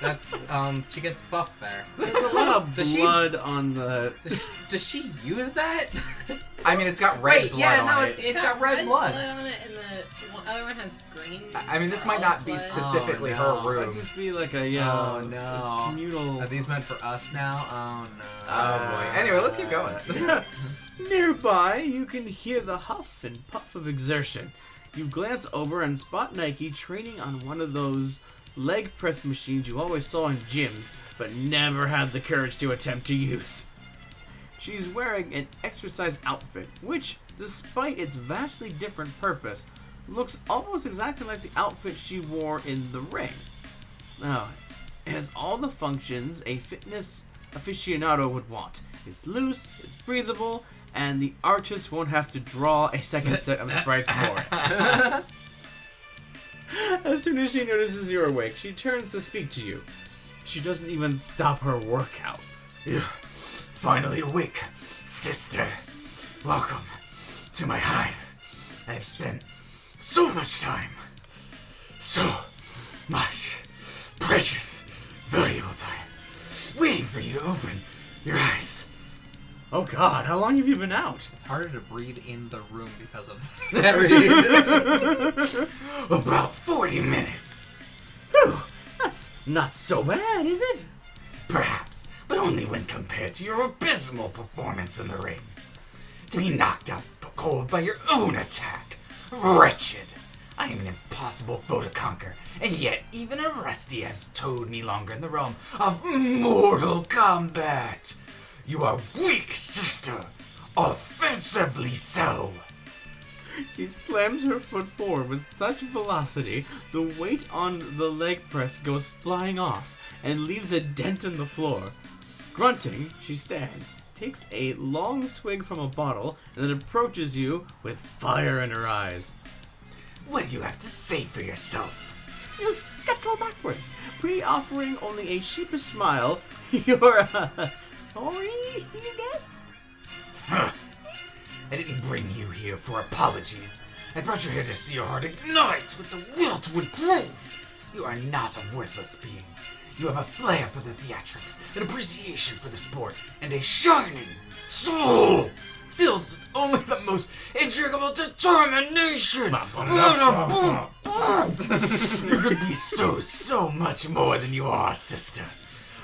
that's, she gets buffed there. There's a lot of Does she- blood on the... Does she use that? I mean, it's got red blood on it. It's got red blood. on it, and the other one has green. I mean, this might not be specifically Oh, her no. Might room. just be like a, Oh, no. communal... Are these meant for us now? Oh, no. Oh, boy. Anyway, let's keep going. Nearby, you can hear the huff and puff of exertion. You glance over and spot Nike training on one of those leg press machines you always saw in gyms, but never had the courage to attempt to use. She's wearing an exercise outfit, which, despite its vastly different purpose, looks almost exactly like the outfit she wore in the ring. Now, it has all the functions a fitness aficionado would want. It's loose, it's breathable, and the artist won't have to draw a second set of sprites for it. As soon as she notices you're awake, she turns to speak to you. She doesn't even stop her workout. You're finally awake, sister. Welcome to my hive. I've spent so much time, so much precious, valuable time, waiting for you to open your eyes. Oh god, how long have you been out? It's harder to breathe in the room because of About 40 minutes. Whew, that's not so bad, is it? Perhaps, but only when compared to your abysmal performance in the ring. To be knocked out cold by your own attack. Wretched. I am an impossible foe to conquer, and yet even a Rusty has towed me longer in the realm of mortal combat. You are weak, sister. Offensively so. She slams her foot forward with such velocity, the weight on the leg press goes flying off and leaves a dent in the floor. Grunting, she stands, takes a long swig from a bottle, and then approaches you with fire in her eyes. What do you have to say for yourself? You scuttle backwards, pre-offering only a sheepish smile. You're, sorry, you guess? Huh. I didn't bring you here for apologies. I brought you here to see your heart ignite with the will to improve. You are not a worthless being. You have a flair for the theatrics, an appreciation for the sport, and a shining soul filled with only the most intricable determination. You could be so much more than you are, sister.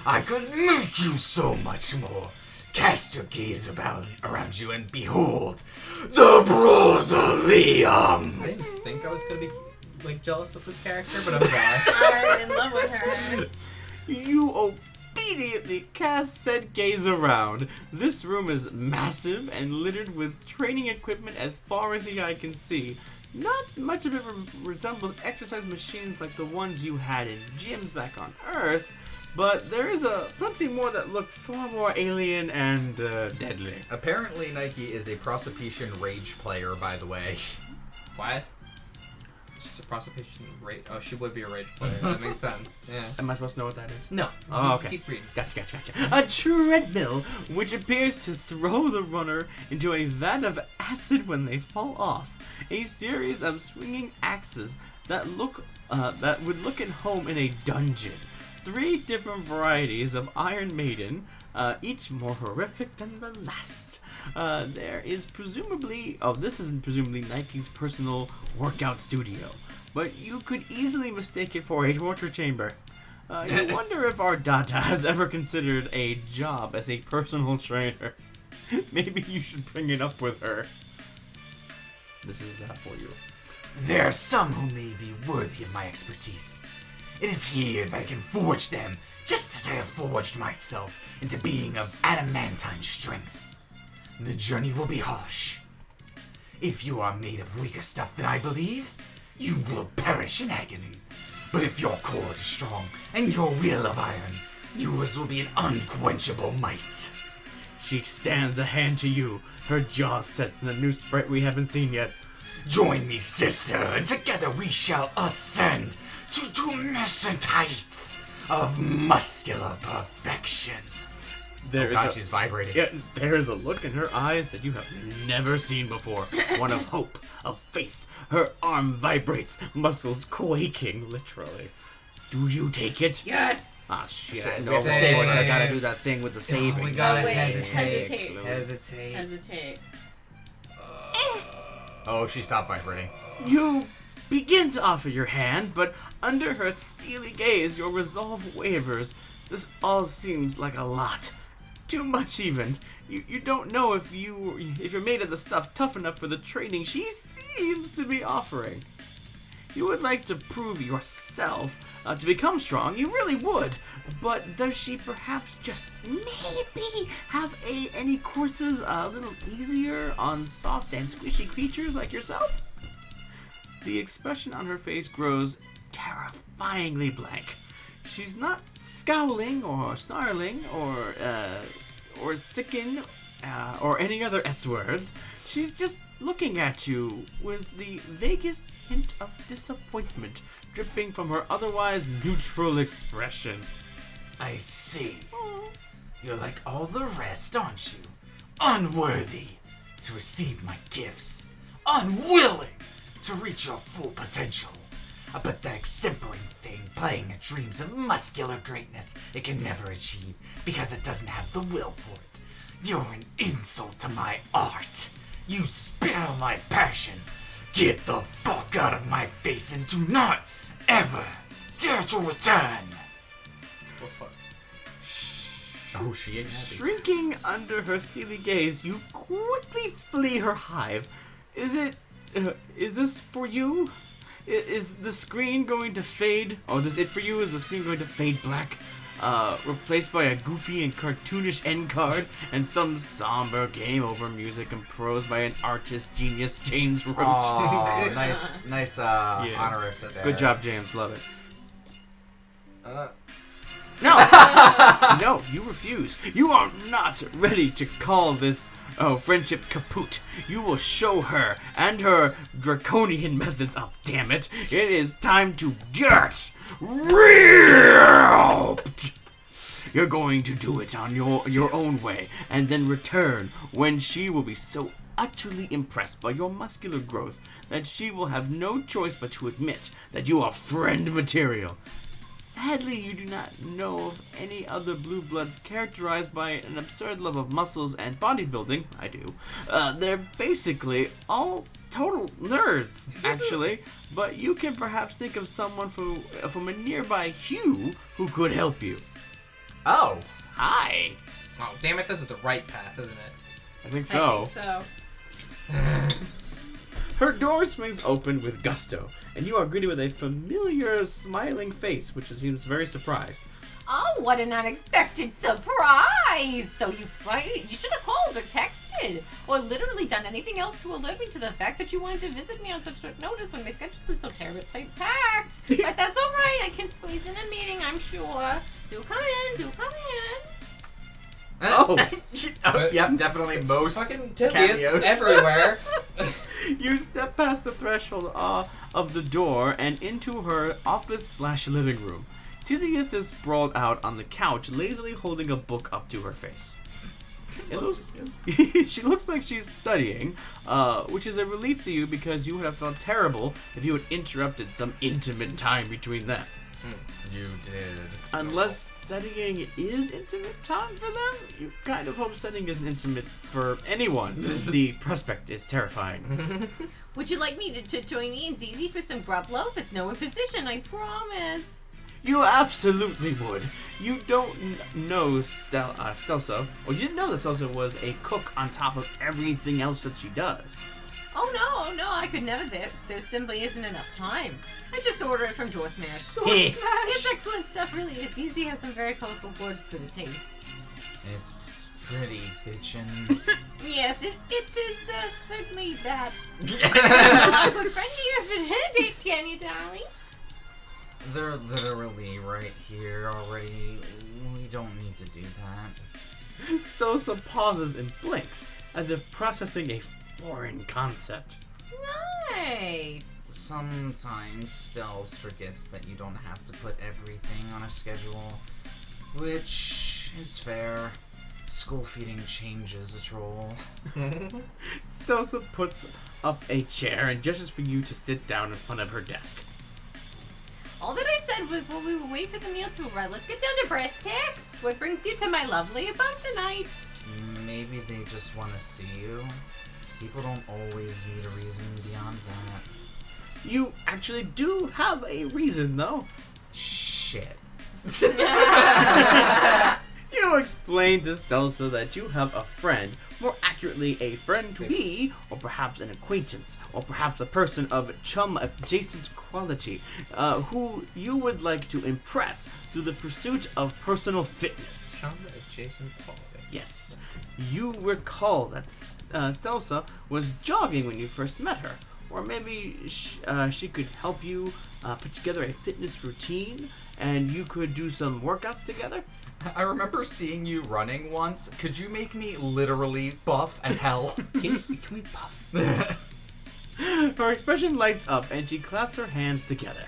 I could make you so much more. Cast your gaze around you and behold the Brazilium. I didn't think I was gonna be like jealous of this character, but I'm glad. I'm in love with her. You obediently cast said gaze around. This room is massive and littered with training equipment as far as the eye can see. Not much of it resembles exercise machines like the ones you had in gyms back on Earth, but there is plenty more that look far more alien and deadly. Apparently, Nike is a prosecution rage player, by the way. What? She's a prosecution rage. Oh, she would be a rage player. That makes sense. Yeah. Am I supposed to know what that is? No. Oh, okay. Keep reading. Gotcha. A treadmill, which appears to throw the runner into a vat of acid when they fall off. A series of swinging axes that would look at home in a dungeon. 3 different varieties of Iron Maiden, each more horrific than the last. This is presumably Nike's personal workout studio, but you could easily mistake it for a torture chamber. You wonder if our Dada has ever considered a job as a personal trainer. Maybe you should bring it up with her. This is for you. There are some who may be worthy of my expertise. It is here that I can forge them, just as I have forged myself into being of adamantine strength. The journey will be harsh. If you are made of weaker stuff than I believe, you will perish in agony. But if your core is strong and your will of iron, yours will be an unquenchable might. She extends a hand to you, her jaw sets in a new sprite we haven't seen yet. Join me, sister, and together we shall ascend to tumescent heights of muscular perfection. She's vibrating. Yeah, there is a look in her eyes that you have never seen before. One of hope, of faith. Her arm vibrates, muscles quaking, literally. Do you take it? Yes. Ah, shit. Yes. No, of course, Save I it. gotta do that thing with the saving. We gotta wait, hesitate. hesitate. Hesitate. Oh, she stopped vibrating. You begin to offer your hand, but under her steely gaze, your resolve wavers. This all seems like a lot. Too much, even. You don't know if you're made of the stuff tough enough for the training she seems to be offering. You would like to prove yourself to become strong. You really would. But does she perhaps just maybe have any courses a little easier on soft and squishy creatures like yourself? The expression on her face grows terrifyingly blank. She's not scowling or snarling or sicken or any other S words. She's just looking at you with the vaguest hint of disappointment dripping from her otherwise neutral expression. I see. You're like all the rest, aren't you? Unworthy to receive my gifts. Unwilling to reach your full potential. A pathetic simpering thing playing at dreams of muscular greatness it can never achieve because it doesn't have the will for it. You're an insult to my art. You spit on my passion. Get the fuck out of my face and do not ever dare to return. Oh, she ain't happy. Shrinking under her steely gaze, you quickly flee her hive. Is this for you? Is the screen going to fade? Oh, is it for you? Is the screen going to fade black? Replaced by a goofy and cartoonish end card and some somber game over music composed by an artist genius, James Roach. Oh, nice honorific there. Good job, James. Love it. Uh, No! No, you refuse. You are not ready to call this friendship kaput. You will show her and her draconian methods up, damn it. It is time to get ripped. You're going to do it on your own way and then return when she will be so utterly impressed by your muscular growth that she will have no choice but to admit that you are friend material. Sadly, you do not know of any other blue bloods characterized by an absurd love of muscles and bodybuilding. I do. They're basically all total nerds, actually. But you can perhaps think of someone from a nearby hue who could help you. oh. Hi. Oh, damn it, this is the right path, isn't it? I think I so. think so. Her door swings open with gusto, and you are greeted with a familiar, smiling face, which seems very surprised. Oh, what an unexpected surprise! So you should have called or texted, or literally done anything else to alert me to the fact that you wanted to visit me on such short notice when my schedule is so terribly packed. But that's all right. I can squeeze in a meeting, I'm sure. Do come in. Do come in. Oh. Oh, yep, definitely most Fucking Tizzy, cameos. it's everywhere. You step past the threshold of the door and into her office/living room. Tizius is sprawled out on the couch, lazily holding a book up to her face. She looks like she's studying, which is a relief to you because you would have felt terrible if you had interrupted some intimate time between them. You did. Unless studying is intimate time for them, you kind of hope studying isn't intimate for anyone. The prospect is terrifying. Would you like me to join me and Zizi for some grub loaf? It's no imposition, I promise. You absolutely would. You don't know Stelsa, or you didn't know that Stelsa was a cook on top of everything else that she does. Oh no, I could never. There simply isn't enough time. I just order it from Door Smash. It's excellent stuff, really. It's easy. Has some very colorful words for the taste. It's pretty bitchin'. Yes, it is certainly that. My good friend here for dinner, can you, darling? They're literally right here already. We don't need to do that. Stelsa pauses and blinks, as if processing a foreign concept. Right. Sometimes Stells forgets that you don't have to put everything on a schedule, which is fair. School feeding changes a troll. Stelsa puts up a chair and gestures for you to sit down in front of her desk. All that I said was while we would wait for the meal to arrive, let's get down to brass tacks. What brings you to my lovely abode tonight? Maybe they just want to see you. People don't always need a reason beyond that. You actually do have a reason, though. Shit. You explain to Stelsa that you have a friend, more accurately a friend-to-be, or perhaps an acquaintance, or perhaps a person of chum-adjacent quality, who you would like to impress through the pursuit of personal fitness. Chum-adjacent quality. Yes. You recall that Stelsa was jogging when you first met her. Or maybe she could help you put together a fitness routine, and you could do some workouts together. I remember seeing you running once. Could you make me literally buff as hell? Can we puff? Her expression lights up, and she claps her hands together.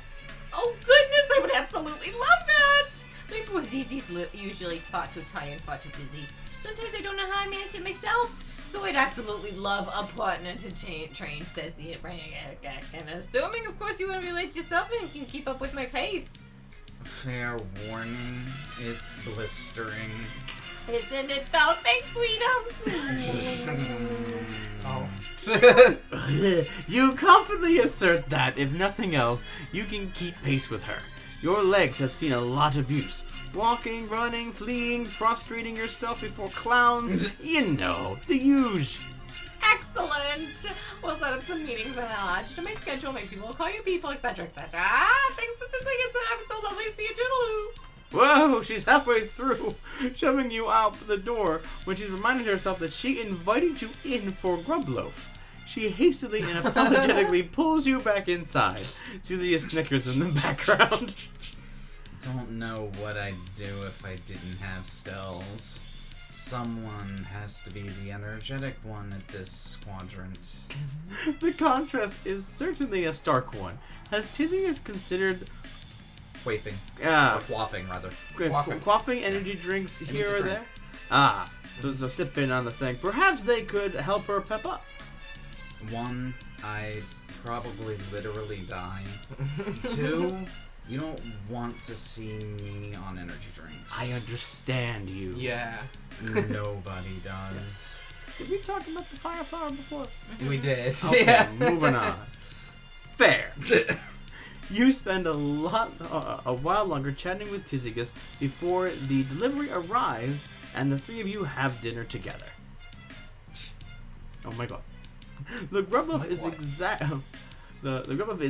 Oh goodness, I would absolutely love that! My poor Zizi's usually far too tired and far too busy. Sometimes I don't know how I manage it myself. So I'd absolutely love a partner to train, says the and assuming, of course, you want to relate yourself and can keep up with my pace. Fair warning, it's blistering. Isn't it though? Thanks, sweetum. You confidently assert that, if nothing else, you can keep pace with her. Your legs have seen a lot of use. Walking, running, fleeing, prostrating yourself before clowns. You know, the huge. Excellent. We'll set up some meetings and I'll add you to my schedule. My people will call you people, etc., etc. Thanks for the tickets. I'm so lovely to see you. Toodaloo. Whoa, she's halfway through, shoving you out the door when she's reminded herself that she invited you in for Grubloaf. She hastily and apologetically pulls you back inside. Celia snickers in the background. Don't know what I'd do if I didn't have Stells. Someone has to be the energetic one at this quadrant. The contrast is certainly a stark one. Has Tizius considered Quaffing. Or quaffing, rather. quaffing energy drinks here or drink. there? So sip in on the thing. Perhaps they could help her pep up. One, I'd probably literally die. Two, you don't want to see me on energy drinks. I understand you. Yeah. Nobody does. Did we talk about the fire flower before? We did. Okay, Yeah. moving on. Fair. You spend a while longer chatting with Tizigus before the delivery arrives, and the three of you have dinner together. Oh my god. The Grubloaf is the Grubloaf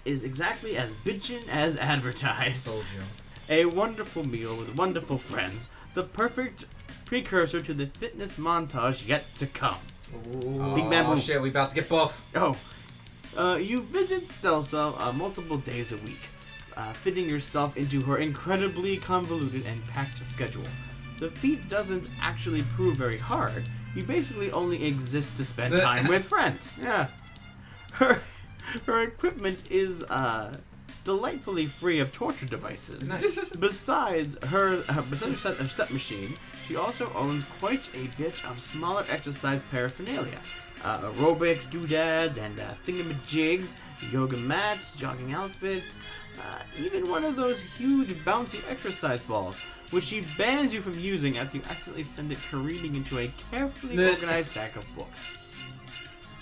is exactly as bitchin' as advertised. Told you. A wonderful meal with wonderful friends. The perfect precursor to the fitness montage yet to come. Ooh. Big bamboo. Oh shit, we about to get buff. Oh. You visit Stelsa multiple days a week, fitting yourself into her incredibly convoluted and packed schedule. The feat doesn't actually prove very hard. You basically only exist to spend time with friends. Yeah. Her equipment is delightfully free of torture devices. Nice. Besides her step machine, she also owns quite a bit of smaller exercise paraphernalia. Aerobics, doodads, and thingamajigs, yoga mats, jogging outfits, even one of those huge bouncy exercise balls, which she bans you from using after you accidentally send it careening into a carefully organized stack of books.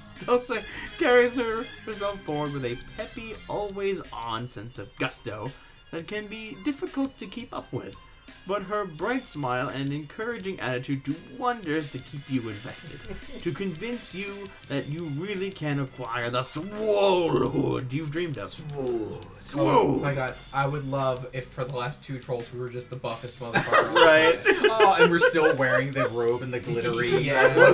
Stelsa carries herself forward with a peppy, always-on sense of gusto that can be difficult to keep up with, but her bright smile and encouraging attitude do wonders to keep you invested, to convince you that you really can acquire the swolehood you've dreamed of. Oh my god, I would love if for the last two trolls we were just the buffest motherfucker. Right. Oh, and we're still wearing the robe and the glittery. Yeah.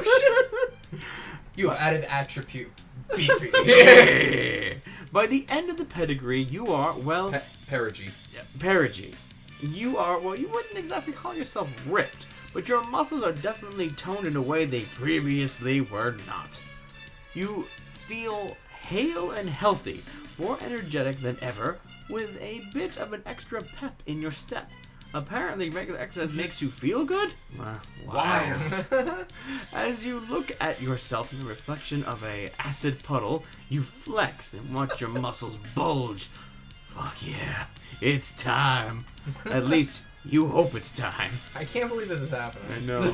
You have added attribute beefy. By the end of the pedigree, you are, well... Perigee. Perigee. You are, well, you wouldn't exactly call yourself ripped, but your muscles are definitely toned in a way they previously were not. You feel hale and healthy, more energetic than ever, with a bit of an extra pep in your step. Apparently, regular exercise makes you feel good? Wild. As you look at yourself in the reflection of a acid puddle, you flex and watch your muscles bulge. Fuck yeah, it's time. At least, you hope it's time. I can't believe this is happening. I know.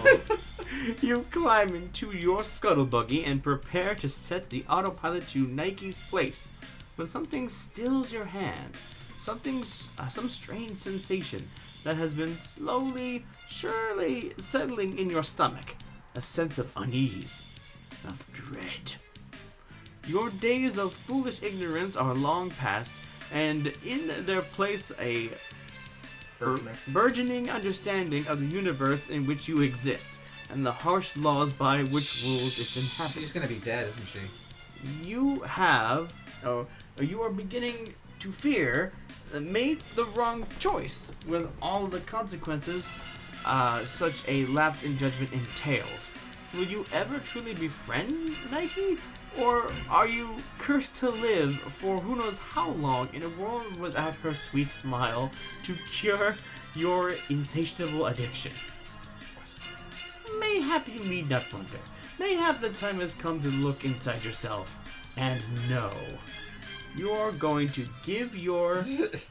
You climb into your scuttle buggy and prepare to set the autopilot to Nike's place. When something stills your hand, some strange sensation that has been slowly, surely settling in your stomach. A sense of unease, of dread. Your days of foolish ignorance are long past, and in their place a burgeoning understanding of the universe in which you exist, and the harsh laws by which rules its inhabitants. She's gonna be dead, isn't she? You are beginning to fear made the wrong choice with all the consequences such a lapse in judgment entails. Will you ever truly befriend Nike? Or are you cursed to live for who knows how long in a world without her sweet smile to cure your insatiable addiction? Mayhap you need not wonder. Mayhap the time has come to look inside yourself and know. You're going to give your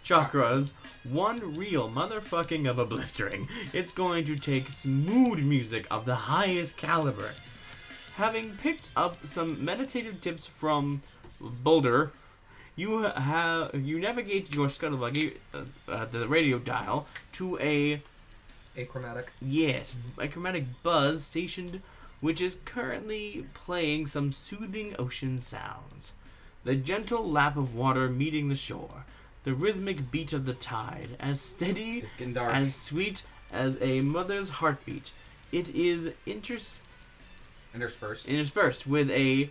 chakras one real motherfucking of a blistering. It's going to take mood music of the highest caliber. Having picked up some meditative tips from Boulder, you navigate your scuttlebuggy, the radio dial, to a Achromatic. Yes, a chromatic buzz stationed, which is currently playing some soothing ocean sounds. The gentle lap of water meeting the shore, the rhythmic beat of the tide, as steady, It's getting dark. as sweet as a mother's heartbeat. It is interspersed with a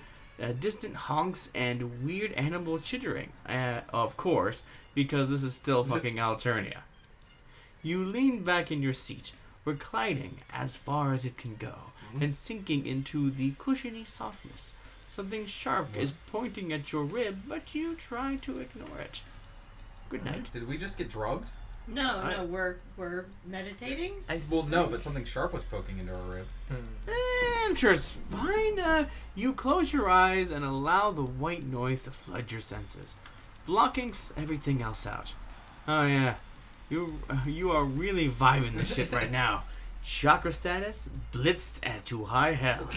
distant honks and weird animal chittering, of course, because this is still fucking Alternia. You lean back in your seat, reclining as far as it can go, and sinking into the cushiony softness. Something sharp is pointing at your rib, but you try to ignore it. Good night. Did we just get drugged? No, we're meditating. Well, no, but something sharp was poking into our rib. I'm sure it's fine. You close your eyes and allow the white noise to flood your senses, blocking everything else out. Oh yeah, you are really vibing this shit right now. Chakra status blitzed to high hell.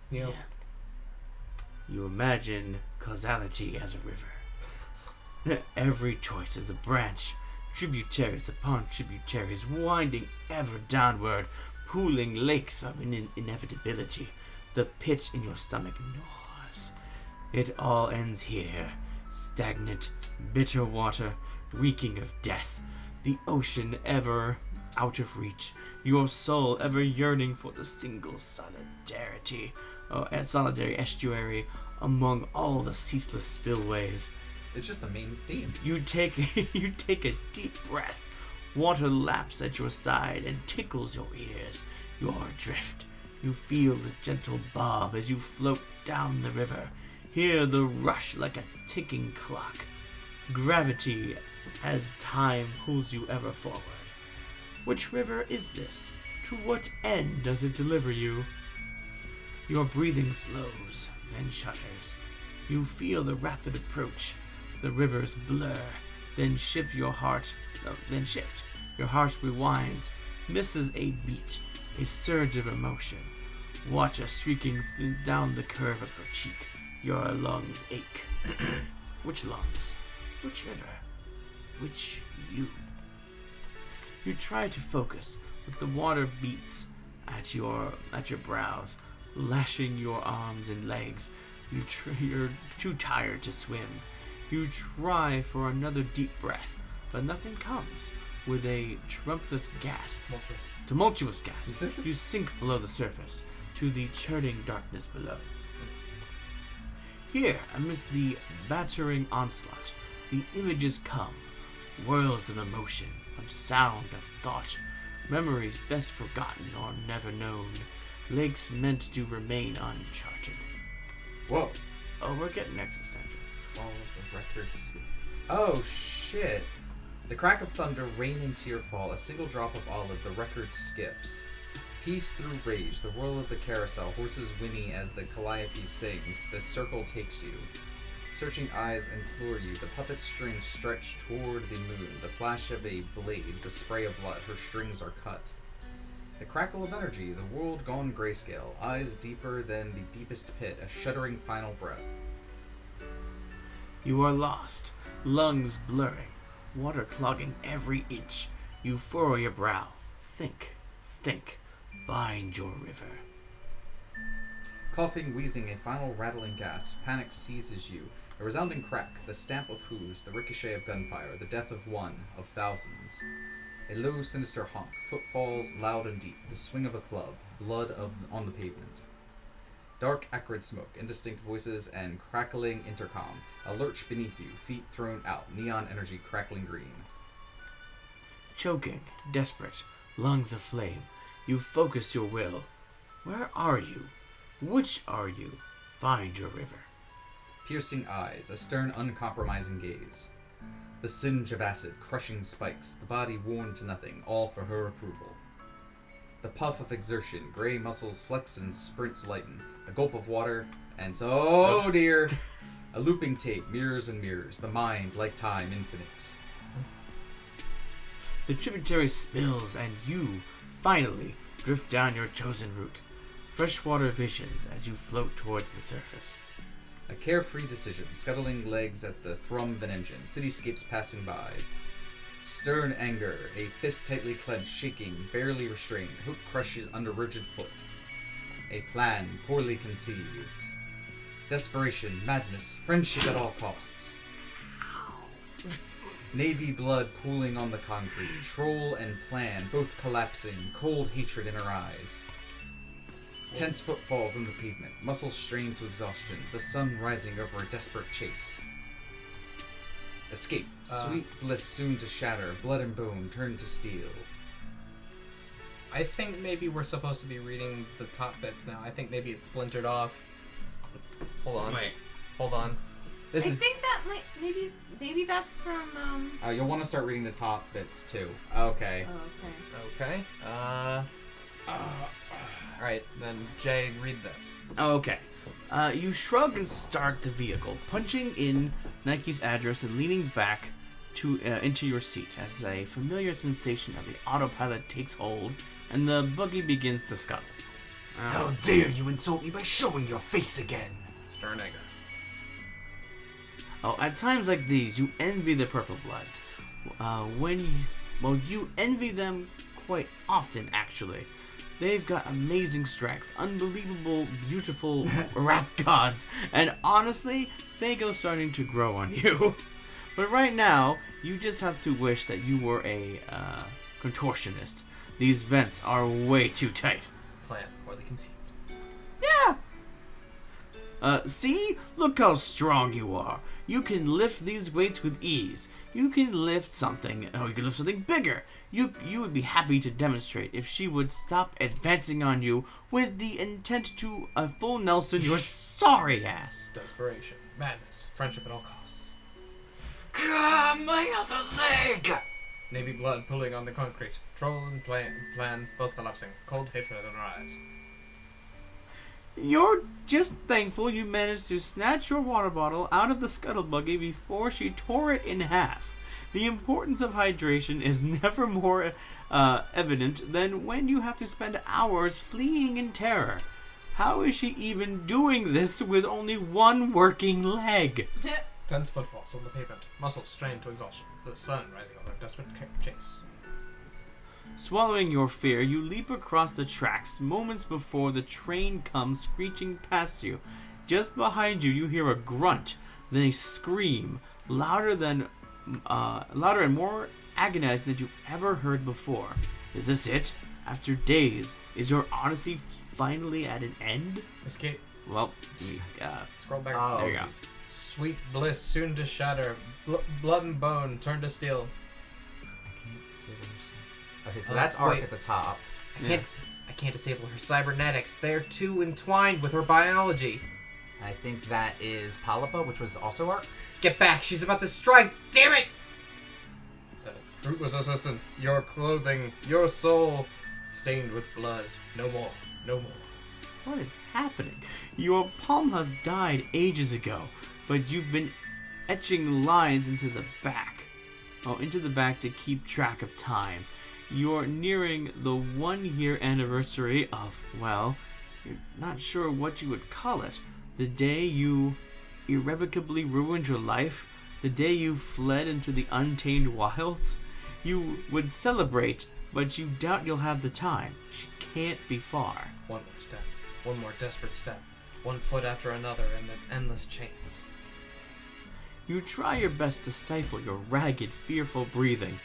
Yeah. You imagine causality as a river. Every choice is a branch, tributaries upon tributaries, winding ever downward, pooling lakes of inevitability. The pit in your stomach gnaws. It all ends here. Stagnant, bitter water, reeking of death. The ocean ever out of reach. Your soul ever yearning for the single solitary estuary among all the ceaseless spillways. It's just the main theme. You take a deep breath. Water laps at your side and tickles your ears. You are adrift. You feel the gentle bob as you float down the river. Hear the rush like a ticking clock. Gravity as time pulls you ever forward. Which river is this? To what end does it deliver you? Your breathing slows, then shudders. You feel the rapid approach. The rivers blur, then shift. Your heart rewinds, misses a beat, a surge of emotion. Water streaking down the curve of your cheek. Your lungs ache. Which lungs? Which river? Which you? You try to focus, but the water beats at your brows, lashing your arms and legs. You're too tired to swim. You try for another deep breath, but nothing comes. With a tumultuous gasp, you sink below the surface, to the churning darkness below. Here, amidst the battering onslaught, the images come, worlds of emotion, of sound, of thought, memories best forgotten or never known, lakes meant to remain uncharted. Whoa. Oh, we're getting existential. fall of the records. Oh shit! The crack of thunder rain into your fall. A single drop of olive. The record skips. Peace through rage. The whirl of the carousel. Horses whinny as the calliope sings. The circle takes you. Searching eyes implore you. The puppet strings stretch toward the moon. The flash of a blade. The spray of blood. Her strings are cut. The crackle of energy. The world gone grayscale. Eyes deeper than the deepest pit. A shuddering final breath. You are lost, lungs blurring, water clogging every inch. You furrow your brow. Think, find your river. Coughing, wheezing, a final rattling gasp. Panic seizes you. A resounding crack, the stamp of hooves, the ricochet of gunfire, the death of one, of thousands. A low, sinister honk, footfalls loud and deep, the swing of a club, blood on the pavement. Dark, acrid smoke, indistinct voices, and crackling intercom. A lurch beneath you, feet thrown out, neon energy crackling green. Choking, desperate, lungs aflame, you focus your will. Where are you? Which are you? Find your river. Piercing eyes, a stern, uncompromising gaze. The singe of acid, crushing spikes, the body worn to nothing, all for her approval. The puff of exertion, gray muscles flex and sprints lighten. A gulp of water, and so, oh dear! A looping tape, mirrors and mirrors, the mind, like time, infinite. The tributary spills, and you, finally, drift down your chosen route. Freshwater visions as you float towards the surface. A carefree decision, scuttling legs at the thrum of an engine, cityscapes passing by. Stern anger, a fist tightly clenched, shaking, barely restrained, hope crushes under rigid foot. A plan, poorly conceived. Desperation, madness, friendship at all costs. Navy blood pooling on the concrete, troll and plan, both collapsing, cold hatred in her eyes. Tense footfalls on the pavement, muscles strained to exhaustion, the sun rising over a desperate chase. Escape, sweet bliss soon to shatter, blood and bone turn to steel. I think maybe we're supposed to be reading the top bits now. I think maybe it's splintered off. Hold on. Wait. Hold on. I think that might maybe that's from You'll want to start reading the top bits too. Okay. Oh, okay. Okay. Alright, then Jay, read this. Okay. You shrug and start the vehicle, punching in Nike's address and leaning back into your seat as a familiar sensation of the autopilot takes hold and the buggy begins to scuttle. How dare you insult me by showing your face again? Stern anger. Oh, at times like these, you envy the Purple Bloods. You envy them quite often, actually. They've got amazing strength, unbelievable, beautiful rap gods, and honestly, Fago's starting to grow on you. But right now, you just have to wish that you were a contortionist. These vents are way too tight. Plan, poorly conceived. Yeah. See? Look how strong you are. You can lift these weights with ease. You can lift something, or you can lift something bigger. You would be happy to demonstrate if she would stop advancing on you with the intent to a full Nelson your sorry ass. Desperation, madness, friendship at all costs. My other leg! Navy blood pulling on the concrete. Troll and plan both collapsing. Cold hatred in her eyes. You're just thankful you managed to snatch your water bottle out of the scuttle buggy before she tore it in half. The importance of hydration is never more evident than when you have to spend hours fleeing in terror. How is she even doing this with only one working leg? Tense footfalls on the pavement. Muscles strained to exhaustion. The sun rising over a desperate chase. Swallowing your fear, you leap across the tracks moments before the train comes screeching past you. Just behind you, you hear a grunt, then a scream, louder and more agonizing than you've ever heard before. Is this it? After days, is your odyssey finally at an end? Escape. Well, Scroll back. Oh, there you go. geez. Sweet bliss soon to shatter. Blood and bone turn to steel. Okay, so that's Arc wait. at the top. I can't disable her cybernetics. They're too entwined with her biology. I think that is Palapa, which was also Arc. Get back! She's about to strike! Damn it! Fruitless assistance. Your clothing, your soul, stained with blood. No more. No more. What is happening? Your palm has died ages ago, but you've been etching lines into the back. Into the back to keep track of time. You're nearing the 1-year anniversary of, well, you're not sure what you would call it. The day you irrevocably ruined your life, the day you fled into the untamed wilds. You would celebrate, but you doubt you'll have the time. She can't be far. One more step. One more desperate step. One foot after another in an endless chase. You try your best to stifle your ragged, fearful breathing,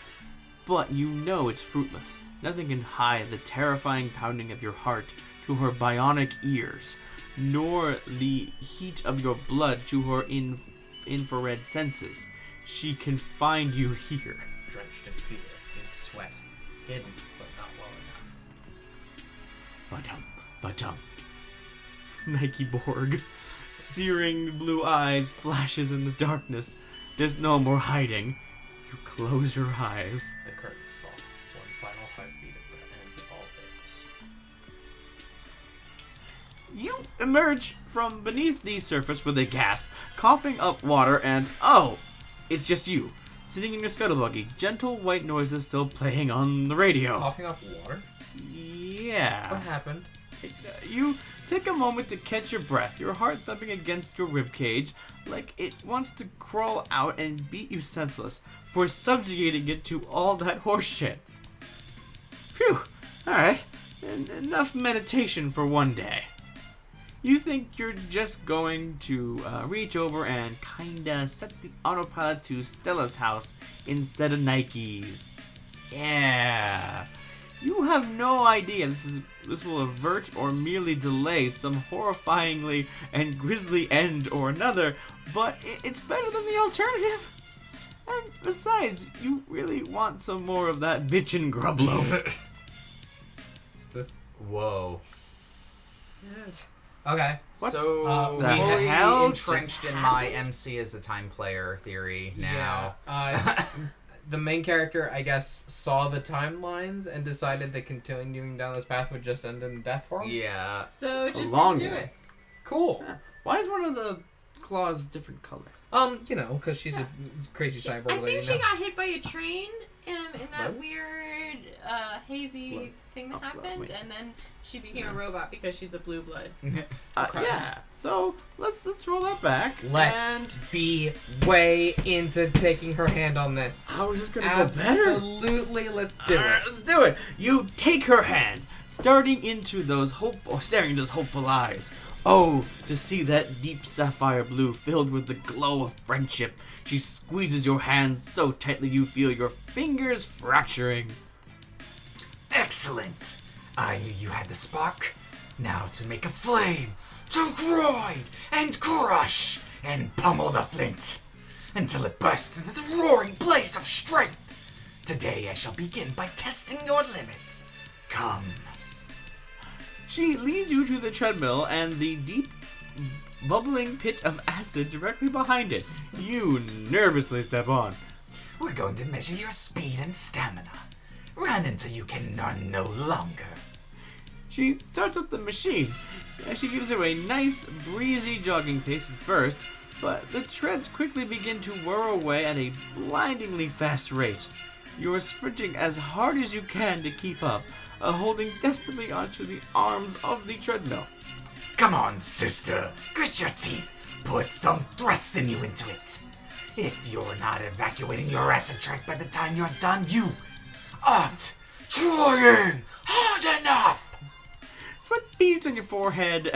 but you know it's fruitless. Nothing can hide the terrifying pounding of your heart to her bionic ears, nor the heat of your blood to her infrared senses. She can find you here. Drenched in fear, in sweat, hidden but not well enough. Nike Borg. Searing blue eyes flashes in the darkness. There's no more hiding. You close your eyes. The curtains fall. One final heartbeat at the end of all things. You emerge from beneath the surface with a gasp, coughing up water, and oh, it's just you, sitting in your scuttle buggy, gentle white noises still playing on the radio. Coughing up water? Yeah. What happened? You take a moment to catch your breath, your heart thumping against your ribcage like it wants to crawl out and beat you senseless for subjugating it to all that horseshit. Phew, alright, enough meditation for one day. You think you're just going to reach over and kinda set the autopilot to Stella's house instead of Nike's. Yeah. You have no idea this will avert or merely delay some horrifyingly and grisly end or another, but it's better than the alternative. And besides, you really want some more of that bitchin' grub loaf. Is this... Whoa. Okay. What So, the fully hell entrenched just in my MC as a time player theory now. Yeah. The main character, I guess, saw the timelines and decided that continuing down this path would just end in death for him? Yeah. So just long didn't do one. it. Cool. Why is one of the claws different color? Because she's a crazy cyborg I lady think she now. got hit by a train in that What? weird hazy Blood. thing that Oh, blood, happened, wait. and then she became a robot because she's a blue blood. Okay. Yeah. So let's roll that back. Let's And be way into taking her hand on this. how is this gonna go better? Absolutely, let's do Alright, it. let's do it. You take her hand, staring into those hopeful eyes. Oh, to see that deep sapphire blue filled with the glow of friendship. She squeezes your hands so tightly you feel your fingers fracturing. Excellent! I knew you had the spark. Now to make a flame, to grind and crush and pummel the flint until it bursts into the roaring blaze of strength. Today I shall begin by testing your limits. Come. She leads you to the treadmill and the deep, bubbling pit of acid directly behind it. You nervously step on. We're going to measure your speed and stamina. Run until you can run no longer. She starts up the machine. She gives her a nice, breezy jogging pace at first, but the treads quickly begin to whir away at a blindingly fast rate. You're sprinting as hard as you can to keep up, holding desperately onto the arms of the treadmill. Come on, sister. Grit your teeth. Put some thrust sinew into it. If you're not evacuating your acid track by the time you're done, you aren't trying hard enough. Sweat beads on your forehead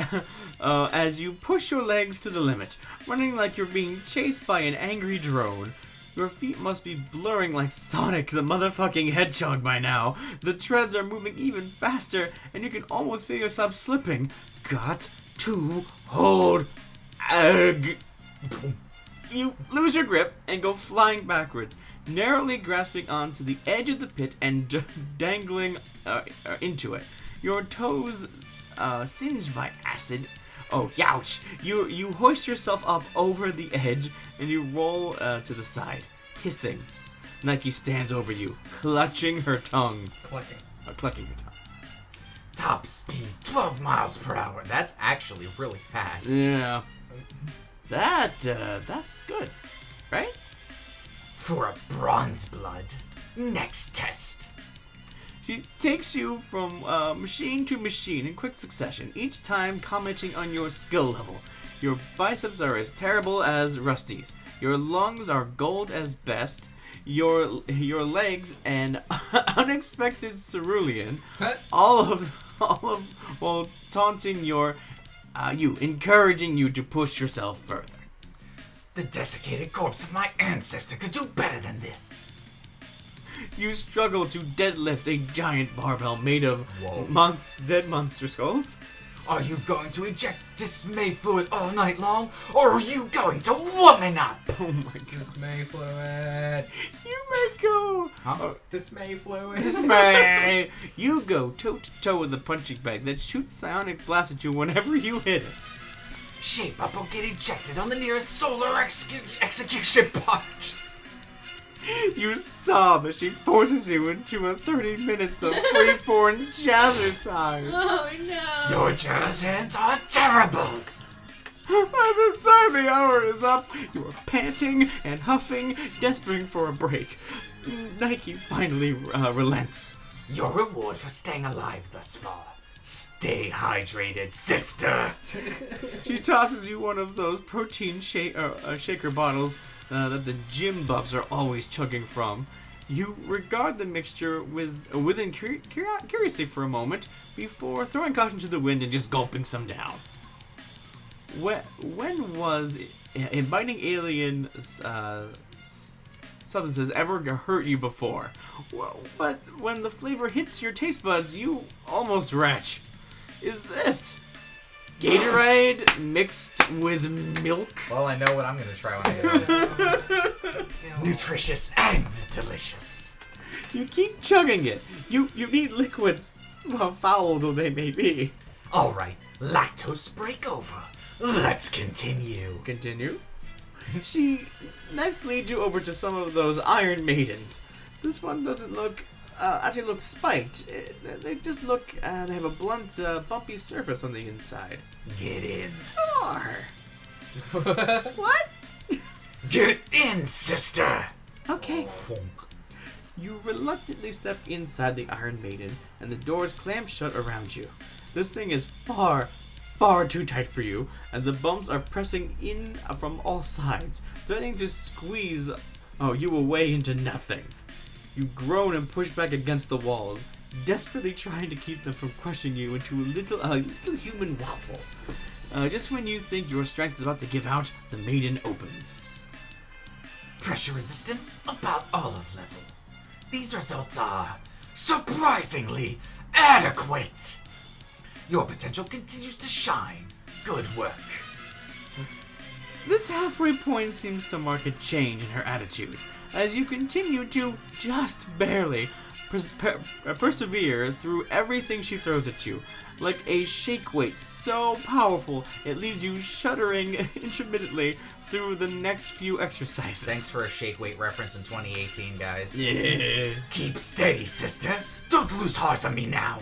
as you push your legs to the limit, running like you're being chased by an angry drone. Your feet must be blurring like Sonic the motherfucking Hedgehog by now. The treads are moving even faster, and you can almost feel yourself slipping. Got to hold. You lose your grip and go flying backwards, narrowly grasping onto the edge of the pit and dangling into it. Your toes, singed by acid, Oh, youch! You hoist yourself up over the edge and you roll to the side, hissing. Nike stands over you, clutching her tongue. Clucking. Clucking her tongue. Top speed 12 miles per hour. That's actually really fast. Yeah. That's good, right? For a bronze blood. Next test. She takes you from machine to machine in quick succession, each time commenting on your skill level. Your biceps are as terrible as Rusty's. Your lungs are gold as best. Your legs an unexpected cerulean. All of while taunting you, encouraging you to push yourself further. The desiccated corpse of my ancestor could do better than this. You struggle to deadlift a giant barbell made of dead monster skulls. Are you going to eject dismay fluid all night long, or are you going to woman up? Oh my god. Dismay fluid. You may go. Dismay fluid. Dismay. You go toe to toe with a punching bag that shoots psionic blasts at you whenever you hit it. Shape up or get ejected on the nearest solar execution punch. You sob as she forces you into a 30 minutes of free-form jazzercise. Oh no. Your jazz hands are terrible. By the time the hour is up, you are panting and huffing, desperate for a break. Nike finally relents. Your reward for staying alive thus far. Stay hydrated, sister. She tosses you one of those protein shaker bottles that the gym buffs are always chugging from. You regard the mixture within curiously for a moment before throwing caution to the wind and just gulping some down. When was inviting alien substances ever hurt you before? Well, but when the flavor hits your taste buds, you almost retch. Is this Gatorade mixed with milk? Well, I know what I'm gonna try when I get home. Nutritious and delicious. You keep chugging it. You need liquids, foul though they may be. Alright, lactose break over. Let's continue. Continue. She next leads you over to some of those Iron Maidens. This one doesn't look, actually looks spiked. They just look, they have a blunt, bumpy surface on the inside. Get in. Sure. What? Get in, sister. Okay. You reluctantly step inside the Iron Maiden, and the doors clamp shut around you. This thing is far too tight for you, and the bumps are pressing in from all sides, threatening to squeeze you away into nothing. You groan and push back against the walls, desperately trying to keep them from crushing you into a little human waffle. Just when you think your strength is about to give out, the Maiden opens. Pressure resistance about olive level. These results are surprisingly adequate. Your potential continues to shine. Good work. This halfway point seems to mark a change in her attitude, as you continue to just barely persevere through everything she throws at you, like a shake weight so powerful it leaves you shuddering intermittently through the next few exercises. Thanks for a shake weight reference in 2018, guys. Yeah. Keep steady, sister. Don't lose heart on me now.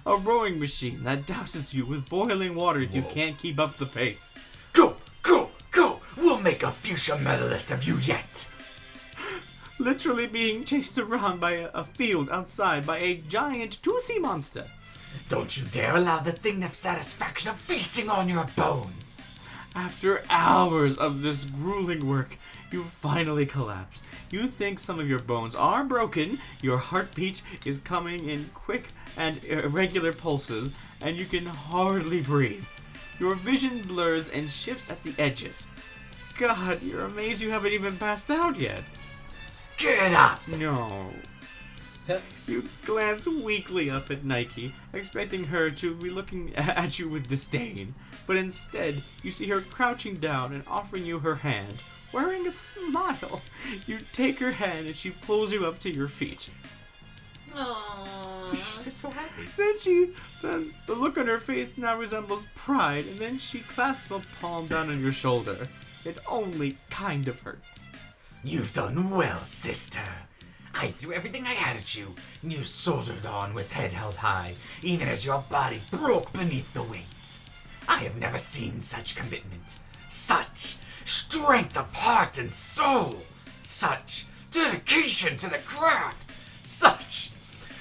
A rowing machine that douses you with boiling water if you can't keep up the pace. Go, go, go! We'll make a fuchsia medalist of you yet. Literally being chased around by a field outside by a giant toothy monster. Don't you dare allow the thing of satisfaction of feasting on your bones. After hours of this grueling work, you finally collapse. You think some of your bones are broken, your heartbeat is coming in quick and irregular pulses, and you can hardly breathe. Your vision blurs and shifts at the edges. God, you're amazed you haven't even passed out yet. Get up! No. You glance weakly up at Nike, expecting her to be looking at you with disdain. But instead, you see her crouching down and offering you her hand, wearing a smile. You take her hand and she pulls you up to your feet. Aww. She's just so happy. Then the look on her face now resembles pride, and then she clasps a palm down on your shoulder. It only kind of hurts. You've done well, sister. I threw everything I had at you, and you soldiered on with head held high, even as your body broke beneath the weight. I have never seen such commitment, such strength of heart and soul, such dedication to the craft, such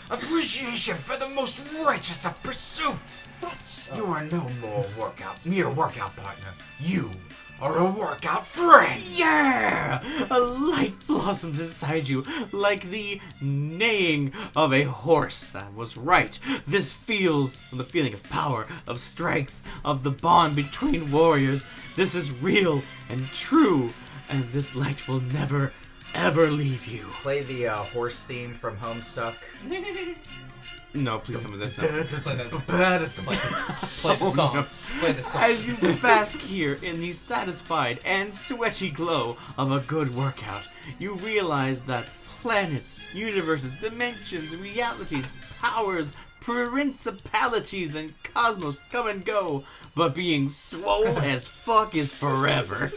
appreciation for the most righteous of pursuits. You are no more mere workout partner. You are a workout friend. Yeah! A light blossoms inside you, like the neighing of a horse. That was right. This feels the feeling of power, of strength, of the bond between warriors. This is real and true, and this light will never, ever leave you. Play the horse theme from Homestuck. No, please tell me that. Play the song. Play the song. As you bask here in the satisfied and sweaty glow of a good workout, you realize that planets, universes, dimensions, realities, powers, principalities, and cosmos come and go, but being swole as fuck is forever.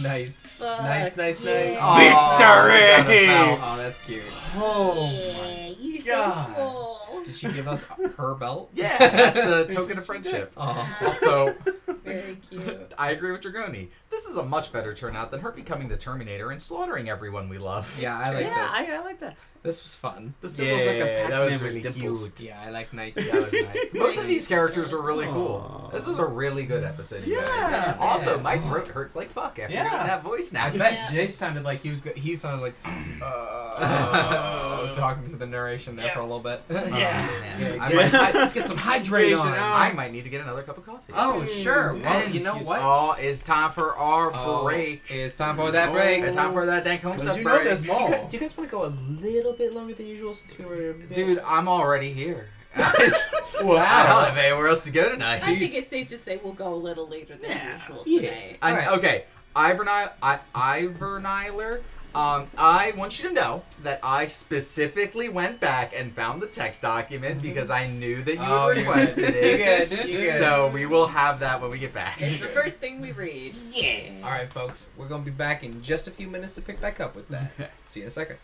Nice. Fuck Nice. Victory! Oh, that's cute. Yeah, you so God. swole. Did she give us her belt? Yeah, that's the token of friendship. Oh. Also, Very cute. I agree with Dragoni. This is a much better turnout than her becoming the Terminator and slaughtering everyone we love. Yeah, I like this. I like that. This was fun. The symbol's like a Yeah, Pac-Man that was with really dimples. cute. Yeah, I like Nike. That was nice. Both of these characters were really cool. Aw. This was a really good episode, you guys. Yeah. Also, my throat hurts like fuck after Yeah. getting that voice now. I bet Yeah. Jay sounded like he was. He sounded like talking to the narration there for a little bit. I Get, might, get some hydrate on. I might need to get another cup of coffee. Oh sure. Well, And you know it's- what? Oh, it's time for our Oh, break. It's time for that break. It's time for that dank Because Homestuck you break. know there's more. Do you guys want to go a little bit longer than usual since we were... Dude, I'm already here. I don't Wow. have anywhere else to go tonight. I think it's safe to say we'll go a little later than usual Yeah. today. Alright. Okay, Iverniler. I want you to know that I specifically went back and found the text document because I knew that you Oh, had you're requested good. it. You're good. You're good. So we will have that when we get back. It's the first thing we read. All right, folks. We're gonna be back in just a few minutes to pick back up with that. See you in a second.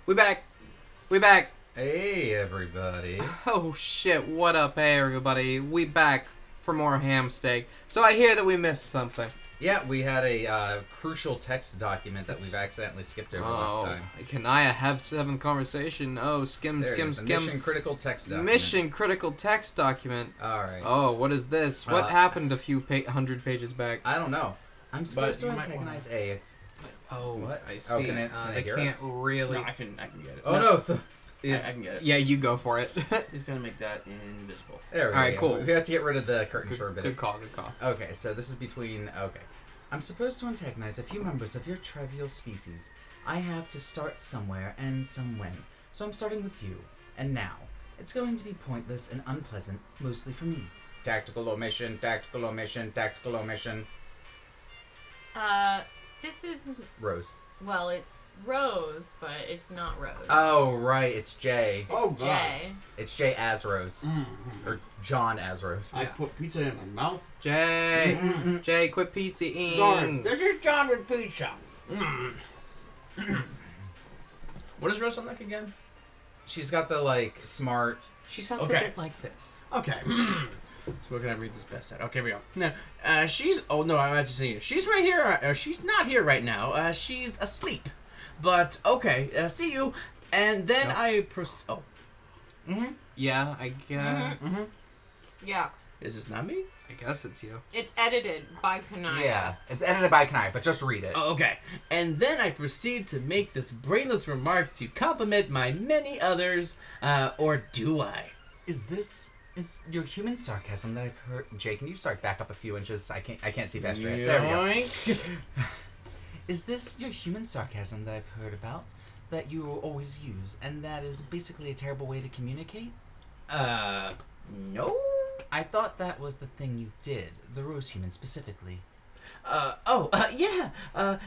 We back. We back. Hey, everybody. Oh shit! What up, hey everybody? We back for more ham steak. So I hear that we missed something. Yeah, we had a crucial text document that we've accidentally skipped over last time. Can I have 7 conversation? Oh, skim. Mission critical text document. Mission critical text document. All right. Oh, what is this? What happened a few 100 pages back? I don't know. I'm supposed But to you might antagonize A. Oh, What? I Oh, see. can I They hear can't us? really. No, I can get it. Oh no! Yeah, I can get it. yeah, you go for it. He's gonna make that invisible. There we go. Alright, cool. We have to get rid of the curtains for a bit. Good call. Good call. Okay, so this is between. Okay. I'm supposed to antagonize a few members of your trivial species. I have to start somewhere and somewhen. So I'm starting with you. And now. It's going to be pointless and unpleasant, mostly for me. Tactical omission, tactical omission, tactical omission. This is, Rose. well, it's Rose, but it's not Rose. Oh, right, it's Jay. It's Jay. It's Jay as Rose. Mm-hmm. Or John as Rose. I put pizza in my mouth. Jay, Mm-mm. Jay, quit pizza-ing. Sorry, this is John with pizza. What is Rose on like again? She's got the, like, smart... She sounds Okay. a bit like this. Okay. So what can I read this best at? Okay, here we go. Now, she's... Oh, no, I'm actually saying it. She's right here. She's not here right now. She's asleep. But, okay. See you. And then I... Oh. Mm-hmm. Yeah, I guess. Mm-hmm. Yeah. Is this not me? I guess it's you. It's edited by Kanaya. Yeah, it's edited by Kanai, but just read it. Oh, okay. And then I proceed to make this brainless remark to compliment my many others. Or do I? Is your human sarcasm that I've heard... Jay, can you start back up a few inches? I can't see past your head. There we go. Yoink. Is this your human sarcasm that I've heard about, that you always use, and that is basically a terrible way to communicate? No? I thought that was the thing you did, the rose human specifically. Yeah.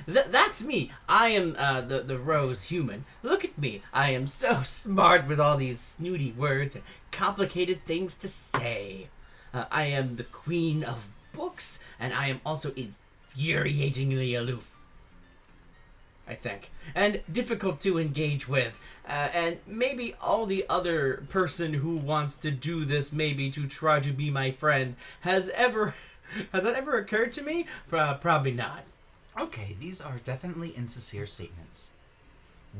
That's me. I am, the rose human. Look at me. I am so smart with all these snooty words and complicated things to say. I am the queen of books, and I am also infuriatingly aloof. I think. And difficult to engage with. And maybe all the other person who wants to do this, maybe to try to be my friend, has that ever occurred to me? Probably not. Okay, these are definitely insincere statements.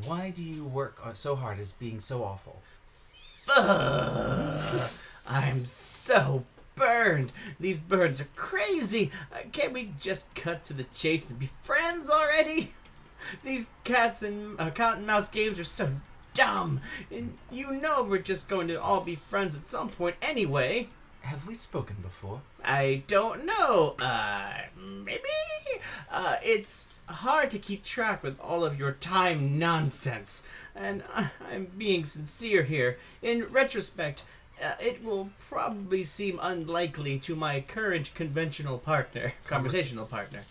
Why do you work so hard as being so awful? I'm so burned. These birds are crazy. Can't we just cut to the chase and be friends already? These cats and cat and mouse games are so dumb. And you know we're just going to all be friends at some point anyway. Have we spoken before? I don't know. Maybe? It's hard to keep track with all of your time nonsense. And I'm being sincere here. In retrospect, it will probably seem unlikely to my current conventional conversational partner.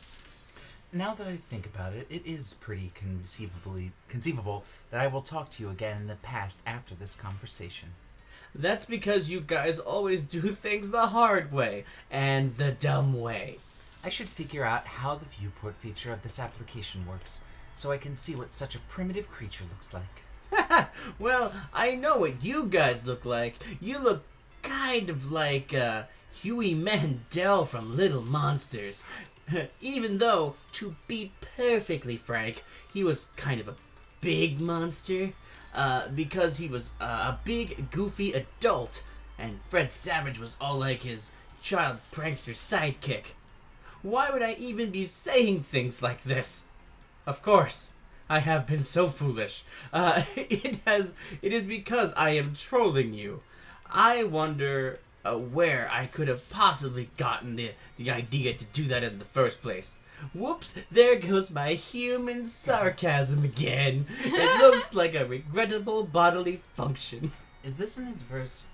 Now that I think about it, it is pretty conceivable that I will talk to you again in the past after this conversation. That's because you guys always do things the hard way and the dumb way. I should figure out how the viewport feature of this application works, so I can see what such a primitive creature looks like. Well, I know what you guys look like. You look kind of like Huey Mandel from Little Monsters. Even though, to be perfectly frank, he was kind of a big monster. Because he was a big, goofy adult, and Fred Savage was all like his child prankster sidekick. Why would I even be saying things like this? Of course, I have been so foolish. It is because I am trolling you. I wonder where I could have possibly gotten the idea to do that in the first place. Whoops, there goes my human sarcasm again. It looks like a regrettable bodily function. Is this an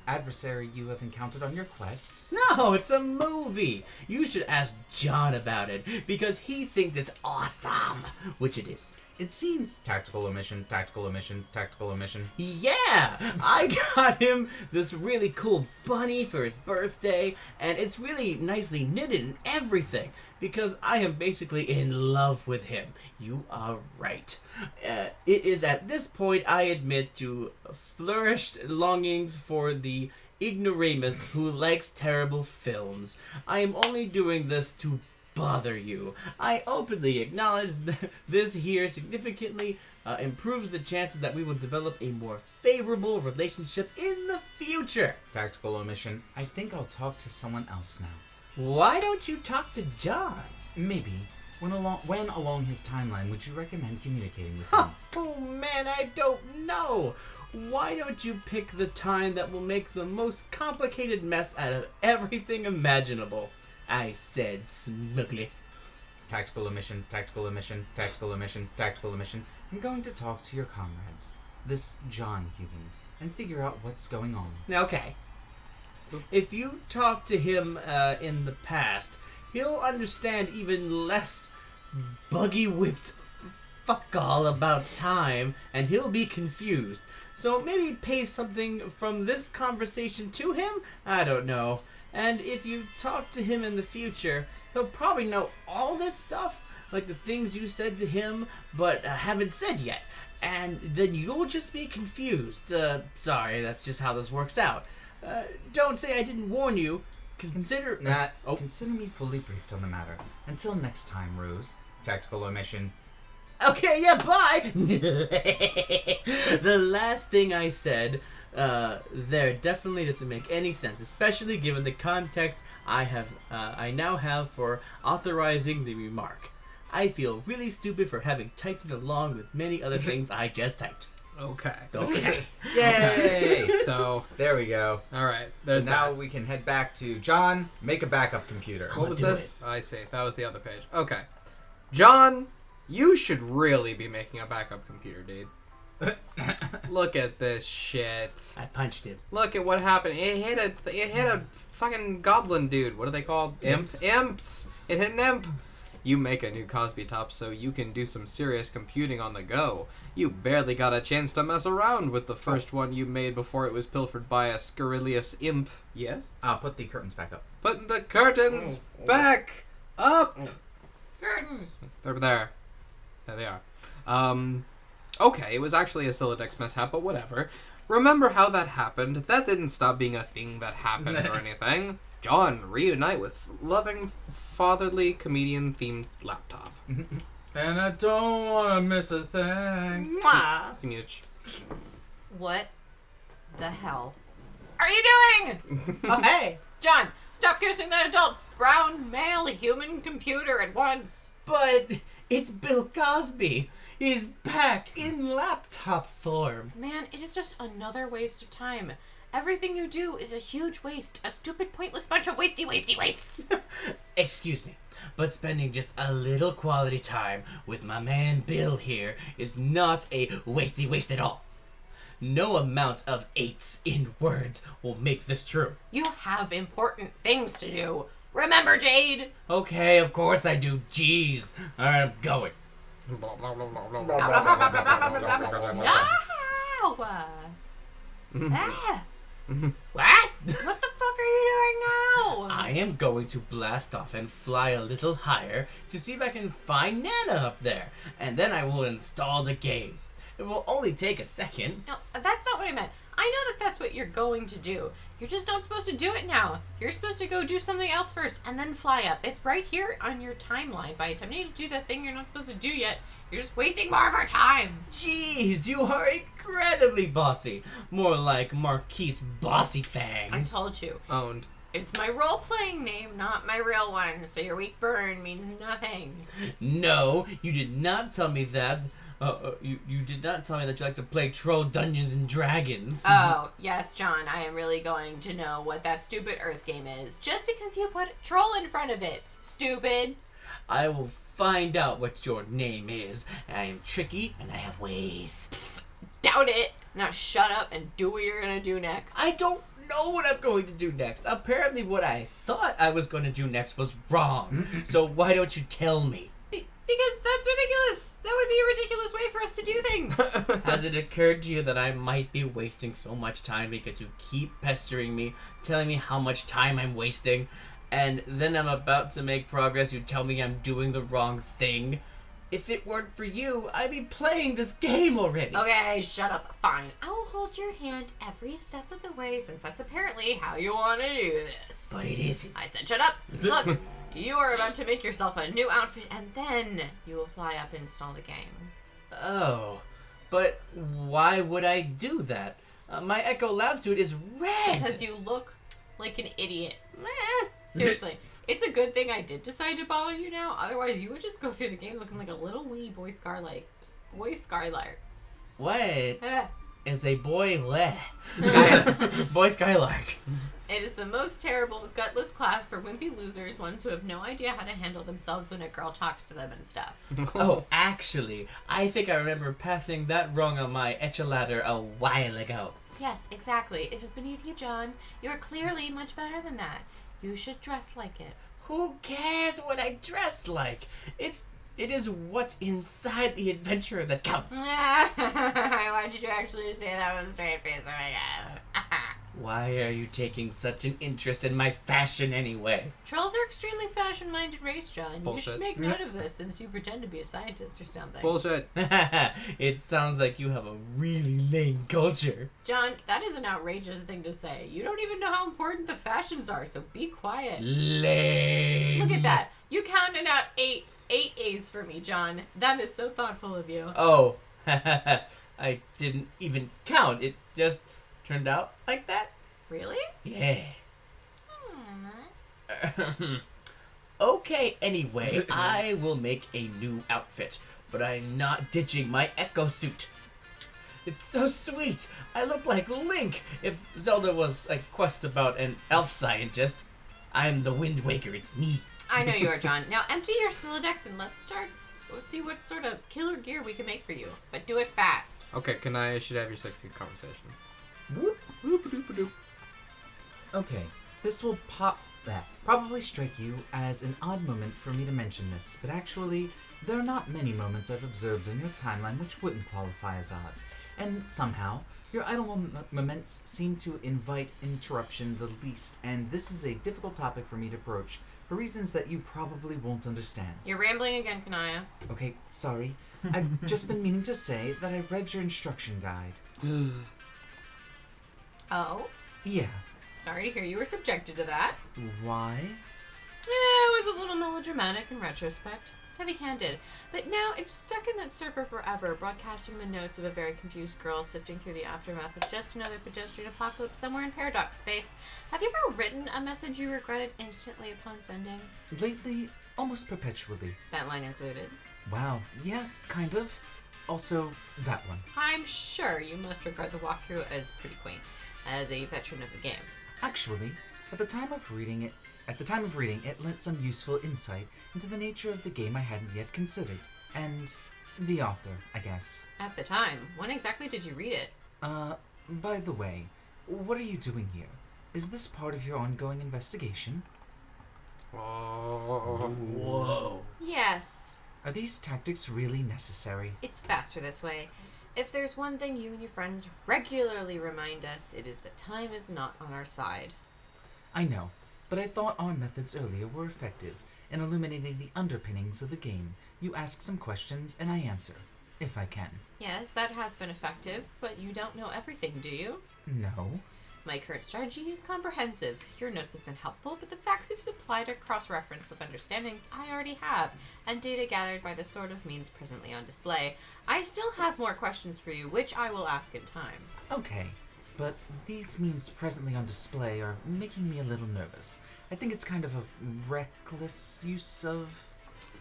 adversary you have encountered on your quest? No, it's a movie. You should ask John about it, because he thinks it's awesome, which it is. It seems tactical omission, tactical omission, tactical omission. Yeah, I got him this really cool bunny for his birthday, and it's really nicely knitted and everything. because I am basically in love with him. You are right. It is at this point I admit to flourished longings for the ignoramus who likes terrible films. I am only doing this to bother you. I openly acknowledge that this here significantly improves the chances that we will develop a more favorable relationship in the future. Tactical omission. I think I'll talk to someone else now. Why don't you talk to John? Maybe. When along his timeline would you recommend communicating with him? Oh man, I don't know. Why don't you pick the time that will make the most complicated mess out of everything imaginable? I said smugly. Tactical omission, tactical omission, tactical omission, tactical omission. I'm going to talk to your comrades, this John human, and figure out what's going on. Okay. If you talk to him in the past, he'll understand even less buggy-whipped fuck all about time, and he'll be confused. So maybe pay something from this conversation to him? I don't know. And if you talk to him in the future, he'll probably know all this stuff, like the things you said to him but haven't said yet. And then you'll just be confused. Sorry, that's just how this works out. Don't say I didn't warn you. Consider... Consider me fully briefed on the matter. Until next time, Rose. Tactical omission. Okay, yeah, bye! The last thing I said there definitely doesn't make any sense, especially given the context I now have for authorizing the remark. I feel really stupid for having typed it along with many other things I just typed. Okay. Okay. Yay! So, There we go. all right. So There's now we can head back to John, make a backup computer. What was do this? I see. That was the other page. Okay. John, you should really be making a backup computer, dude. Look at this shit. I punched him. Look at what happened. It hit a fucking goblin dude. What are they called? Imps. Imps. It hit an imp. You make a new Cosby top so you can do some serious computing on the go. You barely got a chance to mess around with the first one you made before it was pilfered by a scurrilous imp. Yes? I'll put the curtains back up. Put the curtains back up. Curtains. They're there. There they are. Okay, it was actually a Silodex mishap, but whatever. Remember how that happened? That didn't stop being a thing that happened or anything. John, reunite with loving, fatherly, comedian-themed laptop. And I don't want to miss a thing. Mwah. Smooch. What the hell are you doing? Oh, hey! John, stop kissing that adult brown male human computer at once. But it's Bill Cosby. He's back in laptop form. Man, it is just another waste of time. Everything you do is a huge waste. A stupid, pointless bunch of wastes. Excuse me, but spending just a little quality time with my man Bill here is not a waste at all. No amount of 8s in words will make this true. You have important things to do. Remember, Jade? Okay, of course I do. Jeez. Alright, I'm going. Ah, What? what the fuck are you doing now? I am going to blast off and fly a little higher to see if I can find Nana up there, and then I will install the game. It will only take a second. No, that's not what I meant. I know that that's what you're going to do. You're just not supposed to do it now. You're supposed to go do something else first and then fly up. It's right here on your timeline. By attempting to do that thing you're not supposed to do yet, you're just wasting more of our time. Jeez, you are incredibly bossy. More like Marquise Bossy Fangs. I told you. Owned. It's my role-playing name, not my real one, so your weak burn means nothing. No, you did not tell me that. You did not tell me that you like to play troll Dungeons and Dragons. Oh, yes, John, I am really going to know what that stupid Earth game is, just because you put troll in front of it. Stupid. I will find out what your name is. I am tricky and I have ways. Doubt it. Now shut up and do what you're gonna do next. I don't know what I'm going to do next. Apparently what I thought I was going to do next was wrong. So why don't you tell me? Because that's ridiculous. That would be a ridiculous way for us to do things. Has it occurred to you that I might be wasting so much time because you keep pestering me, telling me how much time I'm wasting? and then I'm about to make progress, you tell me I'm doing the wrong thing. If it weren't for you, I'd be playing this game already. Okay, shut up. Fine. I will hold your hand every step of the way since that's apparently how you want to do this. But it isn't. I said shut up. Look, you are about to make yourself a new outfit and then you will fly up and install the game. Oh, but why would I do that? My Echo Lab suit is red. Because you look like an idiot. Seriously. It's a good thing I did decide to bother you now. Otherwise, you would just go through the game looking like a little wee boy Skylark. What Eh. is a boy bleh? Sky- Boy Skylark. It is the most terrible, gutless class for wimpy losers, ones who have no idea how to handle themselves when a girl talks to them and stuff. Oh, actually, I think I remember passing that rung on my etch-a-ladder a while ago. Yes, exactly. It is beneath you, John. You are clearly much better than that. You should dress like it. Who cares what I dress like? It is what's inside the adventure that counts. Why did you actually say that with a straight face? Oh my god. Why are you taking such an interest in my fashion anyway? Trolls are extremely fashion-minded race, John. You Bullshit. should make note of this since you pretend to be a scientist or something. Bullshit. It sounds like you have a really lame culture. John, that is an outrageous thing to say. You don't even know how important the fashions are, so be quiet. Lame. Look at that. You counted out eight A's for me, John. That is so thoughtful of you. Oh, I didn't even count. It just turned out like that? Really? Yeah. Okay, anyway, I will make a new outfit, but I'm not ditching my Echo suit. It's so sweet. I look like Link. If Zelda was a quest about an elf scientist, I'm the Wind Waker. It's me. I know you are, John. Now empty your Silodex and let's see what sort of killer gear we can make for you. But do it fast. Okay, should I have your sexy conversation? Whoop. Whoop-a-doop-a-doop. Okay, this will probably strike you as an odd moment for me to mention this, but actually, there are not many moments I've observed in your timeline which wouldn't qualify as odd. And somehow, your idle moments seem to invite interruption the least, and this is a difficult topic for me to broach, for reasons that you probably won't understand. You're rambling again, Kanaya. Okay, sorry. I've just been meaning to say that I read your instruction guide. Oh? Yeah. Sorry to hear you were subjected to that. Why? It was a little melodramatic in retrospect. Heavy-handed. But now it's stuck in that server forever, broadcasting the notes of a very confused girl sifting through the aftermath of just another pedestrian apocalypse somewhere in Paradox space. Have you ever written a message you regretted instantly upon sending? Lately, almost perpetually. That line included. Wow, yeah, kind of. Also, that one. I'm sure you must regard the walkthrough as pretty quaint, as a veteran of the game. Actually, at the time of reading, it lent some useful insight into the nature of the game I hadn't yet considered. And the author, I guess. At the time, when exactly did you read it? By the way, what are you doing here? Is this part of your ongoing investigation? Whoa. Yes. Are these tactics really necessary? It's faster this way. If there's one thing you and your friends regularly remind us, it is that time is not on our side. I know, but I thought our methods earlier were effective in illuminating the underpinnings of the game. You ask some questions and I answer, if I can. Yes, that has been effective, but you don't know everything, do you? No. My current strategy is comprehensive. Your notes have been helpful, but the facts you've supplied are cross-referenced with understandings I already have, and data gathered by the sort of means presently on display. I still have more questions for you, which I will ask in time. Okay, but these means presently on display are making me a little nervous. I think it's kind of a reckless use of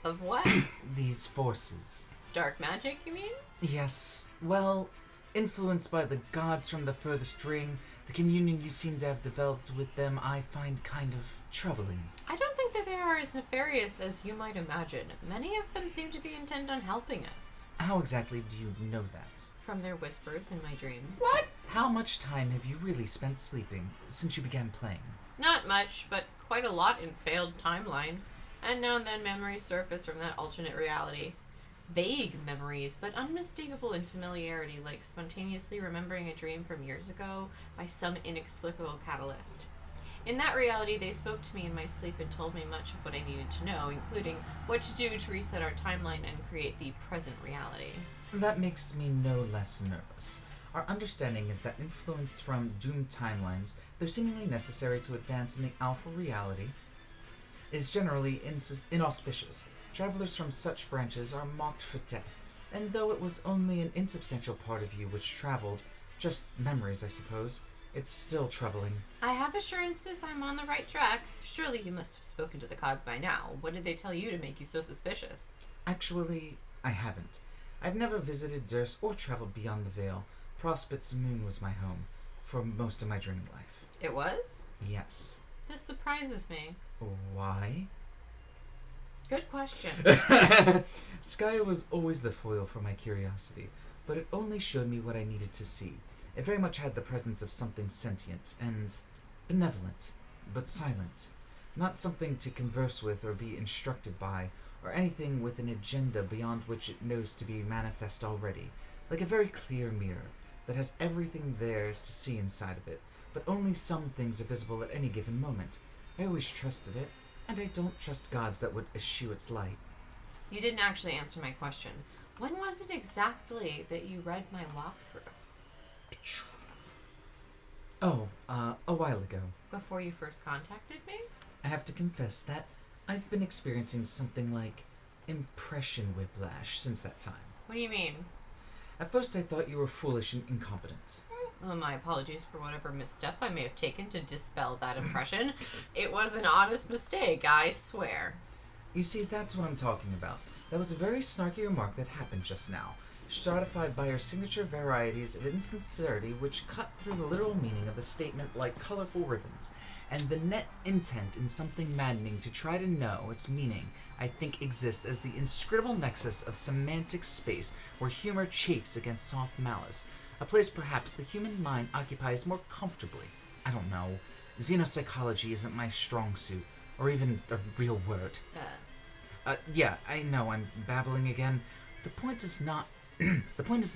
Of what? these forces. Dark magic, you mean? Yes, well, influenced by the gods from the furthest ring, the communion you seem to have developed with them I find kind of troubling. I don't think that they are as nefarious as you might imagine. Many of them seem to be intent on helping us. How exactly do you know that? From their whispers in my dreams. What? How much time have you really spent sleeping since you began playing? Not much, but quite a lot in failed timeline. And now and then memories surface from that alternate reality. Vague memories, but unmistakable in familiarity, like spontaneously remembering a dream from years ago by some inexplicable catalyst. In that reality, they spoke to me in my sleep and told me much of what I needed to know, including what to do to reset our timeline and create the present reality. That makes me no less nervous. Our understanding is that influence from doomed timelines, though seemingly necessary to advance in the alpha reality, is generally inauspicious. Travelers from such branches are mocked for death, and though it was only an insubstantial part of you which traveled, just memories, I suppose, it's still troubling. I have assurances I'm on the right track. Surely you must have spoken to the Cods by now. What did they tell you to make you so suspicious? Actually, I haven't. I've never visited Durst or traveled beyond the Veil. Prospect's Moon was my home for most of my dreaming life. It was? Yes. This surprises me. Why? Good question. Skya was always the foil for my curiosity, but it only showed me what I needed to see. It very much had the presence of something sentient and benevolent, but silent. Not something to converse with or be instructed by, or anything with an agenda beyond which it knows to be manifest already, like a very clear mirror that has everything there is to see inside of it, but only some things are visible at any given moment. I always trusted it, and I don't trust gods that would eschew its light. You didn't actually answer my question. When was it exactly that you read my walkthrough? Oh, a while ago. Before you first contacted me? I have to confess that I've been experiencing something like impression whiplash since that time. What do you mean? At first I thought you were foolish and incompetent. Well, my apologies for whatever misstep I may have taken to dispel that impression. It was an honest mistake, I swear. You see, that's what I'm talking about. That was a very snarky remark that happened just now, stratified by your signature varieties of insincerity which cut through the literal meaning of the statement like colorful ribbons, and the net intent in something maddening to try to know its meaning, I think exists as the inscrutable nexus of semantic space where humor chafes against soft malice, a place perhaps the human mind occupies more comfortably. I don't know. Xenopsychology isn't my strong suit, or even a real word. Yeah, I know, I'm babbling again. The point is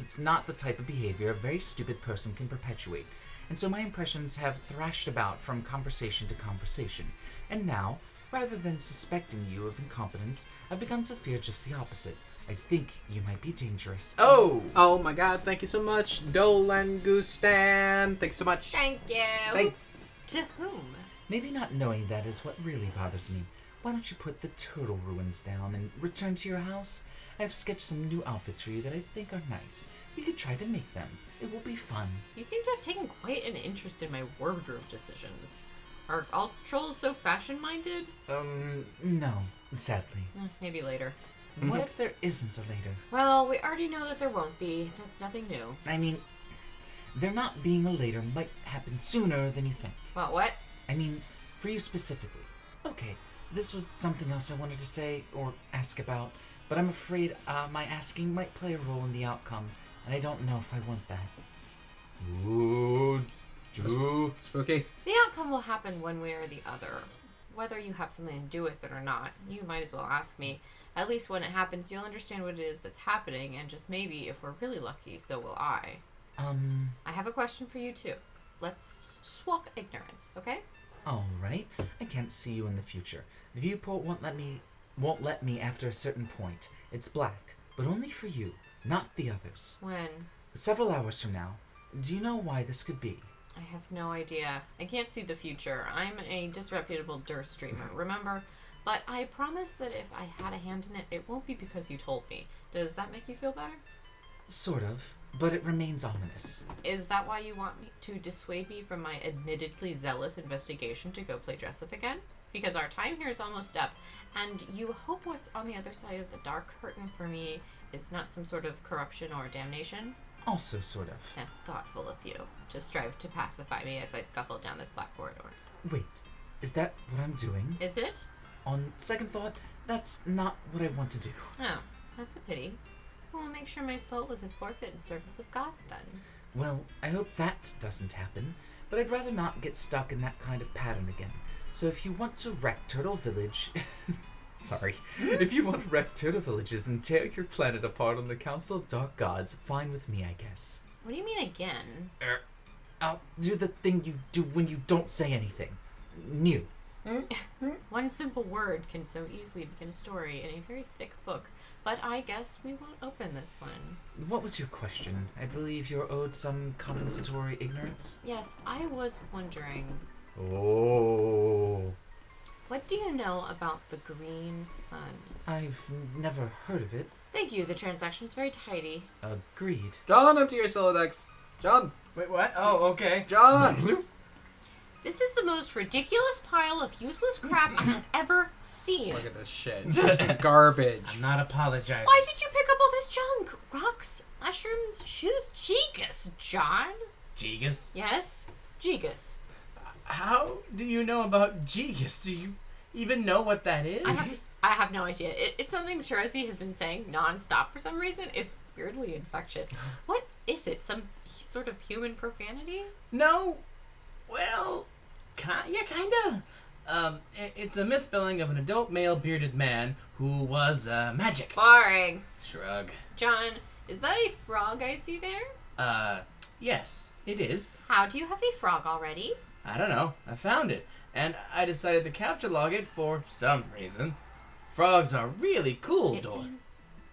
it's not the type of behavior a very stupid person can perpetuate, and so my impressions have thrashed about from conversation to conversation, and now, rather than suspecting you of incompetence, I've begun to fear just the opposite. I think you might be dangerous. Oh! Oh my god, thank you so much, Dolangustan. Thanks so much. Thank you. Thanks. To whom? Maybe not knowing that is what really bothers me. Why don't you put the turtle ruins down and return to your house? I have sketched some new outfits for you that I think are nice. We could try to make them. It will be fun. You seem to have taken quite an interest in my wardrobe decisions. Are all trolls so fashion-minded? No, sadly. Maybe later. What if there isn't a later? Well, we already know that there won't be. That's nothing new. I mean, there not being a later might happen sooner than you think. Well, what? I mean, for you specifically. Okay, this was something else I wanted to say or ask about, but I'm afraid my asking might play a role in the outcome, and I don't know if I want that. Ooh, Spooky. The outcome will happen one way or the other. Whether you have something to do with it or not, you might as well ask me. At least when it happens, you'll understand what it is that's happening, and just maybe, if we're really lucky, so will I. I have a question for you, too. Let's swap ignorance, okay? Alright, I can't see you in the future. The viewport won't let me after a certain point. It's black, but only for you, not the others. When? Several hours from now. Do you know why this could be? I have no idea. I can't see the future. I'm a disreputable Durst streamer, remember? But I promise that if I had a hand in it, it won't be because you told me. Does that make you feel better? Sort of, but it remains ominous. Is that why you want me to dissuade me from my admittedly zealous investigation to go play dress up again? Because our time here is almost up, and you hope what's on the other side of the dark curtain for me is not some sort of corruption or damnation? Also sort of. That's thoughtful of you, to strive to pacify me as I scuffle down this black corridor. Wait, is that what I'm doing? Is it? On second thought, that's not what I want to do. Oh, that's a pity. Well, I'll make sure my soul isn't forfeit in service of gods then. Well, I hope that doesn't happen, but I'd rather not get stuck in that kind of pattern again. So if you want to wreck Turtle Village... Sorry. If you want to wreck Turtle Villages and tear your planet apart on the Council of Dark Gods, fine with me, I guess. What do you mean again? I'll do the thing you do when you don't say anything. new. One simple word can so easily begin a story in a very thick book, but I guess we won't open this one. What was your question? I believe you're owed some compensatory ignorance. Yes, I was wondering, Oh. what do you know about the Green Sun? I've never heard of it. Thank you, the transaction was very tidy. Agreed. John, empty your Silodex. John. Wait, what? Oh, okay. John. This is the most ridiculous pile of useless crap I have ever seen. Look at this shit. It's garbage. I'm not apologizing. Why did you pick up all this junk? Rocks, mushrooms, shoes, Gigas, John? Gigas? Yes, Gigas. How do you know about Gigas? Do you even know what that is? I have no idea. It's something Rosie has been saying nonstop for some reason. It's weirdly infectious. What is it? Some sort of human profanity? No. Well, kinda. It's a misspelling of an adult male bearded man who was magic. Boring. Shrug. John, is that a frog I see there? Yes, it is. How do you have a frog already? I don't know. I found it, and I decided to capture log it for some reason. Frogs are really cool, It Dor. seems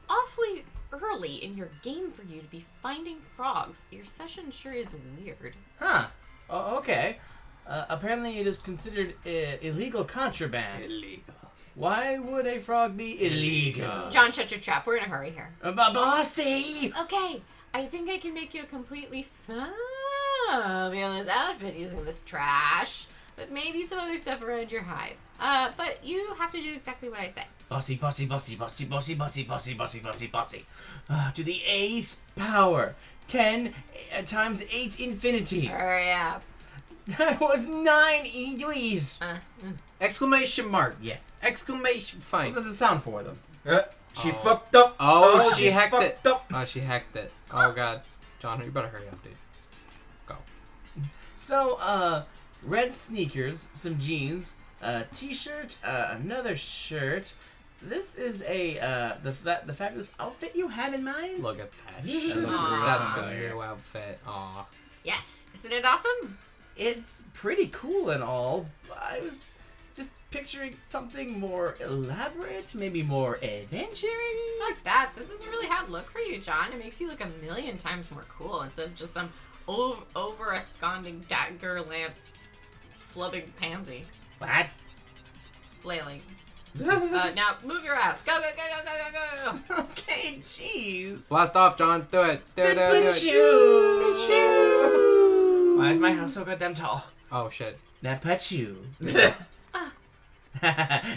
awfully early in your game for you to be finding frogs. Your session sure is weird. Huh. Oh, okay. Apparently it is considered illegal contraband. Illegal. Why would a frog be illegal? John, shut your trap. We're in a hurry here. Bossy! Okay, I think I can make you a completely fabulous outfit using this trash, but maybe some other stuff around your hive. But you have to do exactly what I say. Bossy, bossy, bossy, bossy, bossy, bossy, bossy, bossy, bossy, bossy. To the 8th power. 10 times 8 infinities. Hurry up. That was 9 Edwees. Exclamation mark. Yeah. Exclamation. What Fine. does it sound for them? She fucked up. Oh, she hacked fucked it. up. Oh, she hacked it. Oh, God. John, you better hurry up, dude. Go. So, red sneakers, some jeans, a t-shirt, another shirt. This is the fabulous outfit you had in mind? Look at that. Aw. That's a new outfit. Aw. Yes, isn't it awesome? It's pretty cool and all. I was just picturing something more elaborate, maybe more adventuring. Like that. This is a really hot look for you, John. It makes you look a million times more cool instead of just some over-absconding dagger lance flubbing pansy. What? Flailing. Now move your ass. Go, go, go, go, go, go, go. Okay, jeez. Blast off, John. Do it. Do it. Do it. Why is my house so goddamn tall? Oh, shit. That Pachu.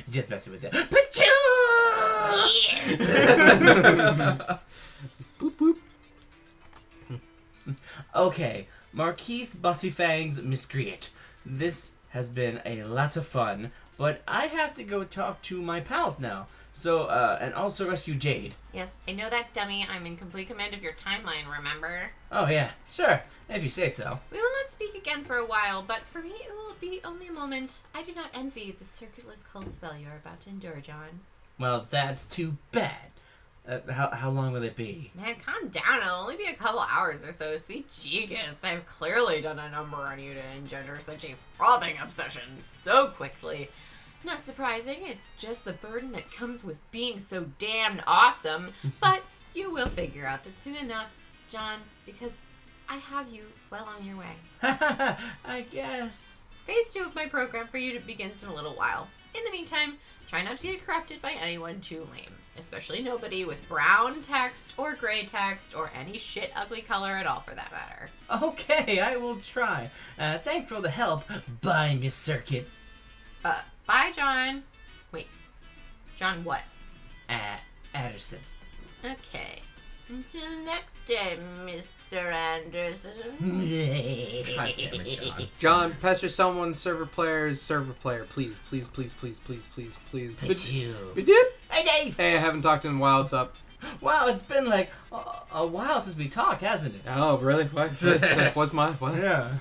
Just messing with you. Pachu! Yes. Boop, boop. Okay, Marquise Buttyfang's Miscreant. This has been a lot of fun, but I have to go talk to my pals now. So, and also rescue Jade. Yes, I know that, dummy. I'm in complete command of your timeline, remember? Oh yeah, sure, if you say so. We will not speak again for a while, but for me it will be only a moment. I do not envy the circuitless cold spell you are about to endure, John. Well, that's too bad. How long will it be? Man, calm down. It'll only be a couple hours or so. Sweet Gigas, I've clearly done a number on you to engender such a frothing obsession so quickly. Not surprising, it's just the burden that comes with being so damned awesome. But you will figure out that soon enough, John, because I have you well on your way. I guess. Phase 2 of my program for you begins in a little while. In the meantime, try not to get corrupted by anyone too lame. Especially nobody with brown text or gray text or any shit ugly color at all for that matter. Okay, I will try. Thanks for the help. Bye, Miss Circuit. Bye, John. Wait. John what? Anderson. Okay. Until next time, Mr. Anderson. God damn it, John. John, pester someone, server player, please, please, please, please, please, please, please. Pachu. Badip. Hey, Dave! Hey, I haven't talked to him in a while. What's up? Wow, it's been like a while since we talked, hasn't it? Oh, really? What? What's my what? Yeah.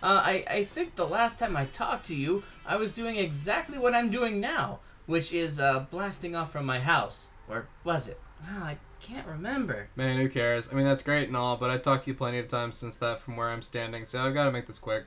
I think the last time I talked to you, I was doing exactly what I'm doing now, which is blasting off from my house. Or was it? Well, I can't remember. Man, who cares? I mean, that's great and all, but I talked to you plenty of times since that from where I'm standing, so I've got to make this quick.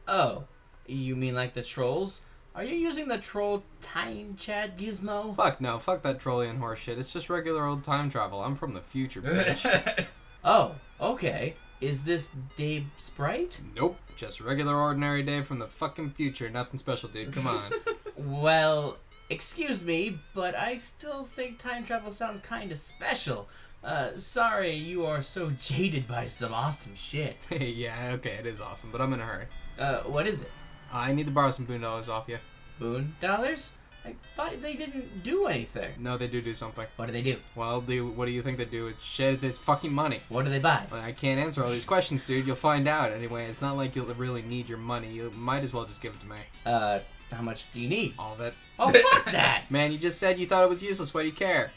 Oh, you mean like the trolls? Are you using the troll time chat gizmo? Fuck no, fuck that trollian horse shit. It's just regular old time travel. I'm from the future, bitch. Oh, okay. Is this Dave Sprite? Nope, just regular ordinary day from the fucking future. Nothing special, dude. Come on. Well, excuse me, but I still think time travel sounds kind of special. Sorry you are so jaded by some awesome shit. Yeah, okay, it is awesome, but I'm in a hurry. What is it? I need to borrow some $boon off you. Boon dollars? I thought they didn't do anything. No, they do something. What do they do? Well, what do you think they do? It's shit. It's fucking money. What do they buy? Well, I can't answer all these questions, dude. You'll find out anyway. It's not like you'll really need your money. You might as well just give it to me. How much do you need? All of it. Oh, fuck that! Man, you just said you thought it was useless. Why do you care?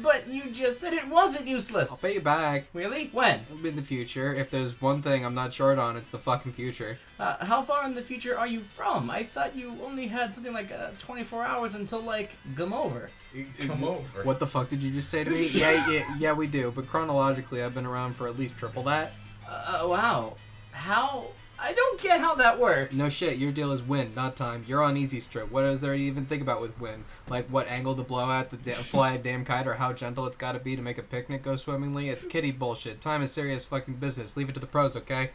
But you just said it wasn't useless. I'll pay you back. Really? When? In the future. If there's one thing I'm not short on, it's the fucking future. How far in the future are you from? I thought you only had something like 24 hours until, like, come over. Come over. What the fuck did you just say to me? Yeah, we do. But chronologically, I've been around for at least triple that. Wow. How? I don't get how that works. No shit, your deal is wind, not time. You're on easy strip. What is there to even think about with wind? Like what angle to blow at, fly a damn kite, or how gentle it's gotta be to make a picnic go swimmingly? It's kiddie bullshit. Time is serious fucking business. Leave it to the pros, okay?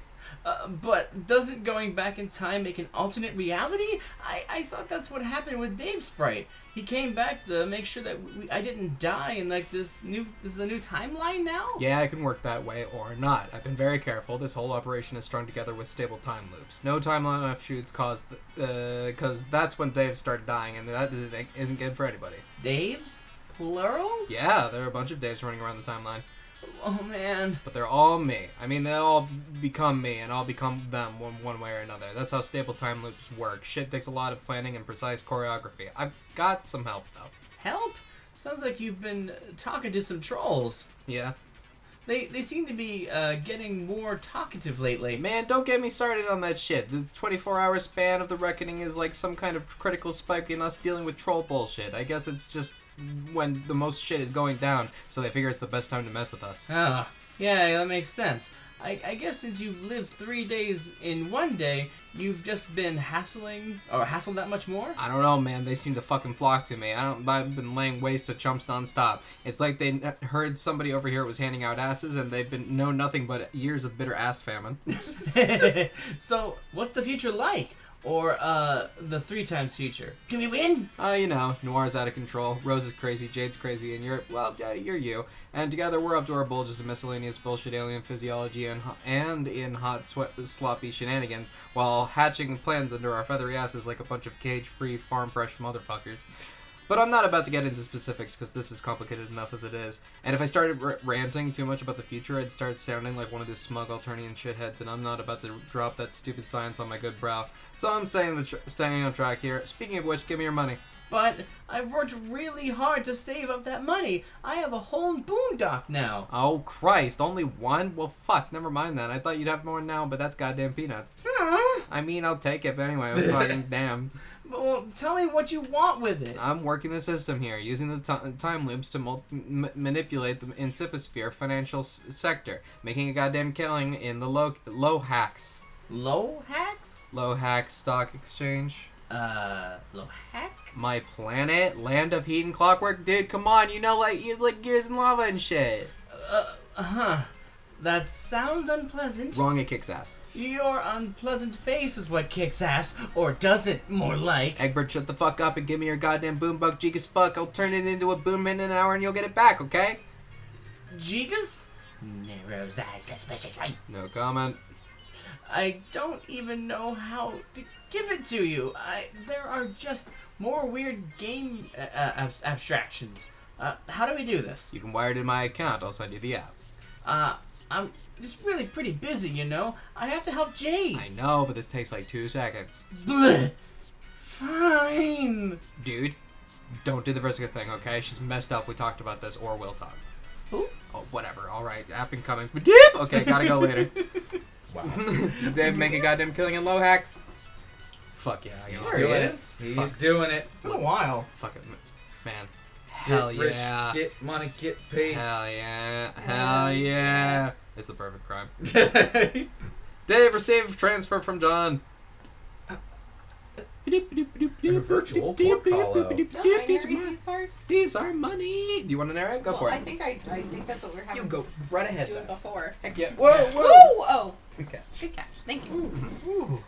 But doesn't going back in time make an alternate reality? I thought that's what happened with Dave Sprite. He came back to make sure that I didn't die, and like this is a new timeline now? Yeah, it can work that way or not. I've been very careful. This whole operation is strung together with stable time loops. No timeline offshoots cause that's when Dave started dying, and that isn't good for anybody. Daves? Plural? Yeah, there are a bunch of Daves running around the timeline. Oh man. But they're all me. I mean, they all become me, and I'll become them one way or another. That's how stable time loops work. Shit takes a lot of planning and precise choreography. I've got some help, though. Help? Sounds like you've been talking to some trolls. Yeah. They seem to be getting more talkative lately. Man, don't get me started on that shit. This 24-hour span of the reckoning is like some kind of critical spike in us dealing with troll bullshit. I guess it's just when the most shit is going down, so they figure it's the best time to mess with us. Oh, yeah, that makes sense. I guess since you've lived 3 days in one day, you've just been hassled that much more? I don't know, man. They seem to fucking flock to me. I've been laying waste to chumps nonstop. It's like they heard somebody over here was handing out asses, and they've been know nothing but years of bitter ass famine. So, what's the future like? Or, the 3 times future? Do we win? You know, Noir's out of control, Rose is crazy, Jade's crazy, and you're you. And together we're up to our bulges of miscellaneous bullshit alien physiology and in hot, sloppy shenanigans, while hatching plans under our feathery asses like a bunch of cage-free, farm-fresh motherfuckers. But I'm not about to get into specifics because this is complicated enough as it is. And if I started ranting too much about the future, I'd start sounding like one of the smug Alternian shitheads, and I'm not about to drop that stupid science on my good brow. So I'm staying on track here. Speaking of which, give me your money. But I've worked really hard to save up that money. I have a whole boondock now. Oh, Christ. Only one? Well, fuck. Never mind that. I thought you'd have more now, but that's goddamn peanuts. I mean, I'll take it, but anyway, fucking damn. Well, tell me what you want with it. I'm working the system here, using the time loops to manipulate the incipisphere financial sector, making a goddamn killing in the low hacks. Low hacks? Low hack stock exchange. Low hack? My planet, land of heat and clockwork, dude. Come on, you like gears and lava and shit. That sounds unpleasant. Wrong, it kicks ass. Your unpleasant face is what kicks ass, or does it, more like? Egbert, shut the fuck up and give me your goddamn boombuck Gigas fuck. I'll turn it into a boom in an hour and you'll get it back, okay? Gigas? Narrows eyes suspiciously. No comment. I don't even know how to give it to you. There are just more weird game abstractions. How do we do this? You can wire it in my account. I'll send you the app. I'm just really pretty busy, you know? I have to help Jade. I know, but this takes like 2 seconds. Bleh. Fine. Dude, don't do the Vriska thing, okay? She's messed up. We talked about this, or we'll talk. Who? Oh, whatever. All right, app incoming. Okay, gotta go later. Wow. Dave, make a goddamn killing in low hacks. Fuck yeah. He's There doing he it. is. He's doing it. For a while. Fuck it, man. Hell Get rich, yeah. get money, get paid. Hell yeah. Hell yeah. It's the perfect crime. Dave, receive transfer from John. Virtual pork hollow. No, I narrate these parts. These are money. Do you want to narrate? Go Well, for I it. think that's what we're having. You go right ahead. Doing then. before. Heck yeah. Whoa, whoa. Woo! Oh, Good catch. good catch. Thank you.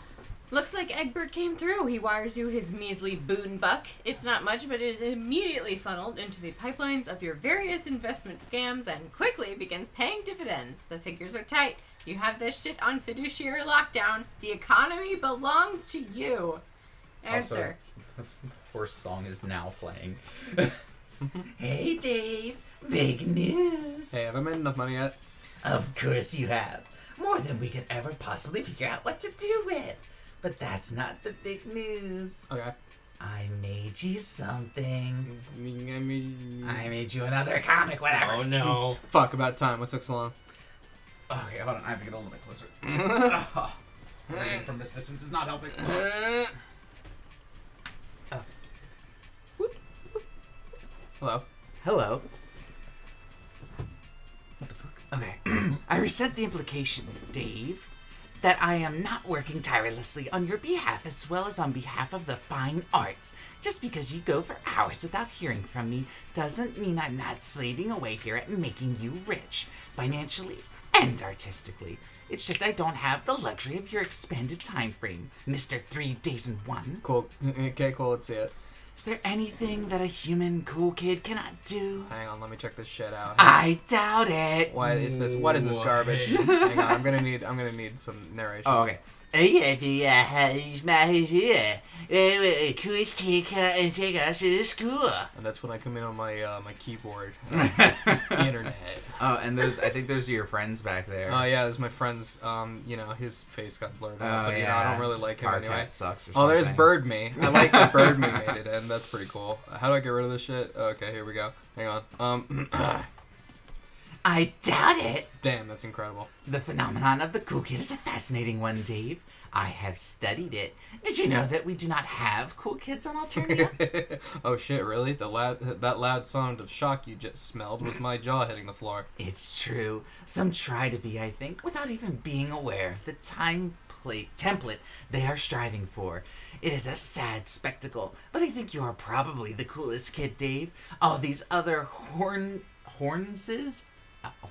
Looks like Egbert came through. He wires you his measly boon buck. It's not much, but it is immediately funneled into the pipelines of your various investment scams and quickly begins paying dividends. The figures are tight. You have this shit on fiduciary lockdown. The economy belongs to you. Answer. Also, this horse song is now playing. Hey, Dave. Big news. Hey, have I made enough money yet? Of course you have. More than we could ever possibly figure out what to do with. But that's not the big news. Okay. I made you something. I mean, I made you another comic, whatever. Oh no. fuck, about time. What took so long? Okay, hold on. I have to get a little bit closer. Reading from this distance is not helping. Hello. Hello. What the fuck? Okay. I resent the implication, Dave, that I am not working tirelessly on your behalf as well as on behalf of the fine arts. Just because you go for hours without hearing from me doesn't mean I'm not slaving away here at making you rich, financially and artistically. It's just I don't have the luxury of your expanded time frame, Mr. 3 Days in 1. Cool. Okay, cool. Let's see it. Is there anything that a human cool kid cannot do? Hang on. Let me check this shit out. I doubt it. What is this? What is this garbage? Hang on. I'm gonna need some narration. Oh, okay. Cool kid and take us to school. And that's when I come in on my my keyboard. And that's the internet. Oh, and I think those are your friends back there. Oh yeah, there's my friend's. You know, his face got blurred out, but you know, yeah, I don't really like him Car anyway. Cat sucks or Oh, there's something. Bird Me. I like that Bird Me made it, and that's pretty cool. How do I get rid of this shit? Okay, here we go. Hang on. I doubt it. Damn, that's incredible. The phenomenon of the cool kid is a fascinating one, Dave. I have studied it. Did you know that we do not have cool kids on Alternia? Oh shit, really? That loud sound of shock you just smelled was my jaw hitting the floor. It's true. Some try to be, I think, without even being aware of the template they are striving for. It is a sad spectacle, but I think you are probably the coolest kid, Dave. All these other hornses?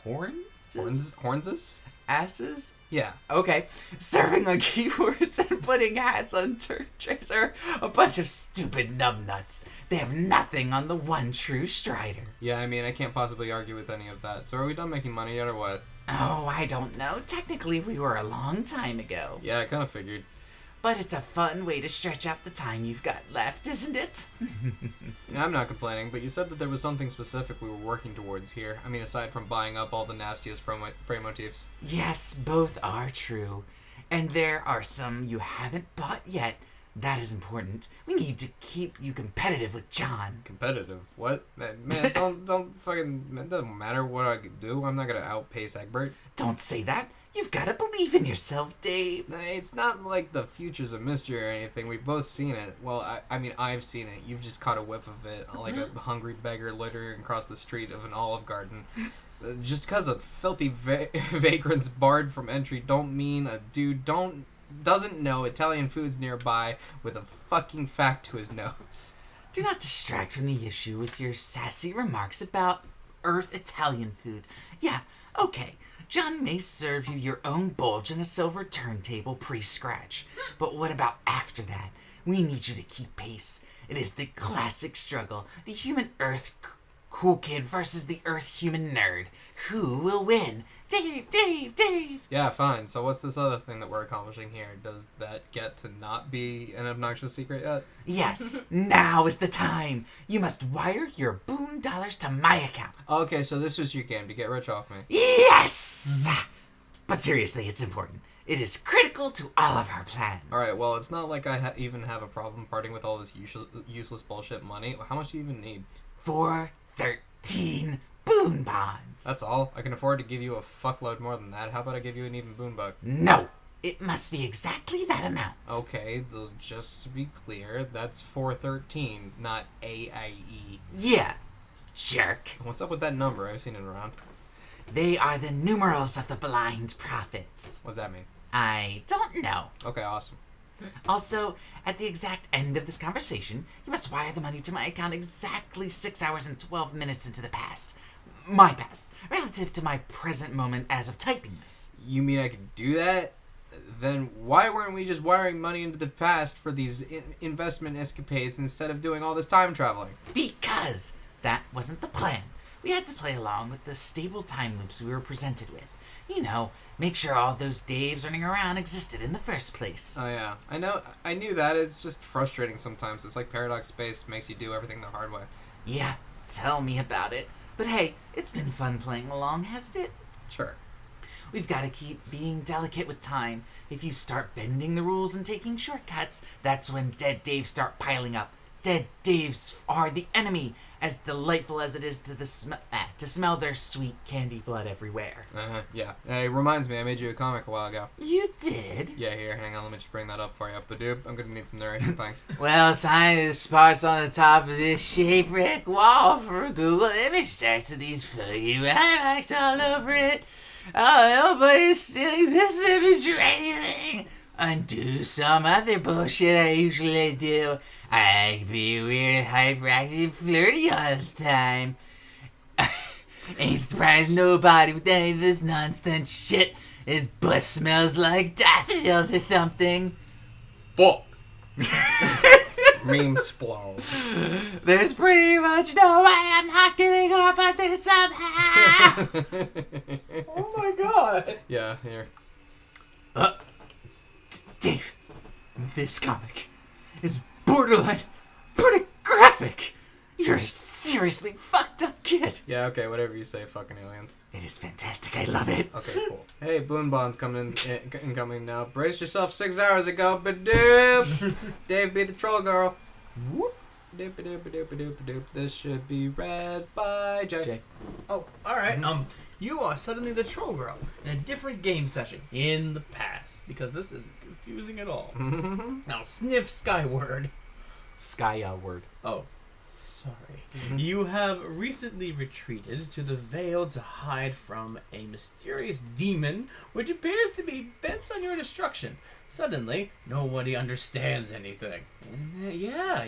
Hornses? Asses? Yeah. Okay. Serving on keyboards and putting hats on trays are a bunch of stupid numbnuts. They have nothing on the one true Strider. Yeah, I mean, I can't possibly argue with any of that. So are we done making money yet or what? Oh, I don't know. Technically, we were a long time ago. Yeah, I kind of figured. But it's a fun way to stretch out the time you've got left, isn't it? I'm not complaining, but you said that there was something specific we were working towards here. I mean, aside from buying up all the nastiest frame motifs. Yes, both are true. And there are some you haven't bought yet. That is important. We need to keep you competitive with John. Competitive? What? Man, don't fucking... It doesn't matter what I do. I'm not gonna outpace Egbert. Don't say that. You've got to believe in yourself, Dave. It's not like the future's a mystery or anything. We've both seen it. Well, I mean, I've seen it. You've just caught a whiff of it, like a hungry beggar loitering across the street of an olive garden. Just because a filthy vagrant's barred from entry don't mean a dude doesn't know Italian food's nearby with a fucking fact to his nose. Do not distract from the issue with your sassy remarks about Earth Italian food. Yeah, okay. John may serve you your own bulge and a silver turntable pre-scratch. But what about after that? We need you to keep pace. It is the classic struggle. The human Earth cool kid versus the Earth human nerd. Who will win? Dave, Dave, Dave! Yeah, fine. So what's this other thing that we're accomplishing here? Does that get to not be an obnoxious secret yet? Yes, now is the time. You must wire your boon dollars to my account. Okay, so this was your game to get rich off me. Yes! But seriously, it's important. It is critical to all of our plans. Alright, well, it's not like I even have a problem parting with all this useless bullshit money. How much do you even need? 413 boon bonds. That's all. I can afford to give you a fuckload more than that. How about I give you an even boon buck? No, it must be exactly that amount. Okay, just to be clear, that's 413, not AIE. Yeah, jerk. What's up with that number? I've seen it around. They are the numerals of the blind prophets. What does that mean? I don't know. Okay, awesome. Also, at the exact end of this conversation, you must wire the money to my account exactly 6 hours and 12 minutes into the past. My past, relative to my present moment as of typing this. You mean I could do that? Then why weren't we just wiring money into the past for these investment escapades instead of doing all this time traveling? Because that wasn't the plan. We had to play along with the stable time loops we were presented with. You know, make sure all those Daves running around existed in the first place. Oh yeah, I knew that. It's just frustrating sometimes. It's like Paradox Space makes you do everything the hard way. Yeah, tell me about it. But hey, it's been fun playing along, hasn't it? Sure. We've got to keep being delicate with time. If you start bending the rules and taking shortcuts, that's when dead Daves start piling up. Dead Daves are the enemy, as delightful as it is to smell their sweet candy blood everywhere. Yeah. It reminds me, I made you a comic a while ago. You did? Yeah, here, hang on, let me just bring that up for you. But dude, I'm gonna need some narration, thanks. Well, tiny spots on the top of this shapewreck wall for a Google image search of these foggy watermarks all over it. Oh, nobody's stealing this image or anything. Undo some other bullshit I usually do. I like being weird, hyperactive, flirty all the time. Ain't surprised nobody with any of this nonsense shit. His butt smells like daffodils or something. Fuck! Meme explode. There's pretty much no way I'm not getting off on this somehow. Oh my god. Yeah, here. Dave, this comic is borderline pornographic. You're a seriously fucked up kid. Yeah, okay, whatever you say, fucking aliens. It is fantastic. I love it. Okay, cool. Hey, Boon Bond's incoming now. Brace yourself 6 hours ago, ba-doop! Dave, be the troll girl. Whoop. Doop-a-doop-a-doop-a-doop-a-doop. This should be read by Jay. Oh, alright. You are suddenly the troll girl in a different game session in the past, because this isn't confusing at all. Now sniff Skyward. Skyward. Oh, sorry. You have recently retreated to the Vale to hide from a mysterious demon which appears to be bent on your destruction. Suddenly, nobody understands anything. Yeah.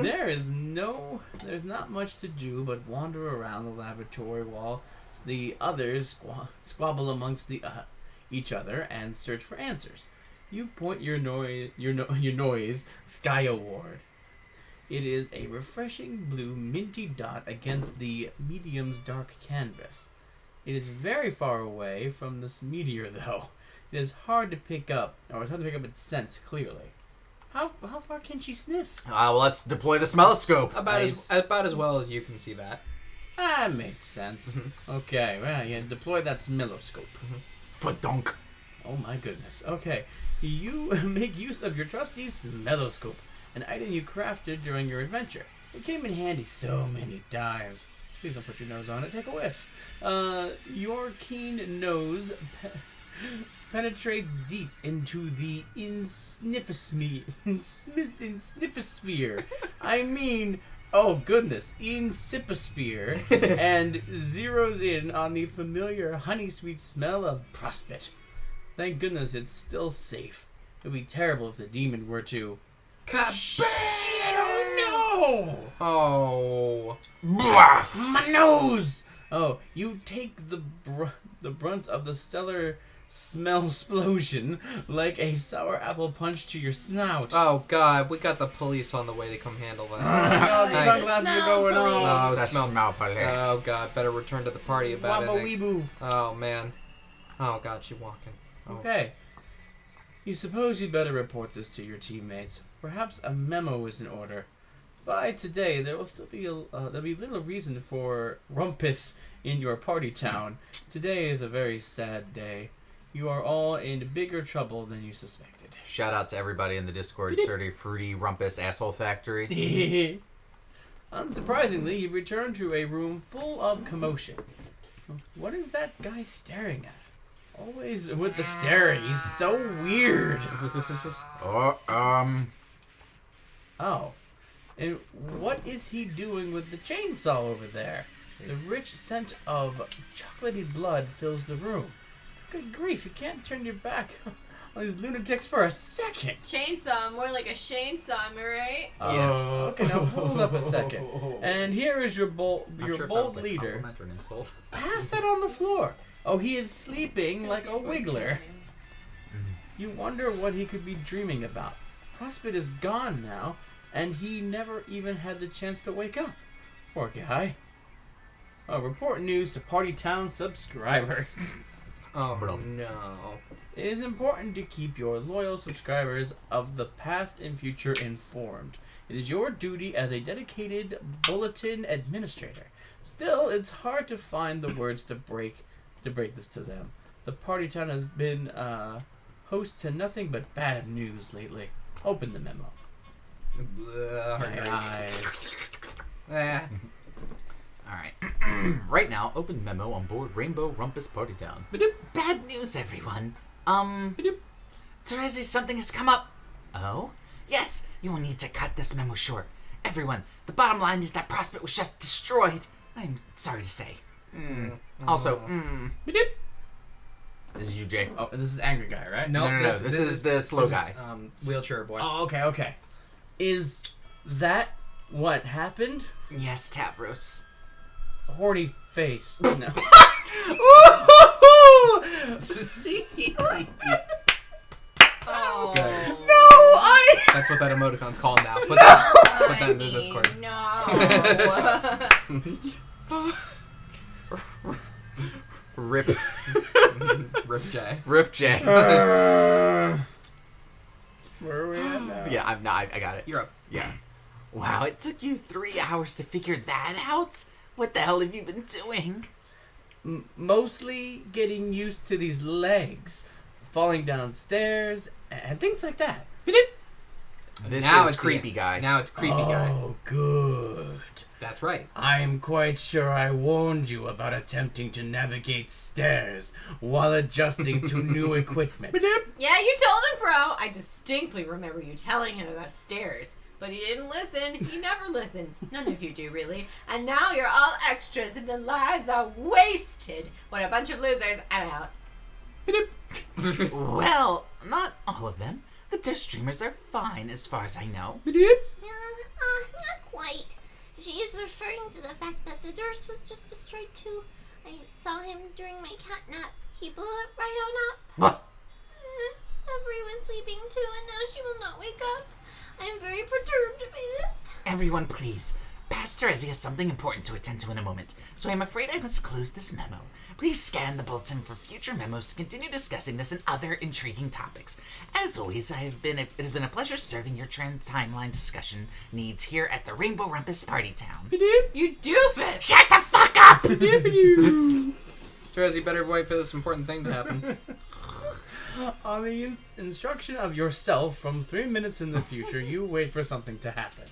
There's not much to do but wander around the laboratory while the others squabble amongst each other and search for answers. You point your noise skyward. It is a refreshing blue minty dot against the medium's dark canvas. It is very far away from this meteor, though. It is hard to pick up its scent clearly. How far can she sniff? Well, let's deploy the smelloscope. About as well as you can see that. That makes sense. Okay, well, yeah, deploy that smelloscope. Fadonk. Oh my goodness. Okay, you make use of your trusty smelloscope, an item you crafted during your adventure. It came in handy so many times. Please don't put your nose on it. Take a whiff. Your keen nose penetrates deep into the insniffosphere. I mean, oh goodness, insiposphere, and zeroes in on the familiar honey sweet smell of prospect. Thank goodness it's still safe. It would be terrible if the demon were to... Oh no! Oh. My nose! Oh, you take the brunt of the stellar smell explosion like a sour apple punch to your snout. Oh god, we got the police on the way to come handle this. Oh, the sunglasses are going on. Oh, That's smell. police. Oh god, better return to the party about Wabba it. weeboo. Oh man. Oh god, she's walking. Oh. Okay. You suppose you'd better report this to your teammates. Perhaps a memo is in order. By today, there will still be there'll be little reason for rumpus in your party town. Today is a very sad day. You are all in bigger trouble than you suspected. Shout out to everybody in the Discord, Sturdy Fruity Rumpus Asshole Factory. Unsurprisingly, you return to a room full of commotion. What is that guy staring at? Always with the staring. He's so weird. Oh. And what is he doing with the chainsaw over there? The rich scent of chocolatey blood fills the room. Good grief, you can't turn your back all these lunatics for a second. Chainsaw, more like a chainsaw, am I right? Okay, now hold up a second. And here is your bold leader. Pass that on the floor. Oh, he is sleeping like a wiggler. You wonder what he could be dreaming about. Prospect is gone now, and he never even had the chance to wake up. Poor guy. Report news to Party Town subscribers. Oh, no. It is important to keep your loyal subscribers of the past and future informed. It is your duty as a dedicated bulletin administrator. Still, it's hard to find the words to break this to them. The Party Town has been host to nothing but bad news lately. Open the memo. Alright. Right now, open memo on board Rainbow Rumpus Party Town. Bad news, everyone. Terezi, something has come up. Oh? Yes, you will need to cut this memo short. Everyone, the bottom line is that Prospect was just destroyed. I'm sorry to say. Also, This is you, Jay. Oh, and this is Angry Guy, right? No, This is the slow guy. Wheelchair boy. Oh, okay. Is that what happened? Yes, Tavros. Horny face. No. Oh. Good. No, That's what that emoticon's called now. Put that in the Discord. No. Rip. Rip J. Rip J. Where are we at now? Yeah, I got it. You're up. Yeah. Wow, it took you 3 hours to figure that out? What the hell have you been doing? Mostly getting used to these legs, falling downstairs, and things like that. This Now is it's creepy guy. Now it's creepy guy. Oh, good. That's right. I'm quite sure I warned you about attempting to navigate stairs while adjusting to new equipment. Yeah, you told him, bro. I distinctly remember you telling him about stairs. But he didn't listen. He never listens. None of you do, really. And now you're all extras and the lives are wasted. What a bunch of losers. I'm out. Well, not all of them. The Dish streamers are fine as far as I know. Not quite. She is referring to the fact that the Durst was just destroyed too. I saw him during my cat nap. He blew it right on up. What? Avery was sleeping too, and now she will not wake up. I am very perturbed by this. Everyone, please. Pastor Ezzy has something important to attend to in a moment, so I'm afraid I must close this memo. Please scan the bulletin for future memos to continue discussing this and other intriguing topics. As always, it has been a pleasure serving your trans timeline discussion needs here at the Rainbow Rumpus Party Town. You doofus! Shut the fuck up! Terezi, better wait for this important thing to happen. On the instruction of yourself, from 3 minutes in the future, you wait for something to happen.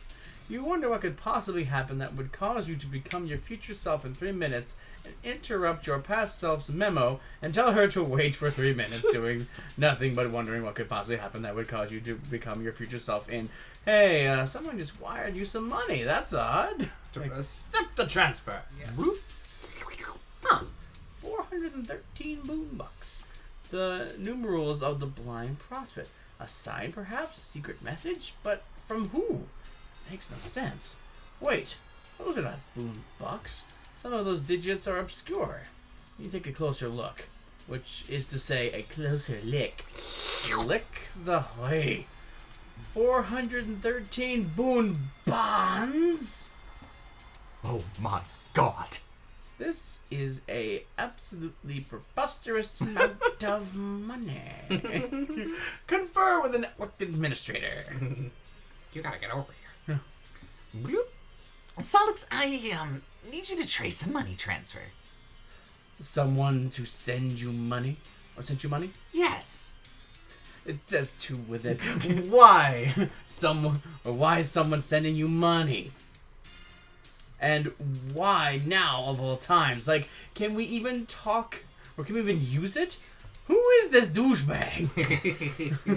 You wonder what could possibly happen that would cause you to become your future self in 3 minutes and interrupt your past self's memo and tell her to wait for 3 minutes doing nothing but wondering what could possibly happen that would cause you to become your future self in, hey, someone just wired you some money. That's odd. Accept the transfer. Yes. Whoop. Huh. 413 boombucks. The numerals of the blind prospect. A sign, perhaps? A secret message? But from who? This makes no sense. Wait, those are not boombucks. Some of those digits are obscure. You take a closer look, which is to say, a closer lick. Lick the way. 413 boon bonds? Oh my god. This is a absolutely preposterous amount of money. Confer with the network administrator. You gotta get over here. Bloop. Solix, I need you to trace a money transfer. Someone to send you money? Or sent you money? Yes. It says to with it. Why? Why is someone sending you money? And why now of all times? Like, can we even talk or can we even use it? Who is this douchebag?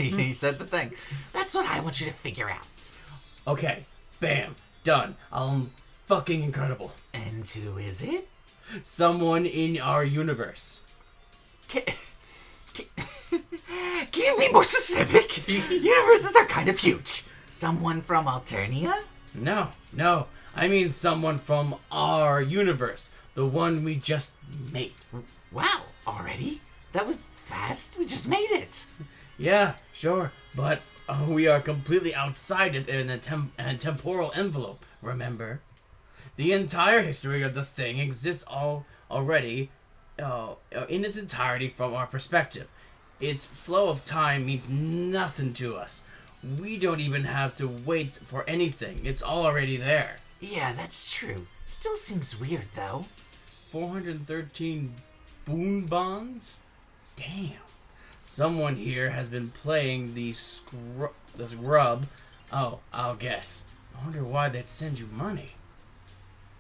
He said the thing. That's what I want you to figure out. Okay, bam, done. I'm fucking incredible. And who is it? Someone in our universe. Can you be more specific? Universes are kind of huge. Someone from Alternia? No. I mean someone from our universe. The one we just made. Wow, already? That was fast. We just made it. Yeah, sure. But we are completely outside it in a temporal envelope, remember? The entire history of the thing exists already in its entirety from our perspective. Its flow of time means nothing to us. We don't even have to wait for anything. It's already there. Yeah, that's true. Still seems weird, though. 413 boon bonds? Damn. Someone here has been playing the scrub. Oh, I'll guess. I wonder why they'd send you money.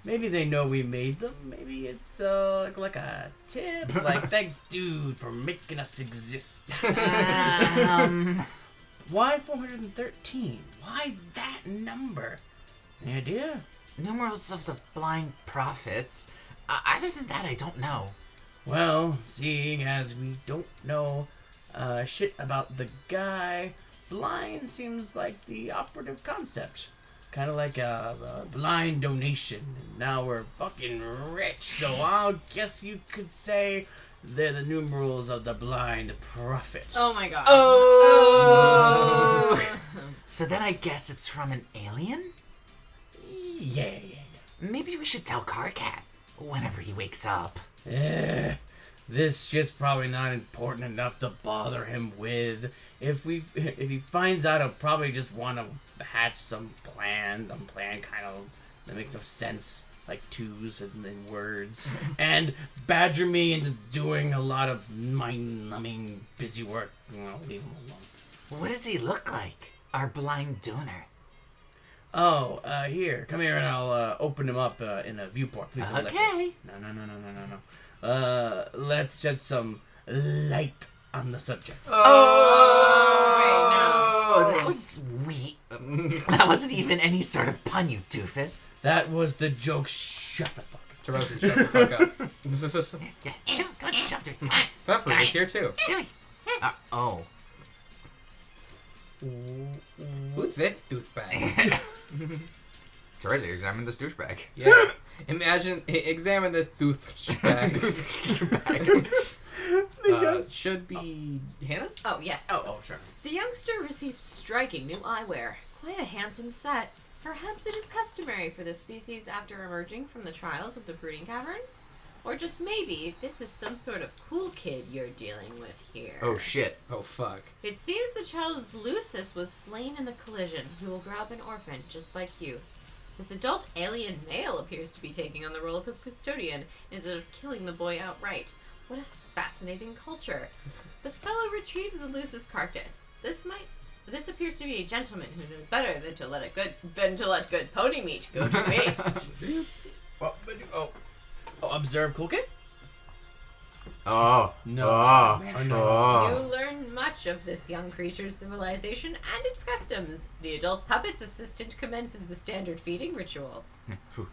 Maybe they know we made them. Maybe it's like a tip. Like, thanks, dude, for making us exist. Why 413? Why that number? Any idea? Numerals of the blind prophets. Other than that, I don't know. Well, seeing as we don't know shit about the guy, blind seems like the operative concept. Kind of like a blind donation. And now we're fucking rich, so I'll guess you could say they're the numerals of the blind prophet. Oh my god. Oh! So then I guess it's from an alien? Yeah. Maybe we should tell Carcat whenever he wakes up. This shit's probably not important enough to bother him with. If he finds out, he'll probably just want to hatch some plan. Some plan kind of that makes no sense, like twos and then words, and badger me into doing a lot of mind-numbing busy work. Leave him alone. What does he look like? Our blind donor. Oh, here, come here, and I'll open him up in a viewport. Please don't Okay. No. Let's shed some light on the subject. Oh, that was weak. That wasn't even any sort of pun, you doofus. That was the joke. Shut the fuck up. Terezi, shut the fuck up. Yeah, go on, shove it. Pfeffer is here too. Shoo me. Oh. Who's this douchebag? Terezi, examine this douchebag. Yeah. Examine this douchebag. Should be Hannah? Oh, yes. Oh, sure. The youngster received striking new eyewear. Quite a handsome set. Perhaps it is customary for this species after emerging from the trials of the breeding caverns? Or just maybe this is some sort of cool kid you're dealing with here. Oh shit. Oh fuck. It seems the child of Lucis was slain in the collision, who will grow up an orphan just like you. This adult alien male appears to be taking on the role of his custodian instead of killing the boy outright. What a fascinating culture. The fellow retrieves the Lucis carcass. This appears to be a gentleman who knows better than to let good pony meat go to waste. Observe, cool kid? Oh. No. Oh. You learn much of this young creature's civilization and its customs. The adult puppet's assistant commences the standard feeding ritual. The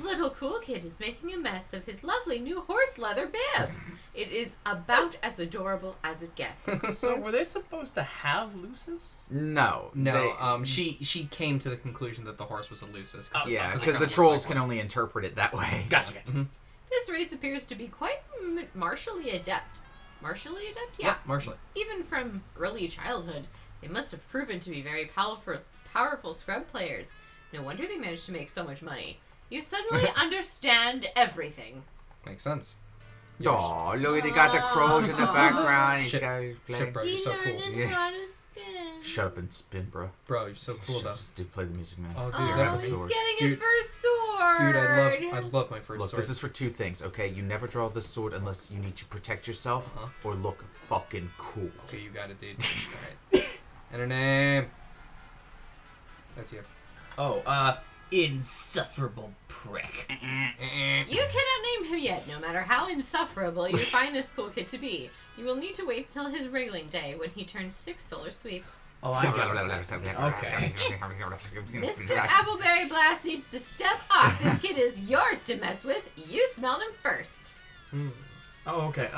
little cool kid is making a mess of his lovely new horse leather bib. It is about as adorable as it gets. So were they supposed to have Lucis? No. She came to the conclusion that the horse was a Lucis. Yeah, because the trolls can only interpret it that way. Gotcha. This race appears to be quite martially adept. Martially adept? Yeah, martially. Even from early childhood, they must have proven to be very powerful scrub players. No wonder they managed to make so much money. You suddenly understand everything. Makes sense. Oh, look, they got the crows in the background. He's Shit. got his Shit, playing. bro, you're so cool. Yeah. how to spin. Shut up and spin, bro. Bro, you're so cool though. Just play the music, man. Oh, dude, You he's have a awesome. He's sword. getting his Dude. first sword. Dude, I love my first Look, sword. this is for two things, okay? You never draw this sword unless you need to protect yourself or look fucking cool. Okay, you got it, dude. Alright. And her name. That's you. Insufferable prick. You cannot name him yet, no matter how insufferable you find this cool kid to be. You will need to wait till his wriggling day when he turns 6 solar sweeps. Oh, I got it. Okay. Mr. Appleberry Blast needs to step up. This kid is yours to mess with. You smelled him first. Oh, okay.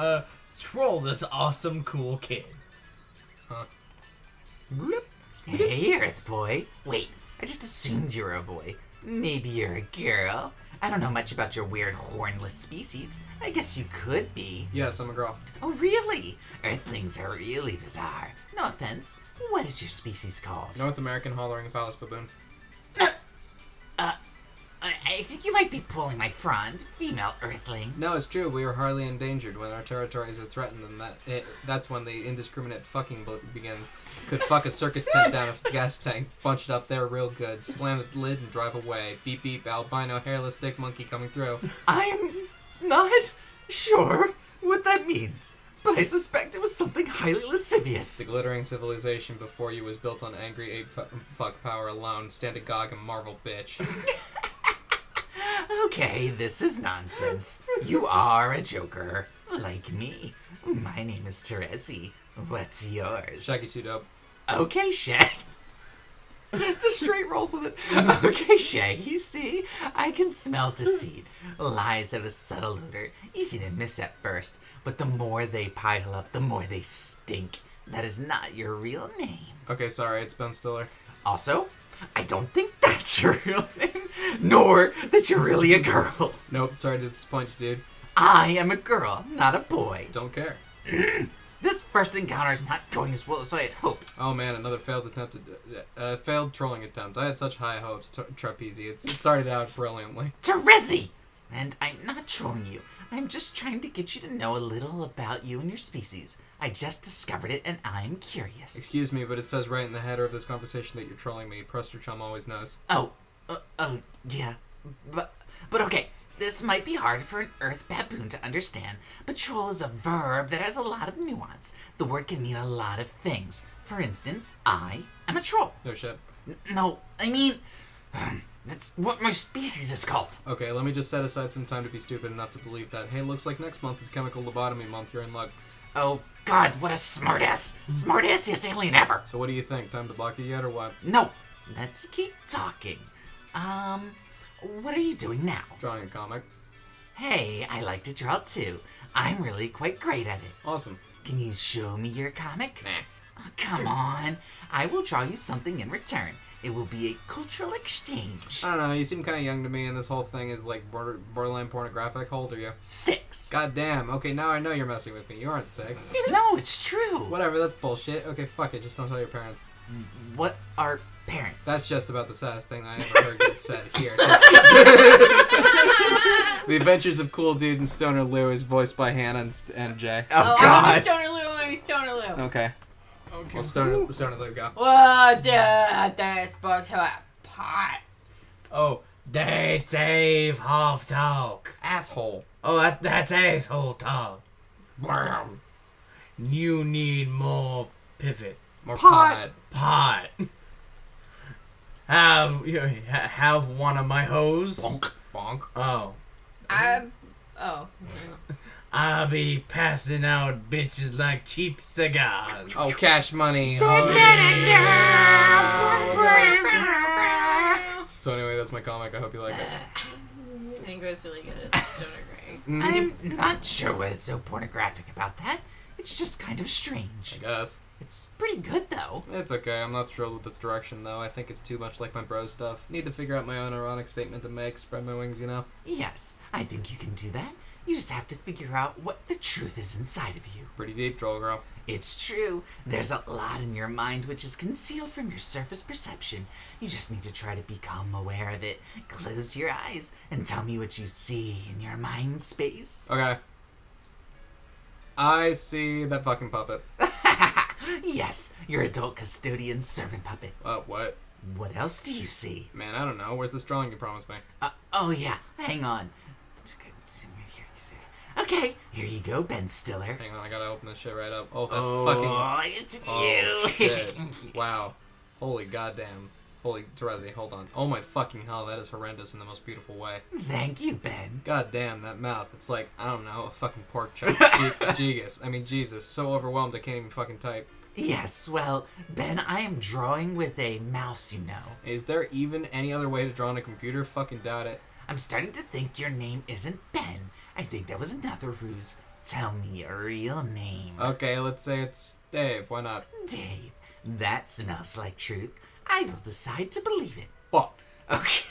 troll this awesome, cool kid. Hey, Earth Boy. Wait, I just assumed you were a boy. Maybe you're a girl. I don't know much about your weird hornless species. I guess you could be. Yes, I'm a girl. Oh, really? Earthlings are really bizarre. No offense. What is your species called? North American hollering phallus baboon. I think you might be pulling my front, female Earthling. No, it's true. We are hardly endangered. When our territories are threatened, and that's when the indiscriminate fucking begins. Could fuck a circus tent down a gas tank, bunch it up there real good, slam the lid and drive away. Beep beep, albino hairless dick monkey coming through. I'm not sure what that means, but I suspect it was something highly lascivious. The glittering civilization before you was built on angry ape fuck power alone. Stand agog and marvel, bitch. Okay, this is nonsense. You are a joker, like me. My name is Terezi. What's yours? Shaggy too dope. Okay, Shag. Just straight rolls with it. Okay, Shaggy, see? I can smell deceit. Lies have a subtle odor, easy to miss at first, but the more they pile up, the more they stink. That is not your real name. Okay, sorry, it's Ben Stiller. Also, I don't think that's your real name, nor that you're really a girl. Nope, sorry to disappoint you, dude. I am a girl, not a boy. Don't care. This first encounter is not going as well as I had hoped. Oh man, another failed trolling attempt. I had such high hopes, Trapezi. It started out brilliantly. Terezi! And I'm not trolling you. I'm just trying to get you to know a little about you and your species. I just discovered it and I'm curious. Excuse me, but it says right in the header of this conversation that you're trolling me. Prester Chum always knows. Oh, yeah. But okay. This might be hard for an Earth baboon to understand, but troll is a verb that has a lot of nuance. The word can mean a lot of things. For instance, I am a troll. No shit. No, I mean, that's what my species is called. Okay, let me just set aside some time to be stupid enough to believe that. Hey, looks like next month is chemical lobotomy month. You're in luck. Oh, God, what a smartass. Smartassiest alien ever. So what do you think? Time to block you yet or what? No, let's keep talking. What are you doing now? Drawing a comic. Hey, I like to draw too. I'm really quite great at it. Awesome. Can you show me your comic? Nah. Oh, come on. I will draw you something in return. It will be a cultural exchange. I don't know, you seem kind of young to me, and this whole thing is like borderline pornographic. How old are you? 6. God damn. Okay, now I know you're messing with me. You aren't 6. No, it's true. Whatever, that's bullshit. Okay, fuck it. Just don't tell your parents. What are parents? That's just about the saddest thing I ever heard get said here. The Adventures of Cool Dude and Stoner Lou is voiced by Hannah and Jay. Oh, I God. want to be Stoner Lou. I want to be Stoner Lou. Okay. Well, Stoner Lou, go. What did they spoke to a pot? Oh, that's Ave half talk. Asshole. Oh, that's asshole talk. You need more pivot. More pot. Pot. Have one of my hoes. Bonk. Bonk. Oh. Oh. I'll be passing out bitches like cheap cigars. Oh, cash money. So anyway, that's my comic. I hope you like it. I think it was really good at Stoner Gray. I'm not sure what is so pornographic about that. It's just kind of strange. I guess. It's pretty good, though. It's okay. I'm not thrilled with this direction, though. I think it's too much like my bro stuff. Need to figure out my own ironic statement to make. Spread my wings, you know? Yes, I think you can do that. You just have to figure out what the truth is inside of you. Pretty deep, troll girl. It's true. There's a lot in your mind which is concealed from your surface perception. You just need to try to become aware of it. Close your eyes and tell me what you see in your mind space. Okay. I see that fucking puppet. Yes, your adult custodian servant puppet. What? What else do you see? Man, I don't know. Where's this drawing you promised me? Oh yeah, hang on. Okay, here you go, Ben Stiller. Hang on, I gotta open this shit right up. Oh, that Oh, it's Oh, you. shit. Wow. Holy goddamn. Holy Terezi, hold on. Oh my fucking hell, that is horrendous in the most beautiful way. Thank you, Ben. God damn, that mouth. It's like, I don't know, a fucking pork chop. Jesus. So overwhelmed I can't even fucking type. Yes, well, Ben, I am drawing with a mouse, you know. Is there even any other way to draw on a computer? Fucking doubt it. I'm starting to think your name isn't Ben. I think that was another ruse. tell me your real name. Okay, let's say it's Dave. Why not? Dave, that smells like truth. I will decide to believe it. Fuck. Okay.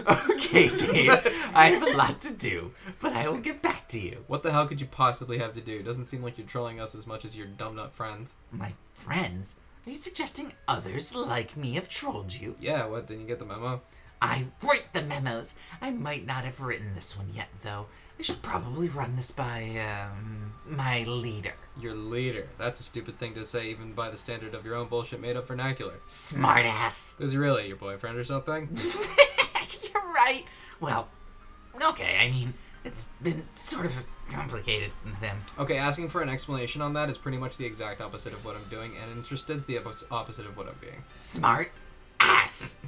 Okay, Dave. I have a lot to do, but I will get back to you. What the hell could you possibly have to do? Doesn't seem like you're trolling us as much as your dumb nut friends. My friends? Are you suggesting others like me have trolled you? Yeah, what? Didn't you get the memo? I write the memos. I might not have written this one yet, though. I should probably run this by, my leader. Your leader. That's a stupid thing to say even by the standard of your own bullshit made up vernacular. Smartass. Is he really your boyfriend or something? You're right. Well, okay, I mean, it's been sort of complicated with him. Okay, asking for an explanation on that is pretty much the exact opposite of what I'm doing, and interested's the opposite of what I'm being. Smart ass.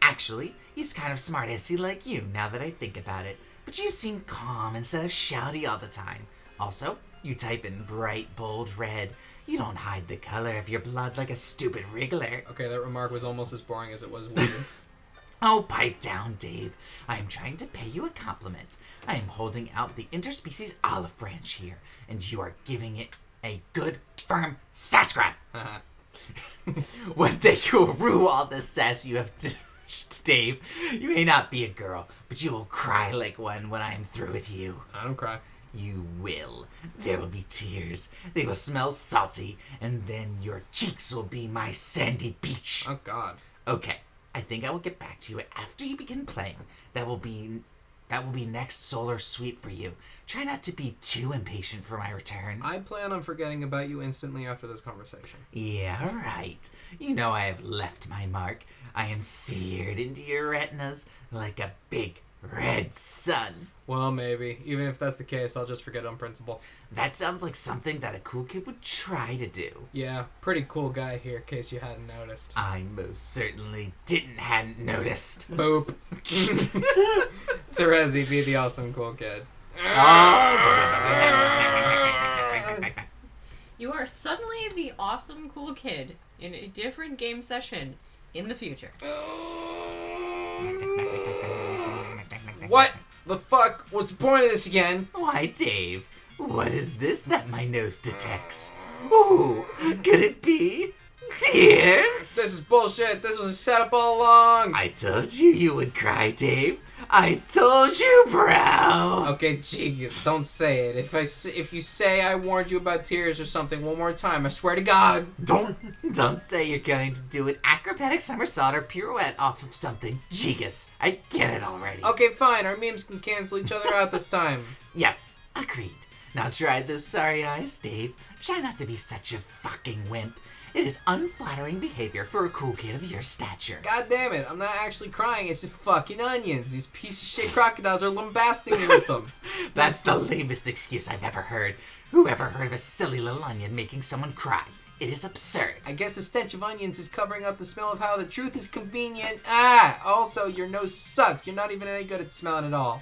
Actually, he's kind of smart-assy like you, now that I think about it. But you seem calm instead of shouty all the time. Also, you type in bright, bold red. You don't hide the color of your blood like a stupid wriggler. Okay, that remark was almost as boring as it was weird. Oh, pipe down, Dave. I am trying to pay you a compliment. I am holding out the interspecies olive branch here, and you are giving it a good, firm sass grab. One day you will rue all the sass you have dished, Dave. You may not be a girl, but you will cry like one when I am through with you. I don't cry. You will. There will be tears. They will smell salty, and then your cheeks will be my sandy beach. Oh, God. Okay. I think I will get back to you after you begin playing. That will be next solar sweep for you. Try not to be too impatient for my return. I plan on forgetting about you instantly after this conversation. Yeah, right. You know I have left my mark. I am seared into your retinas like a big red sun. Well, maybe. Even if that's the case, I'll just forget on principle. That sounds like something that a cool kid would try to do. Yeah, pretty cool guy here, in case you hadn't noticed. I most certainly hadn't noticed. Boop. Terezi, be the awesome cool kid. You are suddenly the awesome cool kid in a different game session in the future. What the fuck? What's the point of this again? Why, Dave, what is this that my nose detects? Ooh, could it be tears? This is bullshit. This was a setup all along. I told you would cry, Dave. I told you, bro. Okay, jeez, don't say it. If you say I warned you about tears or something one more time, I swear to God. Don't say you're going to do an acrobatic somersault or pirouette off of something. Jegus, I get it already. Okay, fine. Our memes can cancel each other out this time. Yes, agreed. Now try those sorry eyes, Dave. Try not to be such a fucking wimp. It is unflattering behavior for a cool kid of your stature. God damn it, I'm not actually crying, it's just fucking onions. These piece of shit crocodiles are lambasting me with them. That's the lamest excuse I've ever heard. Who ever heard of a silly little onion making someone cry? It is absurd. I guess the stench of onions is covering up the smell of how the truth is convenient. Also, your nose sucks. You're not even any good at smelling at all.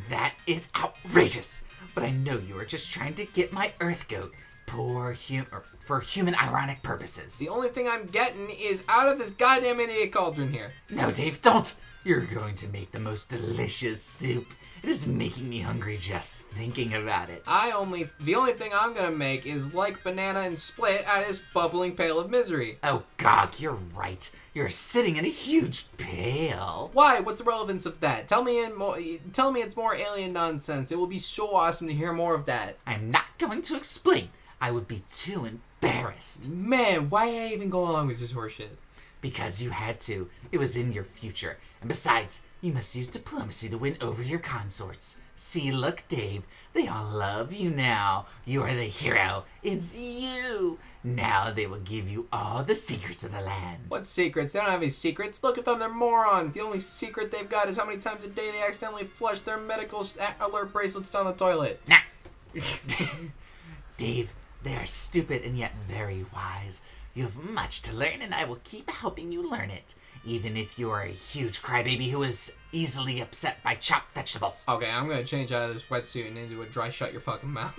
That is outrageous. But I know you are just trying to get my earth goat. For human ironic purposes. The only thing I'm getting is out of this goddamn idiot cauldron here. No, Dave, don't. You're going to make the most delicious soup. It is making me hungry just thinking about it. The only thing I'm gonna make is like Banana and Split at his bubbling pail of misery. Oh, Gog, you're right. You're sitting in a huge pail. Why? What's the relevance of that? Tell me it's more alien nonsense. It will be so awesome to hear more of that. I'm not going to explain. I would be too embarrassed. Man, why did I even go along with this horseshit? Because you had to. It was in your future. And besides, you must use diplomacy to win over your consorts. See, look, Dave. They all love you now. You are the hero. It's you. Now they will give you all the secrets of the land. What secrets? They don't have any secrets. Look at them. They're morons. The only secret they've got is how many times a day they accidentally flush their medical alert bracelets down the toilet. Nah. Dave, they are stupid and yet very wise. You have much to learn, and I will keep helping you learn it, even if you are a huge crybaby who is easily upset by chopped vegetables. Okay, I'm gonna change out of this wetsuit and into a dry shut your fucking mouth.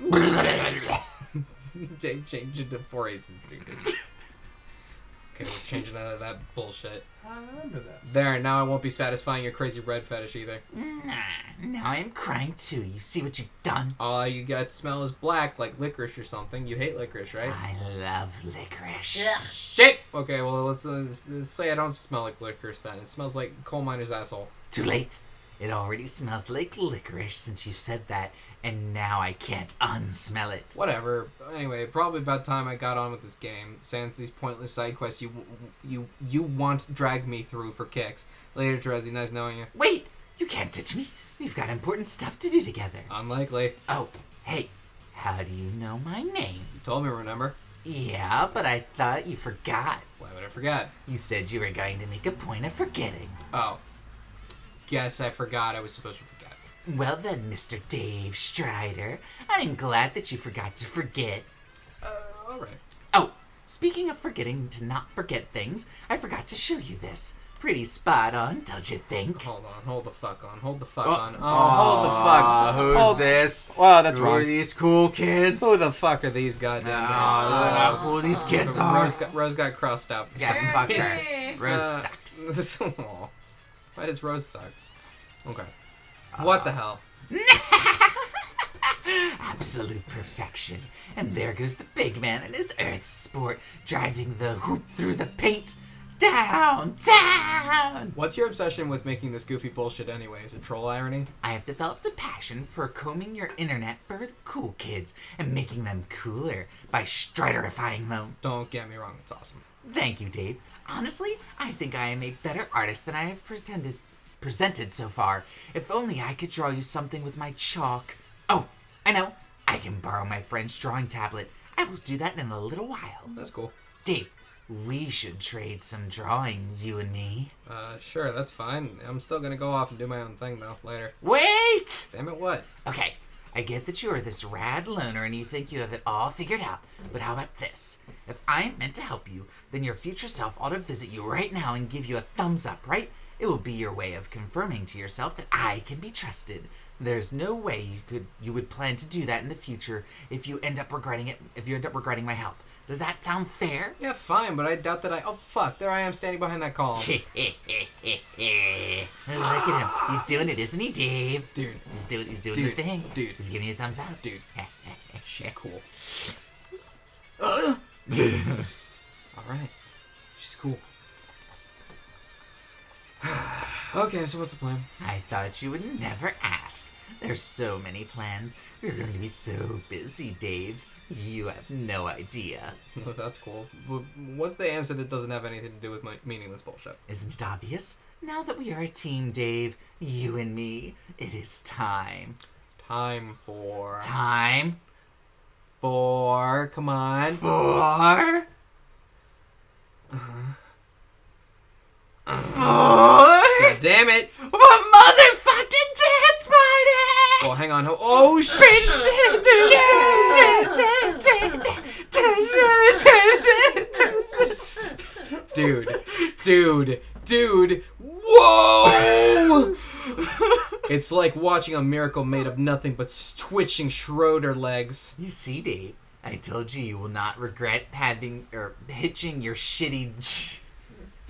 Dave, change into 4 Aces suit. Okay, we'll changing out of that bullshit. I remember that. There, now I won't be satisfying your crazy red fetish either. Nah, now I am crying too. You see what you've done? All you got to smell is black, like licorice or something. You hate licorice, right? I love licorice. Shit! Okay, well, let's say I don't smell like licorice then. It smells like coal miner's asshole. Too late. It already smells like licorice since you said that, and now I can't unsmell it. Whatever. Anyway, probably about time I got on with this game. Sans these pointless side quests you want to drag me through for kicks. Later, Terezi, nice knowing you. Wait! You can't ditch me. We've got important stuff to do together. Unlikely. Oh, hey. How do you know my name? You told me, remember? Yeah, but I thought you forgot. Why would I forget? You said you were going to make a point of forgetting. Oh. Guess I forgot I was supposed to forget. Well then, Mr. Dave Strider, I'm glad that you forgot to forget. Alright. Oh, speaking of forgetting to not forget things, I forgot to show you this. Pretty spot on, don't you think? Hold on, hold the fuck on, hold the fuck Oh. on. Oh, hold the fuck. Who's Hold- this? Wow, that's Who are wrong. these cool kids? Who the fuck are these goddamn guys? Who these kids are? Rose got crossed out. Yeah, fuck her. Yay. Rose sucks. Aw. Why does Rose suck? Okay. What the hell? Absolute perfection. And there goes the big man in his Earth sport, driving the hoop through the paint. Down, down! What's your obsession with making this goofy bullshit anyway? Is it troll irony? I have developed a passion for combing your internet for the cool kids and making them cooler by striderifying them. Don't get me wrong, it's awesome. Thank you, Dave. Honestly, I think I am a better artist than I have presented so far. If only I could draw you something with my chalk. Oh, I know. I can borrow my friend's drawing tablet. I will do that in a little while. That's cool. Dave, we should trade some drawings, you and me. Sure, that's fine. I'm still gonna go off and do my own thing, though, later. Wait! Damn it, what? Okay, I get that you are this rad loner and you think you have it all figured out, but how about this? If I am meant to help you, then your future self ought to visit you right now and give you a thumbs up, right? It will be your way of confirming to yourself that I can be trusted. There's no way you would plan to do that in the future if you end up regretting it, if you end up regretting my help. Does that sound fair? Yeah, fine, but I doubt that oh fuck, there I am standing behind that column. Look at him. He's doing it, isn't he, Dave? Dude, He's doing Dude, the thing. dude. He's giving you a thumbs up. dude, she's cool. Alright. Alright, she's cool. Okay, so what's the plan? I thought you would never ask. There's so many plans. We're going to be so busy, Dave. You have no idea. Well, that's cool. What's the answer that doesn't have anything to do with my meaningless bullshit? Isn't it obvious? Now that we are a team, Dave, you and me, it is time. Time for... Come on. For... God damn it! A motherfucking dance party! Well, hang on. Oh, shit! Dude. Whoa! It's like watching a miracle made of nothing but twitching Schroeder legs. You see, Dave, I told you will not regret hitching your shitty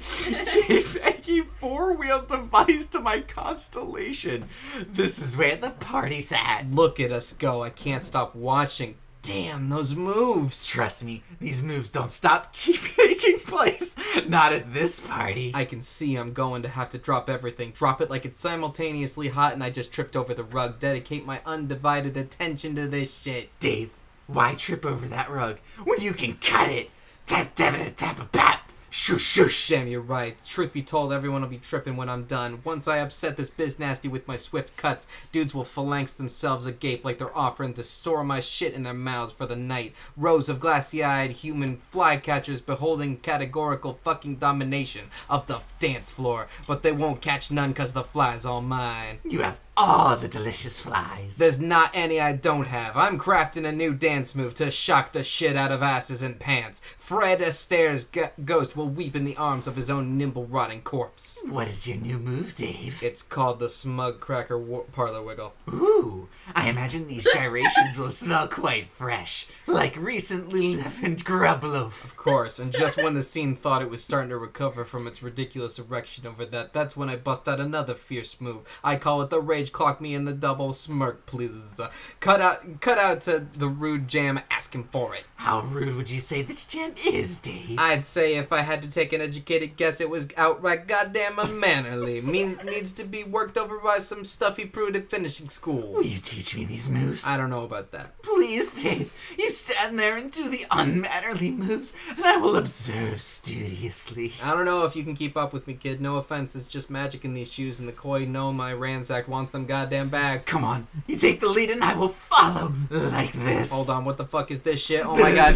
JPEG 4-wheel device to my Constellation. This is where the party's at. Look at us go. I can't stop watching. Damn, those moves. Trust me, these moves don't stop keep taking place. Not at this party. I can see I'm going to have to drop everything. Drop it like it's simultaneously hot and I just tripped over the rug. Dedicate my undivided attention to this shit. Dave, why trip over that rug when you can cut it? Tap, tap, tap, tap, tap. Shoosh, shoosh. Damn, you're right. Truth be told, everyone will be tripping when I'm done. Once I upset this biz nasty with my swift cuts, dudes will phalanx themselves agape like they're offering to store my shit in their mouths for the night. Rows of glassy-eyed human flycatchers beholding categorical fucking domination of the dance floor. But they won't catch none cause the fly's all mine. You have all the delicious flies. There's not any I don't have. I'm crafting a new dance move to shock the shit out of asses and pants. Fred Astaire's ghost will weep in the arms of his own nimble, rotting corpse. What is your new move, Dave? It's called the Smug Cracker Parlor Wiggle. Ooh, I imagine these gyrations will smell quite fresh, like recently leavened grub loaf. Of course, and just when the scene thought it was starting to recover from its ridiculous erection over that's when I bust out another fierce move. I call it the Rage Clock Me in the Double Smirk, please. Cut out to the rude jam asking for it. How rude would you say this jam is, Dave? I'd say if I had to take an educated guess, it was outright goddamn unmannerly. Needs to be worked over by some stuffy prude at finishing school. Will you teach me these moves? I don't know about that. Please, Dave. You stand there and do the unmannerly moves, and I will observe studiously. I don't know if you can keep up with me, kid. No offense, it's just magic in these shoes, and the coy gnome I ransacked wants them goddamn back. Come on, you take the lead and I will follow, like this. Hold on, what the fuck is this shit? Oh my god.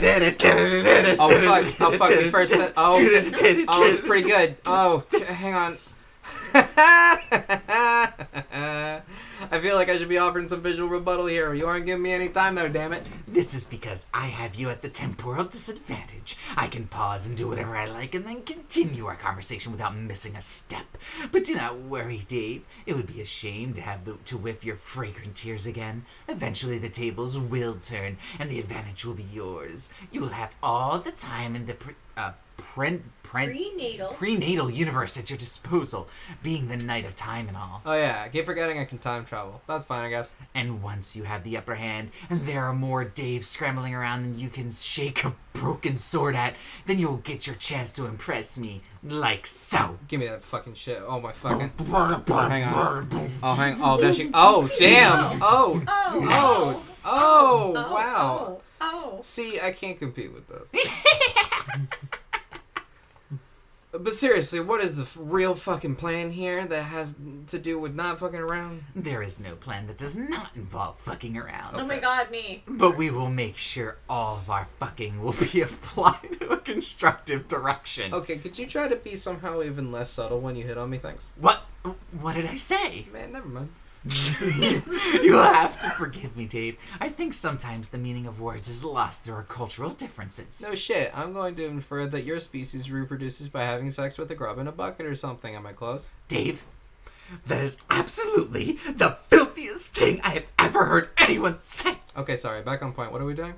Oh fuck me first. Oh, it's pretty good. Oh, hang on. I feel like I should be offering some visual rebuttal here. You aren't giving me any time though, damn it. This is because I have you at the temporal disadvantage. I can pause and do whatever I like and then continue our conversation without missing a step. But do not worry, Dave. It would be a shame to have to whiff your fragrant tears again. Eventually the tables will turn and the advantage will be yours. You will have all the time in the prenatal universe at your disposal, being the night of time and all. Oh yeah, I keep forgetting I can time travel. That's fine, I guess. And once you have the upper hand, and there are more Daves scrambling around than you can shake a broken sword at, then you'll get your chance to impress me, like so. Give me that fucking shit. Oh my fucking. Oh, hang on. Oh, hang. Oh, there she. Oh, damn. Oh. Oh. Wow. Oh. See, I can't compete with this. But seriously, what is the real fucking plan here that has to do with not fucking around? There is no plan that does not involve fucking around. Oh my god, me. But we will make sure all of our fucking will be applied to a constructive direction. Okay, could you try to be somehow even less subtle when you hit on me? Thanks. What? What did I say? Man, never mind. You will have to forgive me, Dave. I think sometimes the meaning of words is lost through our cultural differences. No shit. I'm going to infer that your species reproduces by having sex with a grub in a bucket or something. Am I close? Dave, that is absolutely the filthiest thing I have ever heard anyone say. Okay, sorry. Back on point. What are we doing?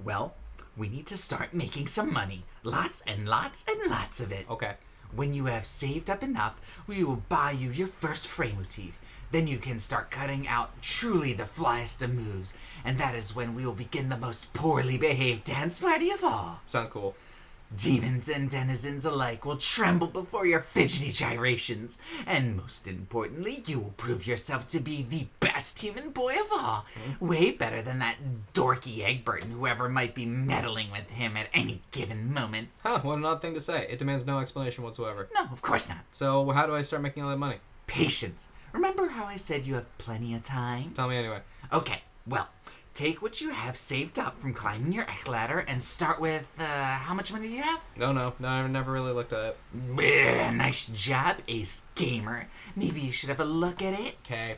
Well, we need to start making some money. Lots and lots and lots of it. Okay. When you have saved up enough, we will buy you your first frame motif. Then you can start cutting out truly the flyest of moves, and that is when we will begin the most poorly behaved dance party of all. Sounds cool. Demons and denizens alike will tremble before your fidgety gyrations, and most importantly, you will prove yourself to be the best human boy of all. Way better than that dorky Egbert and whoever might be meddling with him at any given moment. Huh, what an odd thing to say. It demands no explanation whatsoever. No, of course not. So, how do I start making all that money? Patience. Remember how I said you have plenty of time? Tell me anyway. Okay, well, take what you have saved up from climbing your Ech ladder and start with, how much money do you have? No, I never really looked at it. Nice job, Ace Gamer. Maybe you should have a look at it. Okay.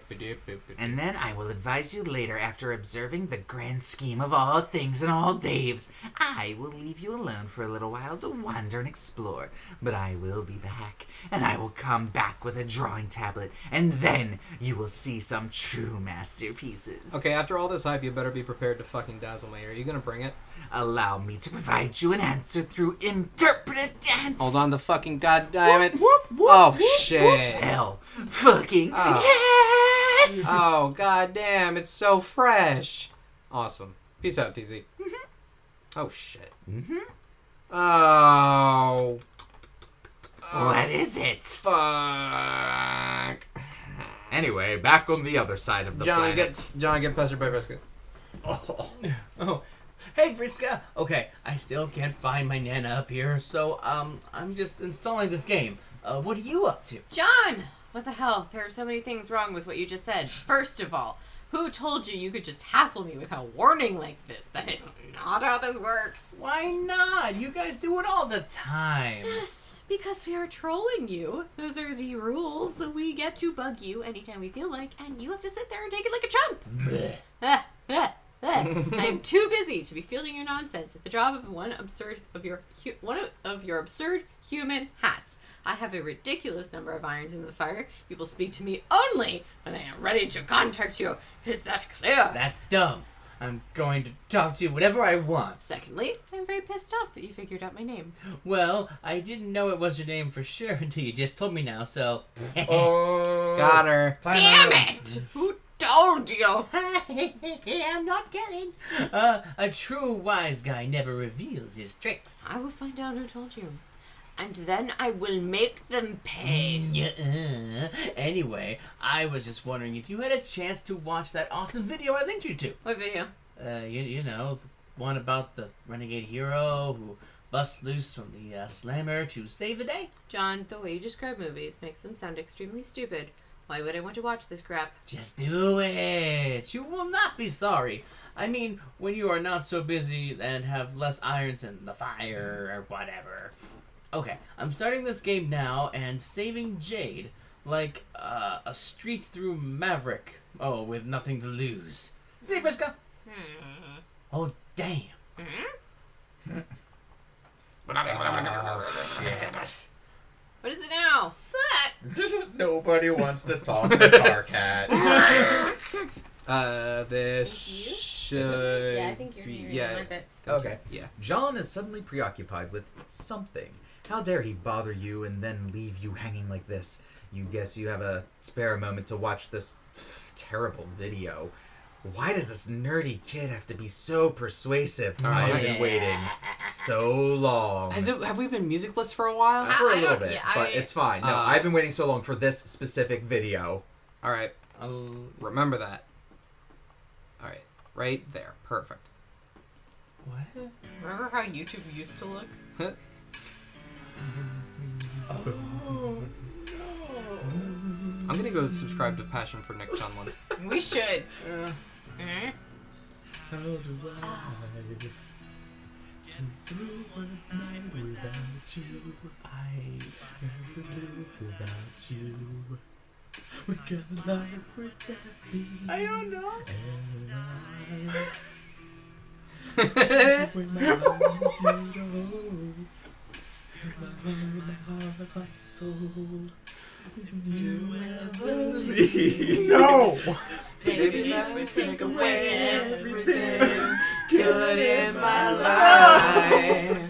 And then I will advise you later after observing the grand scheme of all things and all Daves. I will leave you alone for a little while to wander and explore, but I will be back, and I will come back with a drawing tablet, and then you will see some true masterpieces. Okay, after all this hype, you better be prepared to fucking dazzle me. Are you gonna bring it? Allow me to provide you an answer through interpretive dance. Hold on the fucking goddamn it. Oh, shit. Hell fucking yes! Oh, goddamn, it's so fresh. Awesome. Peace out, TZ. Oh, shit. Oh. What is it? Fuck. Anyway, back on the other side of the planet. John, get pestered by Frisca. Oh, hey Friska. Okay, I still can't find my Nana up here, so I'm just installing this game. What are you up to? John! What the hell? There are so many things wrong with what you just said. First of all, Who told you could just hassle me with a warning like this? That is not how this works. Why not? You guys do it all the time. Yes, because we are trolling you. Those are the rules. So we get to bug you anytime we feel like, and you have to sit there and take it like a chump. I am too busy to be fielding your nonsense at the job of one of your absurd human hats. I have a ridiculous number of irons in the fire. You will speak to me only when I am ready to contact you. Is that clear? That's dumb. I'm going to talk to you whatever I want. Secondly, I'm very pissed off that you figured out my name. Well, I didn't know it was your name for sure until you just told me now, so... Oh, Got her. Damn it! Who told you? I'm not kidding. A true wise guy never reveals his tricks. I will find out who told you. And then I will make them pay. Anyway, I was just wondering if you had a chance to watch that awesome video I linked you to. What video? You know, the one about the renegade hero who busts loose from the slammer to save the day. John, the way you describe movies makes them sound extremely stupid. Why would I want to watch this crap? Just do it. You will not be sorry. I mean, when you are not so busy and have less irons in the fire or whatever. Okay, I'm starting this game now and saving Jade like a streak through Maverick. Oh, with nothing to lose. See, Friska? Oh, damn. shit. What is it now? Nobody wants to talk to Car Cat. This should Yeah, I think you're hearing yeah. my bits. Okay. Yeah. John is suddenly preoccupied with something. How dare he bother you and then leave you hanging like this? You guess you have a spare moment to watch this terrible video. Why does this nerdy kid have to be so persuasive? I've been waiting so long. Have we been musicless for a while? For a I little don't- bit, yeah, but it's fine. No, I've been waiting so long for this specific video. All right. Remember that. All right. Right there. Perfect. What? Remember how YouTube used to look? I'm gonna go subscribe to Passion for Nick Chunlin. We should. How do I get through one night without you? I have to live without you. What kind of life would that be? I don't know. When my arms do the holds, my heart, my soul, you never leave. No! Baby, let me take away everything good in my life.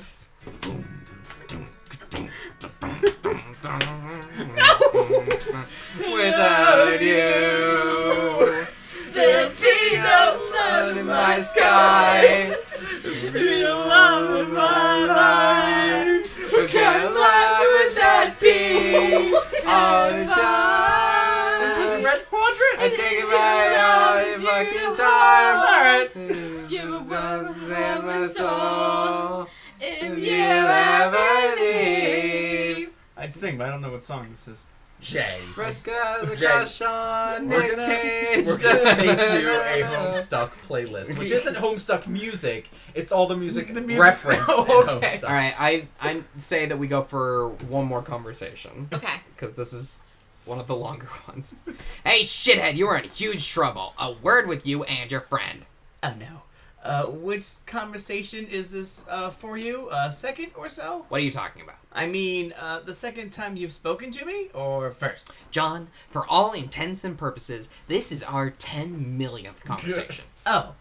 Without you, there'd be no sun in my sky. There'd be no love in my life. What kind of life would that be? All the time. Is this red quadrant? I think about it all the fucking time. Alright. Give a Songs word in my soul. if You ever leave. I'd sing, but I don't know what song this is. Jay, Friska's a Jay, crush on we're Nick gonna Cage. make you a Homestuck playlist, which isn't Homestuck music. It's all the music referenced in Okay. Homestuck. Alright, I say that we go for one more conversation. Okay. Because this is one of the longer ones. Hey, shithead, you are in huge trouble. A word with you and your friend. Oh no. Which conversation is this for you? Second or so? What are you talking about? I mean, the second time you've spoken to me, or first? John, for all intents and purposes, this is our 10 millionth conversation. Oh.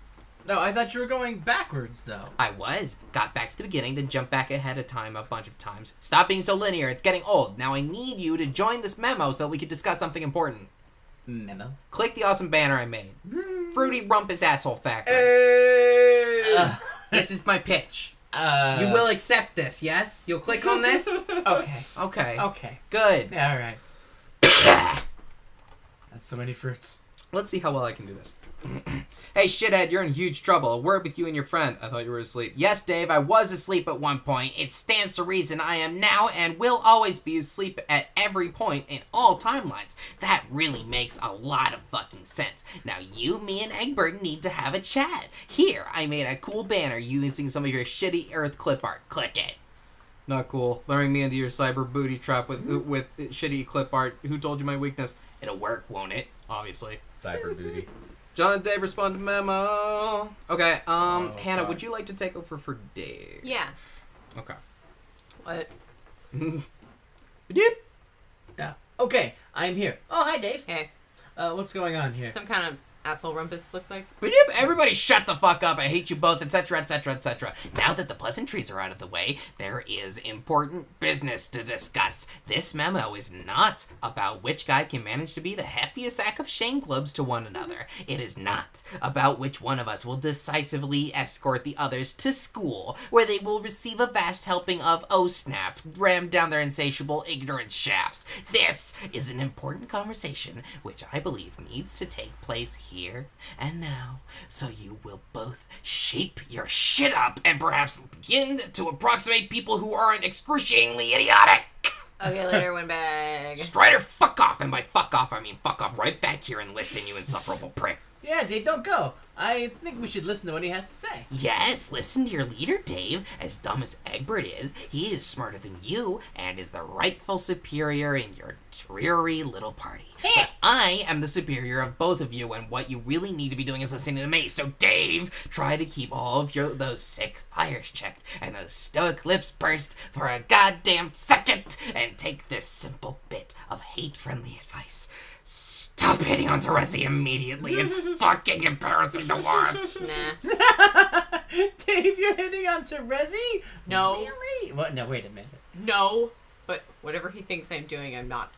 No, I thought you were going backwards, though. I was. Got back to the beginning, then jumped back ahead of time a bunch of times. Stop being so linear, it's getting old. Now I need you to join this memo so that we can discuss something important. Memo? Click the awesome banner I made. Fruity Rumpus Asshole Factory. Hey! This is my pitch. You will accept this, yes? You'll click on this? Okay. Okay. Okay. Good. Alright. That's so many fruits. Let's see how well I can do this. Hey, shithead, you're in huge trouble. A word with you and your friend. I thought you were asleep. Yes, Dave, I was asleep at one point. It stands to reason I am now and will always be asleep at every point in all timelines. That really makes a lot of fucking sense. Now, you, me, and Egbert need to have a chat. Here, I made a cool banner using some of your shitty Earth clip art. Click it. Not cool. Luring me into your cyber booty trap with shitty clip art. Who told you my weakness? It'll work, won't it? Obviously. Cyber booty. John and Dave respond to memo. Okay, Hannah, God. would you like to take over for Dave? Yeah. Okay. What? Yep. Yeah. Okay, I'm here. Oh, hi, Dave. Hey, What's going on here? some kind of asshole rumpus looks like. Everybody shut the fuck up. I hate you both, etc., etc., etc. Now that the pleasantries are out of the way, there is important business to discuss. This memo is not about which guy can manage to be the heftiest sack of shame globes to one another. It is not about which one of us will decisively escort the others to school, where they will receive a vast helping of oh snap, rammed down their insatiable ignorance shafts. This is an important conversation which I believe needs to take place here and now, so you will both shape your shit up and perhaps begin to approximate people who aren't excruciatingly idiotic. Okay, later, windbag. Strider, fuck off, and by fuck off, I mean fuck off right back here and listen, you insufferable prick. Yeah, Dave, don't go. I think we should listen to what he has to say. Yes, listen to your leader, Dave. As dumb as Egbert is, he is smarter than you and is the rightful superior in your dreary little party. But I am the superior of both of you, and what you really need to be doing is listening to me. So, Dave, try to keep all of those sick fires checked and those stoic lips pursed for a goddamn second, and take this simple bit of hate-friendly advice. Stop hitting on Teresi immediately. It's fucking embarrassing to watch. Nah. Dave, you're hitting on Terezi? No. Really? What? No, wait a minute. No. But whatever he thinks I'm doing, I'm not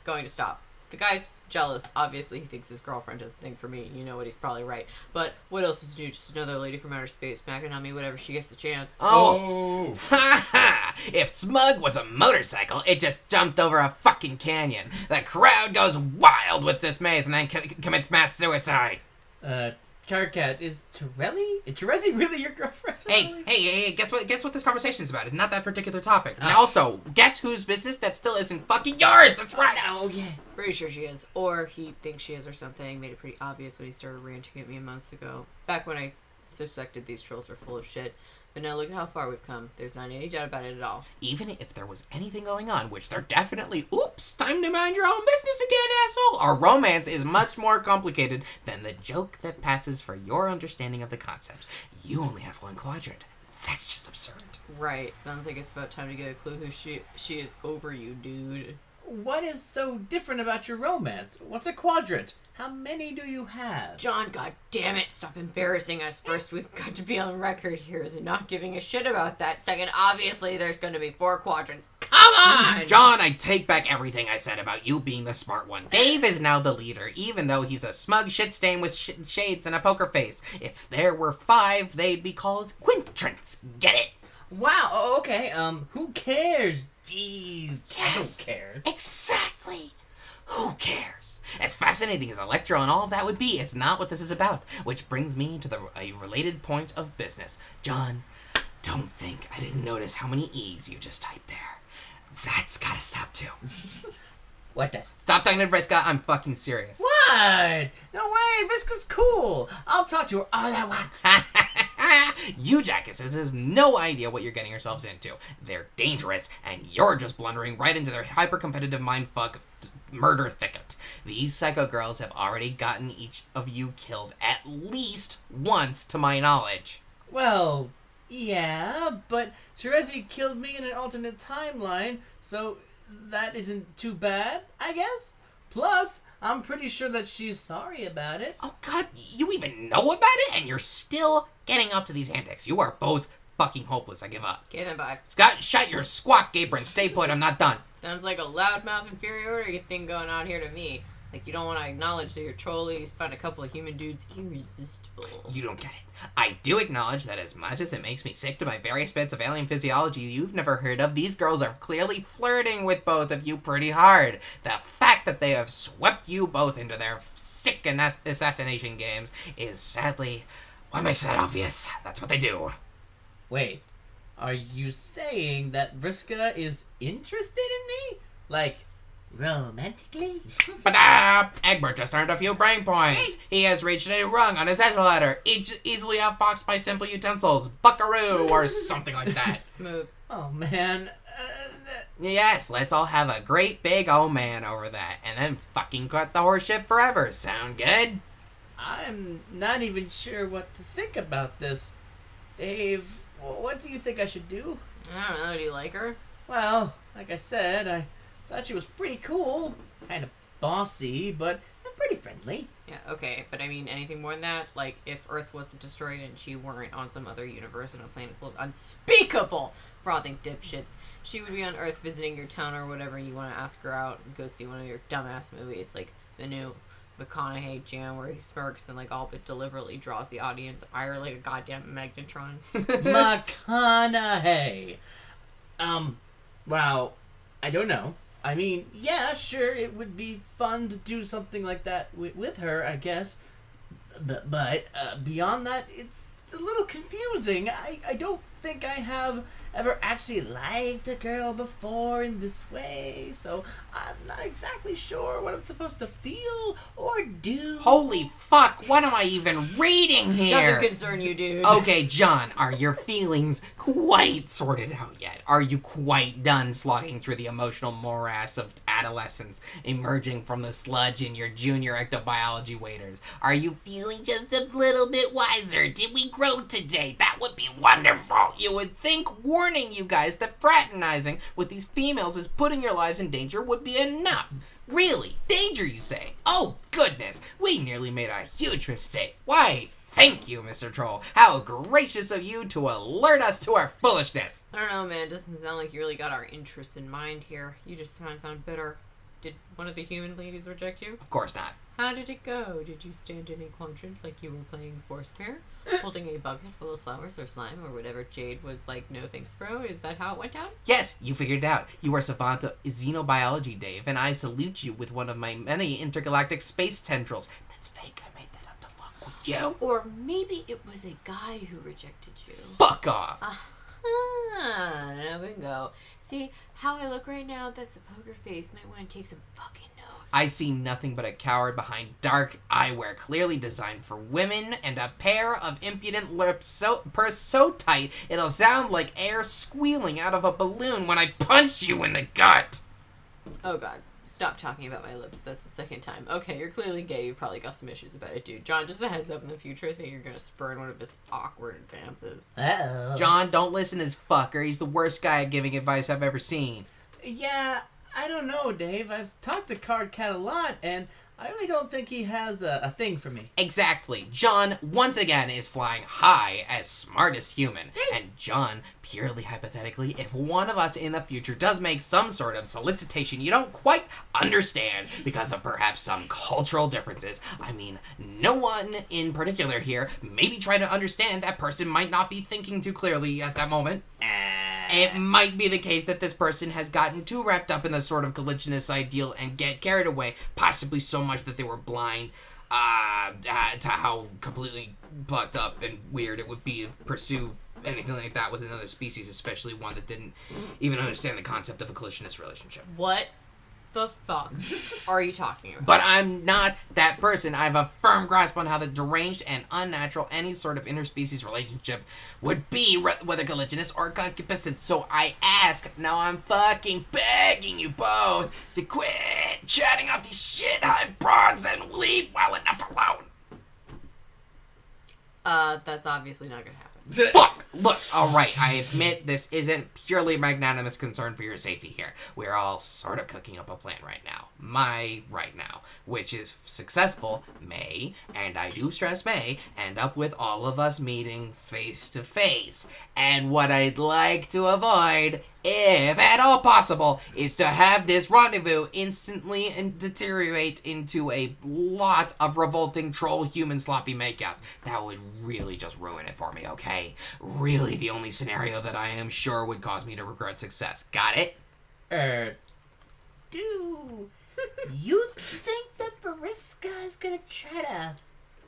going to stop. The guy's jealous. Obviously, he thinks his girlfriend does the thing for me. You know what? He's probably right. But what else is new? Just another lady from outer space smacking on me whenever she gets the chance. Oh. Ha ha! If Smug was a motorcycle, it just jumped over a fucking canyon. The crowd goes wild with dismay and then commits mass suicide. Carcat, is Terezi really your girlfriend? Hey, guess what this conversation is about? It's not that particular topic. And also, guess whose business that still isn't fucking yours? That's right. Oh, yeah. Pretty sure she is. Or he thinks she is or something. Made it pretty obvious when he started ranting at me months ago. Back when I suspected these trolls were full of shit. But now look at how far we've come. There's not any doubt about it at all. Even if there was anything going on, which there definitely, oops, time to mind your own business again, asshole. Our romance is much more complicated than the joke that passes for your understanding of the concept. You only have one quadrant. That's just absurd. Right. Sounds like it's about time to get a clue who she is over you, dude. What is so different about your romance? What's a quadrant? How many do you have? John, god damn it, stop embarrassing us. First, we've got to be on record here as not giving a shit about that. Second, obviously, there's going to be 4 quadrants. Come on! John, I take back everything I said about you being the smart one. Dave is now the leader, even though he's a smug shit stain with shades and a poker face. If there were 5, they'd be called quintrants. Get it? Wow, oh, okay, who cares? Jeez, Yes. who cares? Exactly. Who cares? As fascinating as Electro and all of that would be, it's not what this is about. Which brings me to a related point of business. John, don't think I didn't notice how many E's you just typed there. That's gotta stop too. What does? Stop talking to Vriska, I'm fucking serious. What? No way, Visca's cool. I'll talk to her all I want. You jackasses have no idea what you're getting yourselves into. They're dangerous, and you're just blundering right into their hyper-competitive mindfuck murder thicket. These psycho girls have already gotten each of you killed at least once, to my knowledge. Well, yeah, but Terezi killed me in an alternate timeline, so that isn't too bad, I guess. Plus, I'm pretty sure that she's sorry about it. Oh god, you even know about it, and you're still getting up to these antics. You are both fucking hopeless. I give up. Okay, then bye. Scott, shut your squawk, Gabriel. Stay put. I'm not done. Sounds like a loudmouth inferiority thing going on here to me. Like you don't want to acknowledge that your trolleys found a couple of human dudes irresistible. You don't get it. I do acknowledge that as much as it makes me sick to my various bits of alien physiology you've never heard of, these girls are clearly flirting with both of you pretty hard. The fact fact that they have swept you both into their sick assassination games is sadly what makes that obvious. That's what they do. Wait, are you saying that Vriska is interested in me? Like, romantically? But Egbert just earned a few brain points. He has reached a new rung on his echelon ladder, easily outfoxed by simple utensils, buckaroo, or something like that. Smooth. Oh, man. Yes, let's all have a great big old man over that, and then fucking cut the horseshit forever. Sound good? I'm not even sure what to think about this. Dave, what do you think I should do? I don't know. Do you like her? Well, like I said, I thought she was pretty cool. Kind of bossy, but pretty friendly. Yeah, okay, but I mean, anything more than that? Like, if Earth wasn't destroyed and she weren't on some other universe on a planet full of unspeakable frothing dipshits, she would be on Earth visiting your town or whatever, and you want to ask her out and go see one of your dumbass movies, like the new McConaughey jam where he smirks and, like, all but deliberately draws the audience ire like a goddamn magnetron. McConaughey. Wow, I don't know. I mean, yeah, sure, it would be fun to do something like that with her, I guess. But beyond that, it's a little confusing. I don't think I have ever actually liked a girl before in this way, so I'm not exactly sure what I'm supposed to feel or do. Holy fuck, what am I even reading here? Doesn't concern you, dude. Okay, John, are your feelings quite sorted out yet? Are you quite done slogging through the emotional morass of adolescence, emerging from the sludge in your junior ectobiology waiters? Are you feeling just a little bit wiser? Did we grow today? That would be wonderful. You would think warning you guys that fraternizing with these females is putting your lives in danger would be enough. Really? Danger, you say? Oh, goodness. We nearly made a huge mistake. Why, thank you, Mr. Troll. How gracious of you to alert us to our foolishness. I don't know, man. It doesn't sound like you really got our interests in mind here. You just kind of sound bitter. Did one of the human ladies reject you? Of course not. How did it go? Did you stand in a quadrant like you were playing Foursquare? Holding a bucket full of flowers or slime or whatever Jade was like, no thanks, bro? Is that how it went down? Yes, you figured it out. You are savant of xenobiology, Dave, and I salute you with one of my many intergalactic space tendrils. That's fake. I made that up to fuck with you. Or maybe it was a guy who rejected you. Fuck off. Now bingo. See, how I look right now, that's a poker face. Might want to take some fucking notes. I see nothing but a coward behind dark eyewear clearly designed for women and a pair of impudent lips pursed so tight it'll sound like air squealing out of a balloon when I punch you in the gut. Oh god. Stop talking about my lips. That's the second time. Okay, you're clearly gay. You probably got some issues about it, dude. John, just a heads up in the future. I think you're gonna spurn one of his awkward advances. Uh-oh. John, don't listen to this fucker. He's the worst guy at giving advice I've ever seen. Yeah, I don't know, Dave. I've talked to Card Cat a lot, and I really don't think he has a thing for me. Exactly. John, once again, is flying high as smartest human. And John, purely hypothetically, if one of us in the future does make some sort of solicitation you don't quite understand because of perhaps some cultural differences, I mean, no one in particular here, maybe try to understand that person might not be thinking too clearly at that moment. It might be the case that this person has gotten too wrapped up in the sort of collisionist ideal and get carried away, possibly so much that they were blind to how completely fucked up and weird it would be to pursue anything like that with another species, especially one that didn't even understand the concept of a collisionist relationship. What the fuck are you talking about? But I'm not that person. I have a firm grasp on how the deranged and unnatural any sort of interspecies relationship would be, whether collisionist or concupiscent. So I ask, now I'm fucking begging you both to quit chatting up these shit hive broads and leave well enough alone. That's obviously not gonna happen. Fuck! Look, alright, I admit this isn't purely magnanimous concern for your safety here. We're all sort of cooking up a plan right now. Right now. Which is successful, may, and I do stress may, end up with all of us meeting face to face. And what I'd like to avoid, if at all possible, is to have this rendezvous instantly and deteriorate into a lot of revolting troll human sloppy makeouts. That would really just ruin it for me, okay? Really the only scenario that I am sure would cause me to regret success. Got it? Do You think that Mariska is gonna try to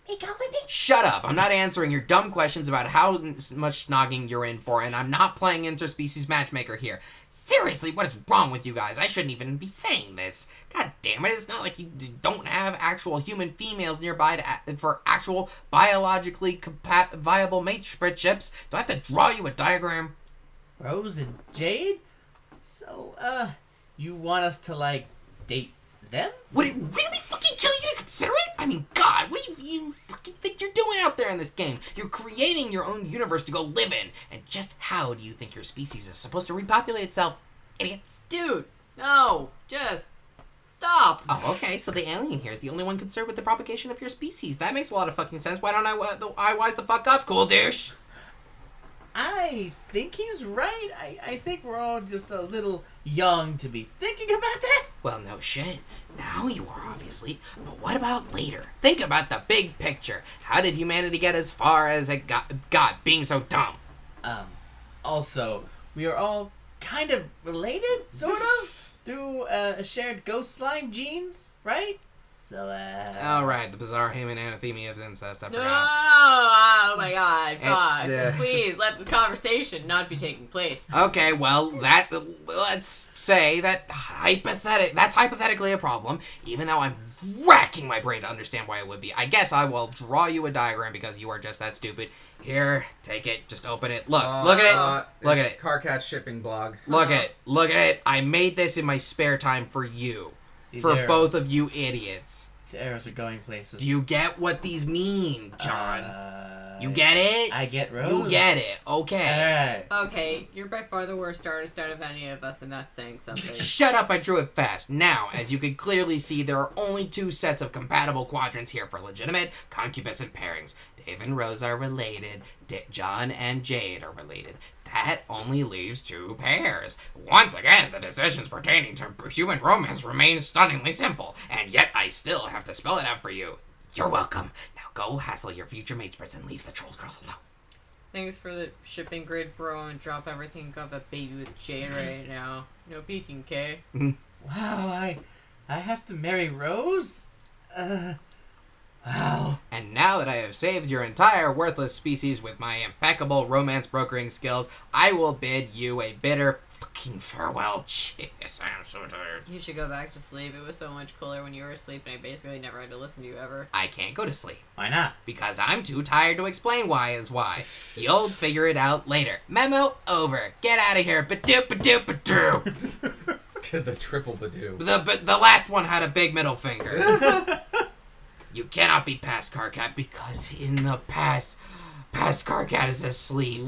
make out with me? Shut up. I'm not answering your dumb questions about how much snogging you're in for, and I'm not playing interspecies matchmaker here. Seriously, what is wrong with you guys? I shouldn't even be saying this. God damn it, it's not like you don't have actual human females nearby for actual biologically viable mateships. Do I have to draw you a diagram? Rose and Jade? So, you want us to, like, date them? Would it really fucking kill you to consider it? I mean, God, what do you fucking think you're doing out there in this game? You're creating your own universe to go live in. And just how do you think your species is supposed to repopulate itself? Idiots. Dude, no, just stop. Oh, okay, so the alien here is the only one concerned with the propagation of your species. That makes a lot of fucking sense. Why don't I wise the fuck up, cool douche? I think he's right. I think we're all just a little young to be thinking about that. Well, no shit. Now you are, obviously. But what about later? Think about the big picture. How did humanity get as far as it got being so dumb? Also, we are all kind of related, sort of, through shared ghost line genes, right? So, All right, the bizarre human anathema of incest. I No, forgot. oh my God, fuck. And, Please let this conversation not be taking place. Okay, well, let's say that that's hypothetically a problem, even though I'm racking my brain to understand why it would be. I guess I will draw you a diagram because you are just that stupid. Here, take it, just open it. Look at it. Look at it. Carcat shipping blog. Look at it. I made this in my spare time for you. These For arrows. both of you idiots. These arrows are going places. Do you get what these mean, John? You get it? I get Rose. You get it. Okay. Alright. Okay, you're by far the worst artist out of any of us, and that's saying something. Shut up, I drew it fast. Now, as you can clearly see, there are only two sets of compatible quadrants here for legitimate concubescent pairings. Dave and Rose are related. John and Jade are related. That only leaves two pairs. Once again, the decisions pertaining to human romance remain stunningly simple, and yet I still have to spell it out for you. You're welcome. Now go hassle your future matespreads and leave the troll girls alone. Thanks for the shipping grid, bro, and drop everything. Got a baby with Jade right now. No peeking, Kay. Wow, I have to marry Rose? Wow. And now that I have saved your entire worthless species with my impeccable romance brokering skills, I will bid you a bitter fucking farewell. Jeez, I am so tired. You should go back to sleep. It was so much cooler when you were asleep, and I basically never had to listen to you ever. I can't go to sleep. Why not? Because I'm too tired to explain why is why. You'll figure it out later. Memo over. Get out of here. Badoo, badoo, badoo. The triple badoo. The last one had a big middle finger. You cannot be past Carcat because in the past Carcat is asleep.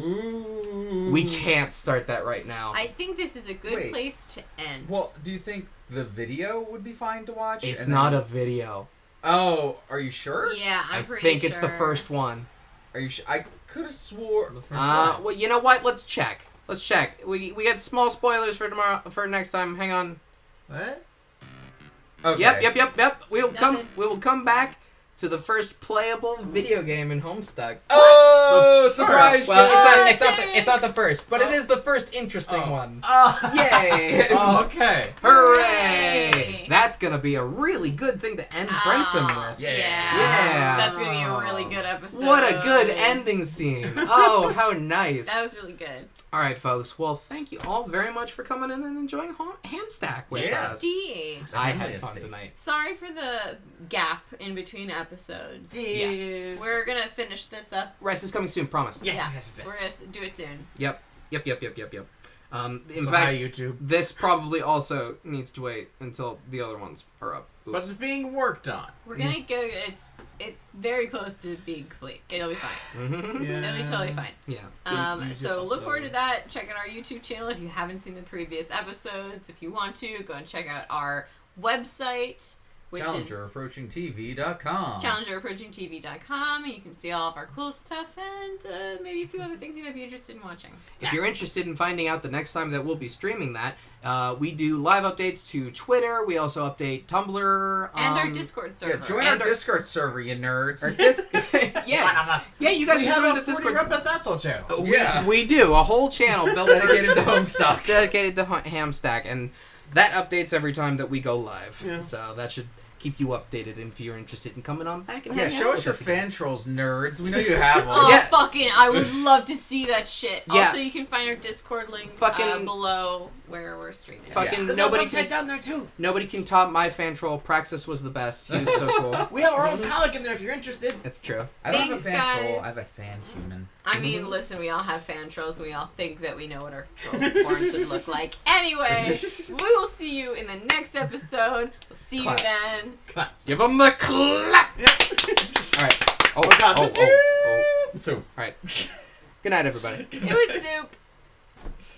We can't start that right now. I think this is a good Wait. place to end. Well, do you think the video would be fine to watch? It's And not then- a video. Oh, are you sure? Yeah, I'm I pretty think sure. it's the first one. Are you sure? I could have swore. Well, you know what? Let's check. We got small spoilers for tomorrow, for next time. Hang on. What? Okay. Yep. We will Nothing. come back to the first playable video game in Homestuck. Oh, surprise! Well, it's not the first, but it is the first interesting one. Yay! Oh, okay. Hooray! Yay! That's gonna be a really good thing to end Friendsome with. Yeah. Yeah. That's gonna be a really good episode. What a good ending scene. Oh, how nice. That was really good. All right, folks. Well, thank you all very much for coming in and enjoying Hamstack with us. Indeed. I had Definitely a fun state. tonight. Sorry for the gap in between episodes. Yeah. We're gonna finish this up. Rest is coming soon, promise. Yes, yeah, yes, yes. we're gonna do it soon. Yep. In So fact, hi, YouTube. this probably also needs to wait until the other ones are up. Oops. But it's being worked on. We're gonna go. It's very close to being complete. It'll be fine. Mhm. It'll be totally fine. Yeah. So look forward to that. Check out our YouTube channel if you haven't seen the previous episodes. If you want to, go and check out our website, which is ChallengerApproachingTV.com. ChallengerApproachingTV.com. You can see all of our cool stuff and maybe a few other things you might be interested in watching. If you're interested in finding out the next time that we'll be streaming that, we do live updates to Twitter. We also update Tumblr. And our Discord server. Yeah, join our Discord server, you nerds. Our One yeah. of us. Yeah, you guys We should have join a the Discord. 40 asshole channel. Yeah. We do. A whole channel built Dedicated to Homestuck. dedicated to Hamstack. And that updates every time that we go live. Yeah. So that should keep you updated if you're interested in coming on back and Yeah, hanging show out us your with again. fan trolls, nerds. We know you have Oh, one. Yeah. fucking, I would love to see that shit. Yeah. Also, you can find our Discord link Fucking- below where we're streaming. Fucking There's nobody a website can, down there too. nobody can top my fan troll. Praxis was the best. He was so cool. We have our own comic in there if you're interested. It's true. I don't have Thanks, a fan troll. guys. I have a fan human. I mean, listen, we all have fan trolls. We all think that we know what our troll forms would look like. Anyway, we will see you in the next episode. We'll see Claps. you then. Give him the clap. All right. Oh, God. oh. So All right. Good night, everybody. It was soup.